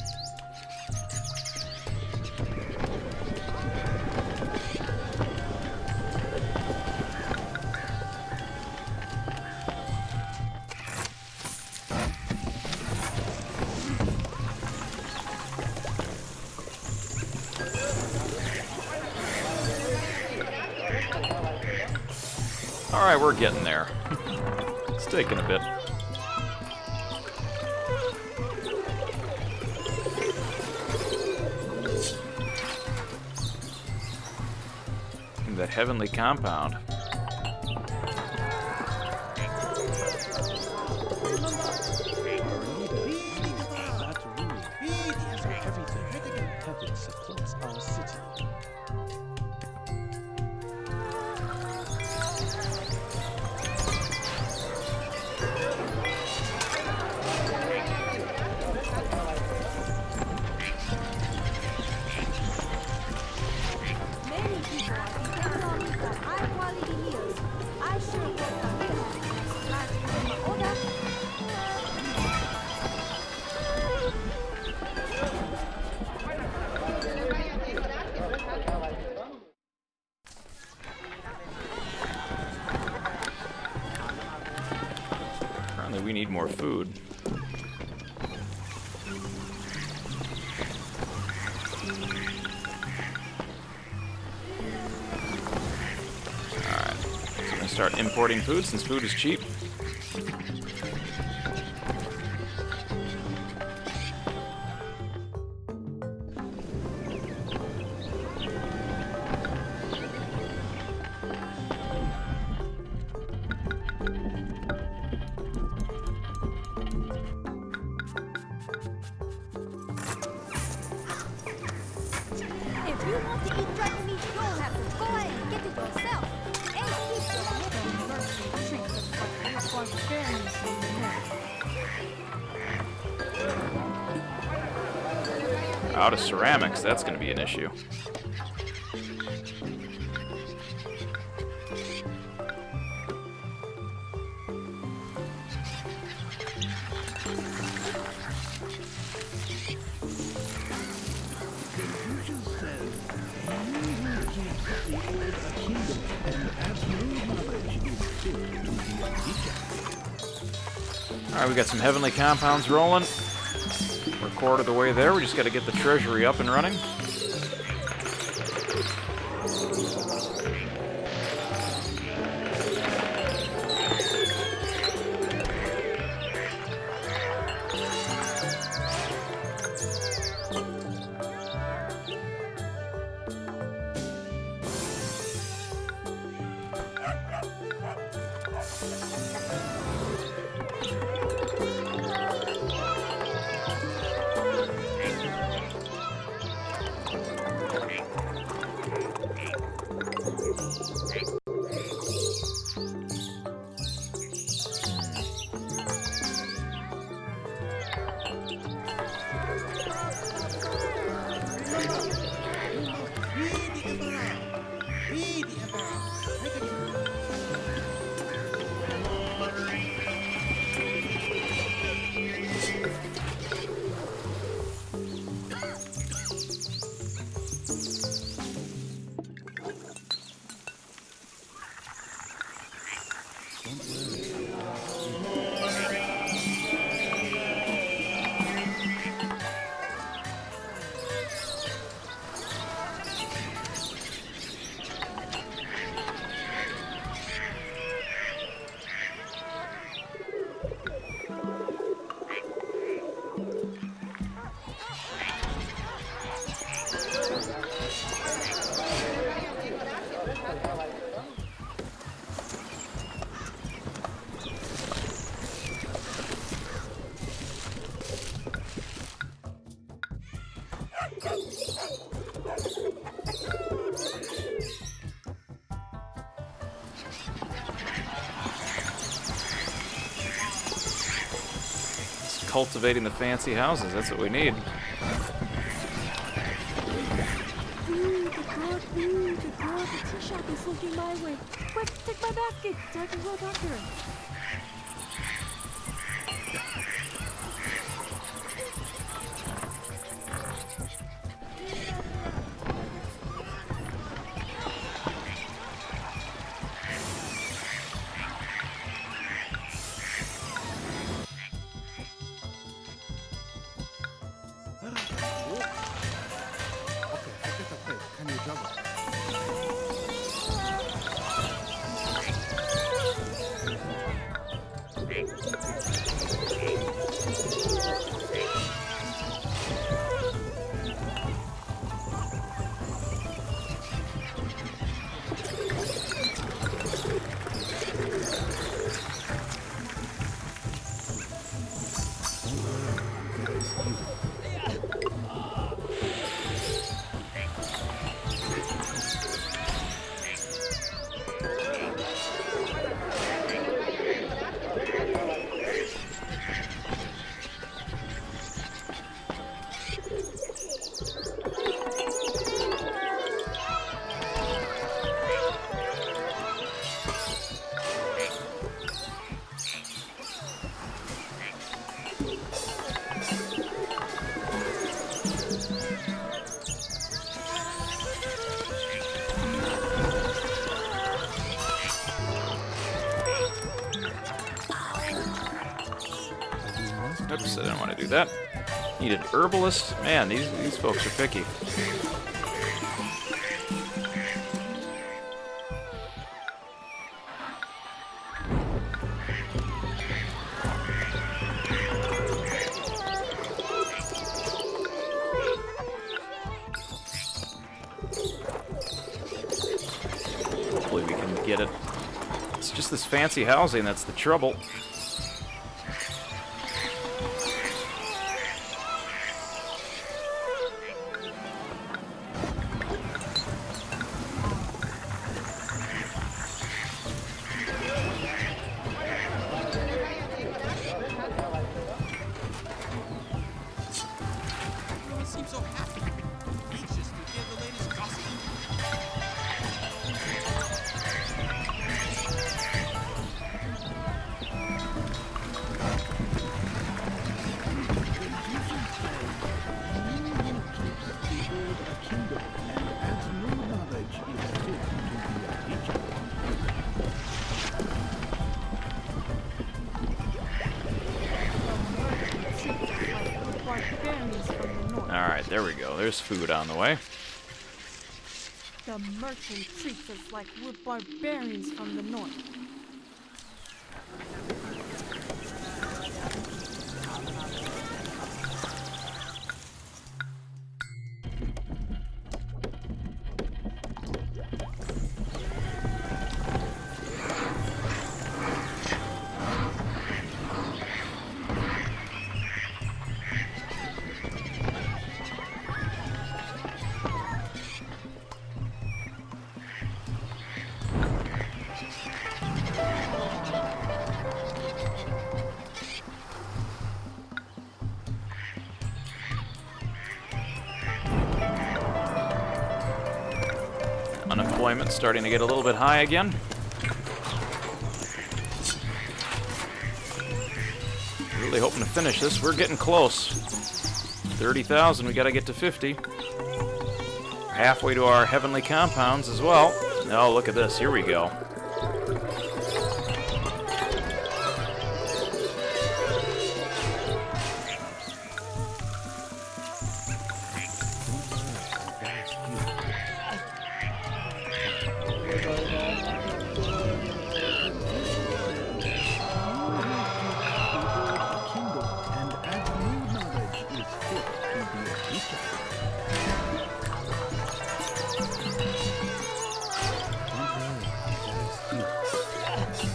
Alright, we're getting there. It's taking a bit. That heavenly compound. Heaven supports our city. Many people are depending on me for high-quality meals. I sure hope that we have last in my order. Apparently we need more food. Alright, so we're gonna start importing food since food is cheap. If you want to eat dragon meat, you'll have to go ahead and get it yourself. And keep your hands Treat them like real barbarians when you know. Out of ceramics, that's gonna be an issue. Confucius says, "He who keeps the old a kingdom and adds new knowledge is fit to be a teacher." Alright, we got some heavenly compounds rolling. We're a quarter of the way there. We just gotta get the treasury up and running. cultivating the fancy houses. That's what we need. Ooh, the tea shop is looking my way. Quick, take my basket so I can go talk to her. Can you juggle? Oops, I didn't want to do that. Need an herbalist? Man, these folks are picky. Hopefully we can get it. It's just this fancy housing that's the trouble. Seems so happy. Anxious to hear the latest gossip. Barbarians from the north. Alright, there we go. There's food on the way. The merchant treats us like we're barbarians from the north. Unemployment starting to get a little bit high again. Really hoping to finish this. We're getting close. 30,000, we gotta get to 50. We're halfway to our heavenly compounds as well. Oh, look at this. Here we go.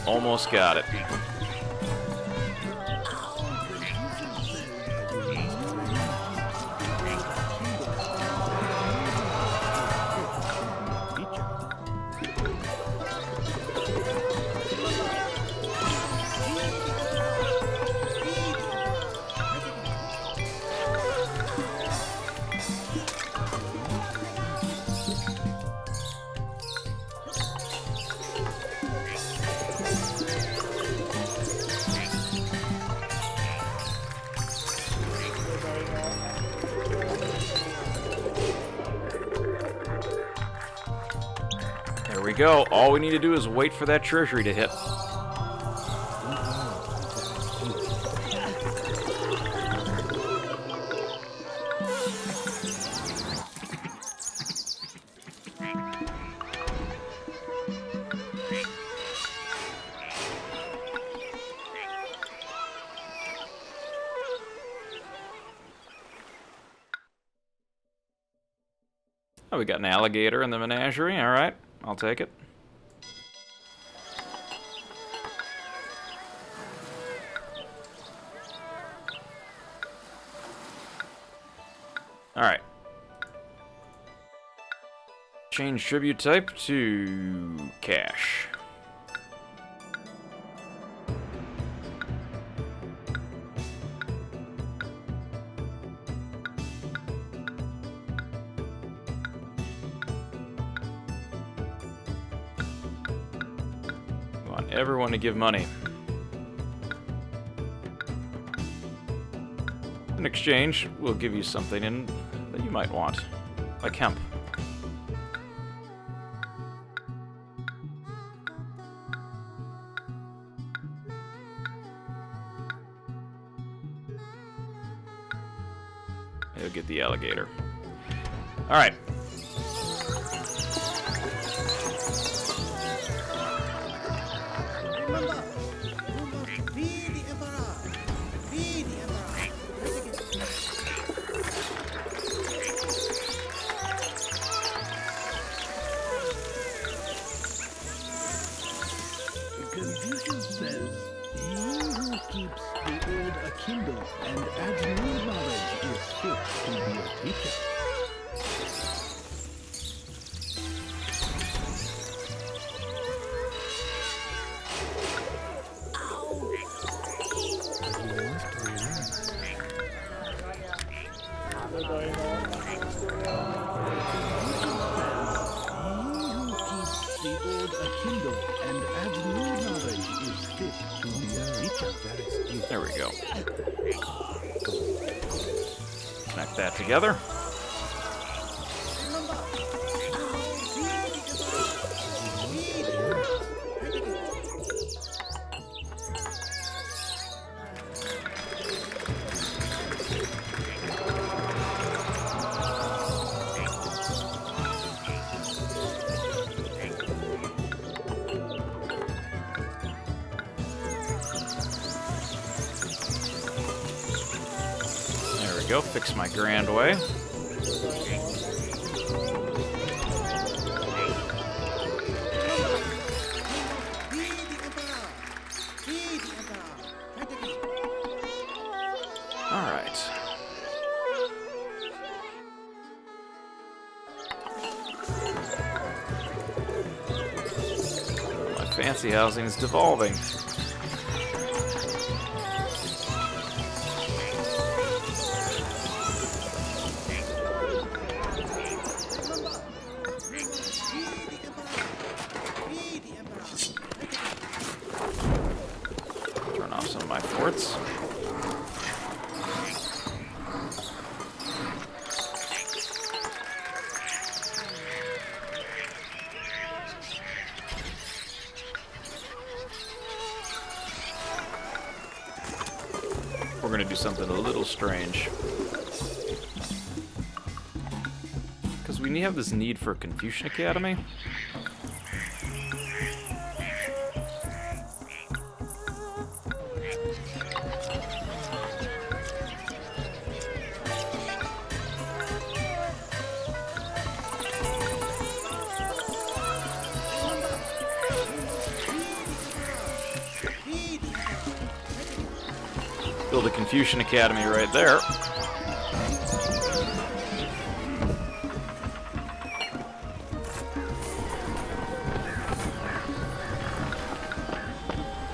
Almost got it. we go. All we need to do is wait for that treasury to hit. Oh, we got an alligator in the menagerie. All right, I'll take it. All right. Change tribute type to cash. Want everyone to give money. In exchange, we'll give you something that you might want, like hemp. He'll get the alligator. All right. Remember, you must be the emperor. Be the emperor. Confucius says, he who keeps the old akimbo and adds new knowledge is fit to be a teacher. There we go. Connect that together. Go fix my grand way. All right. My fancy housing is devolving. Forts. We're going to do something a little strange. Because we have this need for a Confucian Academy. Build a Confucian Academy right there.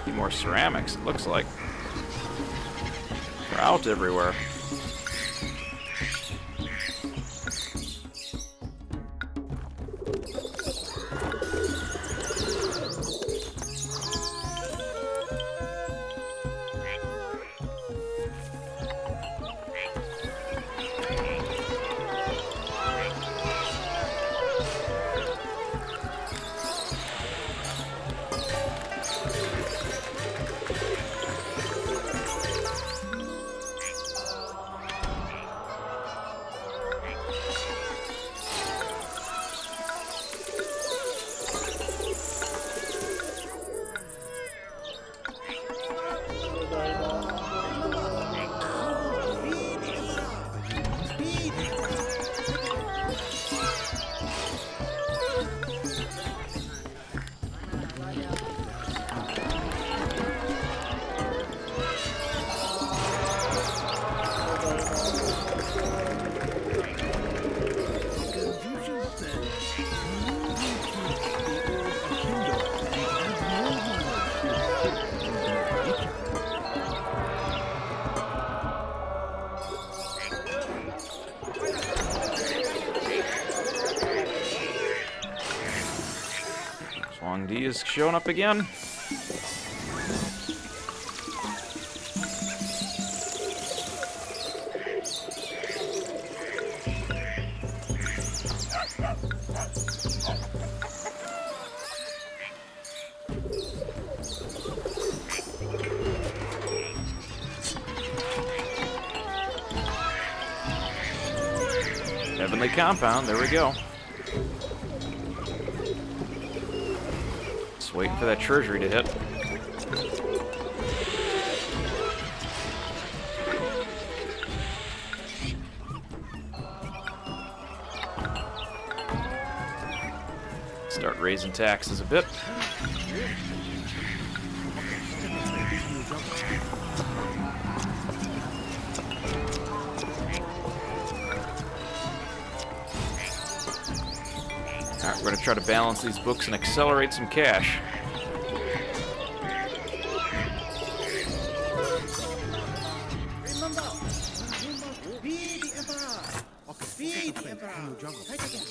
Need more ceramics, it looks like. They're out everywhere. is showing up again. Heavenly compound, there we go. Just waiting for that treasury to hit. Start raising taxes a bit. Alright, we're going to try to balance these books and accelerate some cash. Remember, you must be the emperor. Be the emperor. Fight again.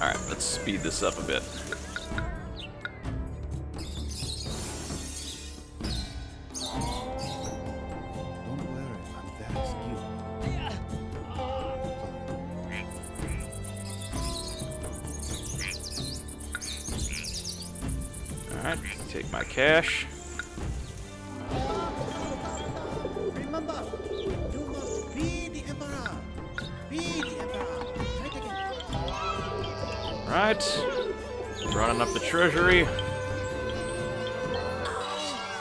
Alright, let's speed this up a bit. Don't worry, I'm very skilled. Alright, take my cash. Remember, you must be the emperor. Be the emperor. Fight again. Right. Running up the treasury.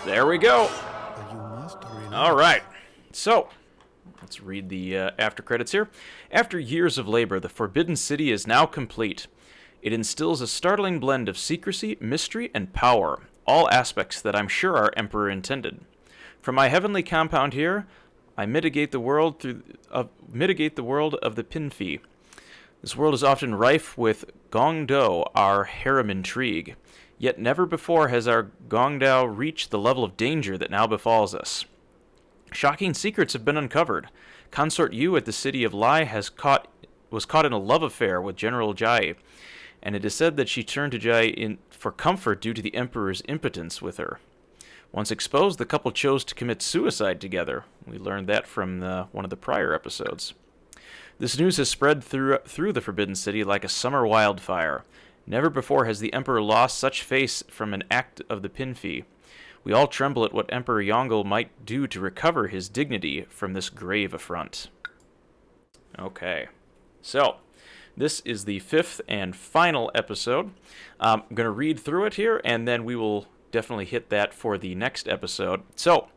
There we go. You must remember. Alright. So, let's read the after credits here. After years of labor, the Forbidden City is now complete. It instills a startling blend of secrecy, mystery, and power, all aspects that I'm sure our Emperor intended. From my heavenly compound here, I mitigate the world of the Pinfei. This world is often rife with Gongdo, our harem intrigue. Yet never before has our Gongdao reached the level of danger that now befalls us. Shocking secrets have been uncovered. Consort Yu at the city of Lai was caught in a love affair with General Jade, and it is said that she turned to Jade for comfort due to the Emperor's impotence with her. Once exposed, the couple chose to commit suicide together. We learned that from one of the prior episodes. This news has spread through the Forbidden City like a summer wildfire. Never before has the Emperor lost such face from an act of the Pinfei. We all tremble at what Emperor Yongle might do to recover his dignity from this grave affront. Okay, so this is the 5th and final episode. I'm going to read through it here, and then we will definitely hit that for the next episode. So,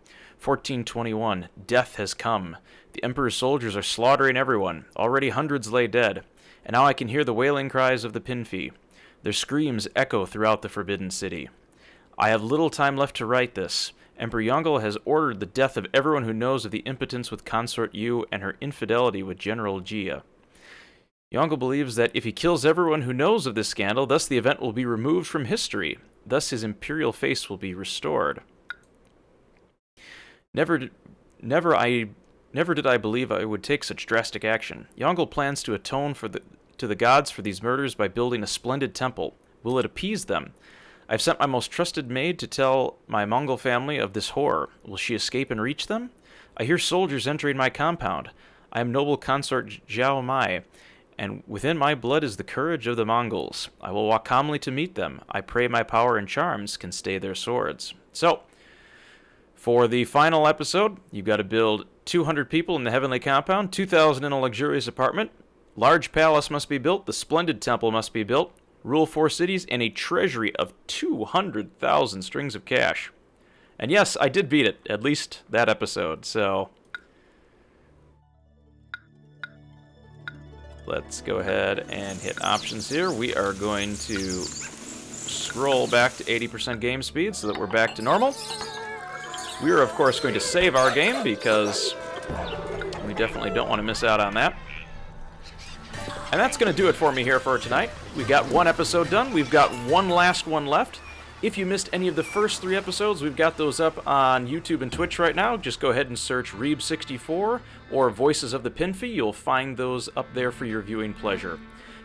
1421, death has come. The Emperor's soldiers are slaughtering everyone. Already hundreds lay dead. And now I can hear the wailing cries of the Pinfei. Their screams echo throughout the Forbidden City. I have little time left to write this. Emperor Yongle has ordered the death of everyone who knows of the impotence with Consort Yu and her infidelity with General Jia. Yongle believes that if he kills everyone who knows of this scandal, thus the event will be removed from history. Thus his imperial face will be restored. Never did I believe I would take such drastic action. Yongle plans to atone to the gods for these murders by building a splendid temple. Will it appease them? I've sent my most trusted maid to tell my Mongol family of this horror. Will she escape and reach them? I hear soldiers entering my compound. I am Noble Consort Zhao, and within my blood is the courage of the Mongols. I will walk calmly to meet them. I pray my power and charms can stay their swords. So, for the final episode, you've got to build 200 people in the heavenly compound, 2,000 in a luxurious apartment, large palace must be built, the splendid temple must be built, rule 4 cities, and a treasury of 200,000 strings of cash. And yes, I did beat it, at least that episode, so let's go ahead and hit options here. We are going to scroll back to 80% game speed so that we're back to normal. We are, of course, going to save our game because we definitely don't want to miss out on that. And that's going to do it for me here for tonight. We got one episode done. We've got one last one left. If you missed any of the first 3 episodes, we've got those up on YouTube and Twitch right now. Just go ahead and search Reeb64 or Voices of the Pinfei. You'll find those up there for your viewing pleasure.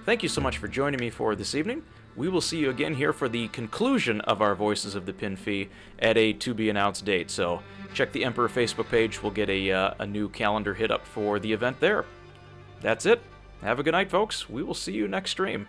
Thank you so much for joining me for this evening. We will see you again here for the conclusion of our Voices of the Pinfei at a to-be-announced date. So check the Emperor Facebook page. We'll get a new calendar hit up for the event there. That's it. Have a good night, folks. We will see you next stream.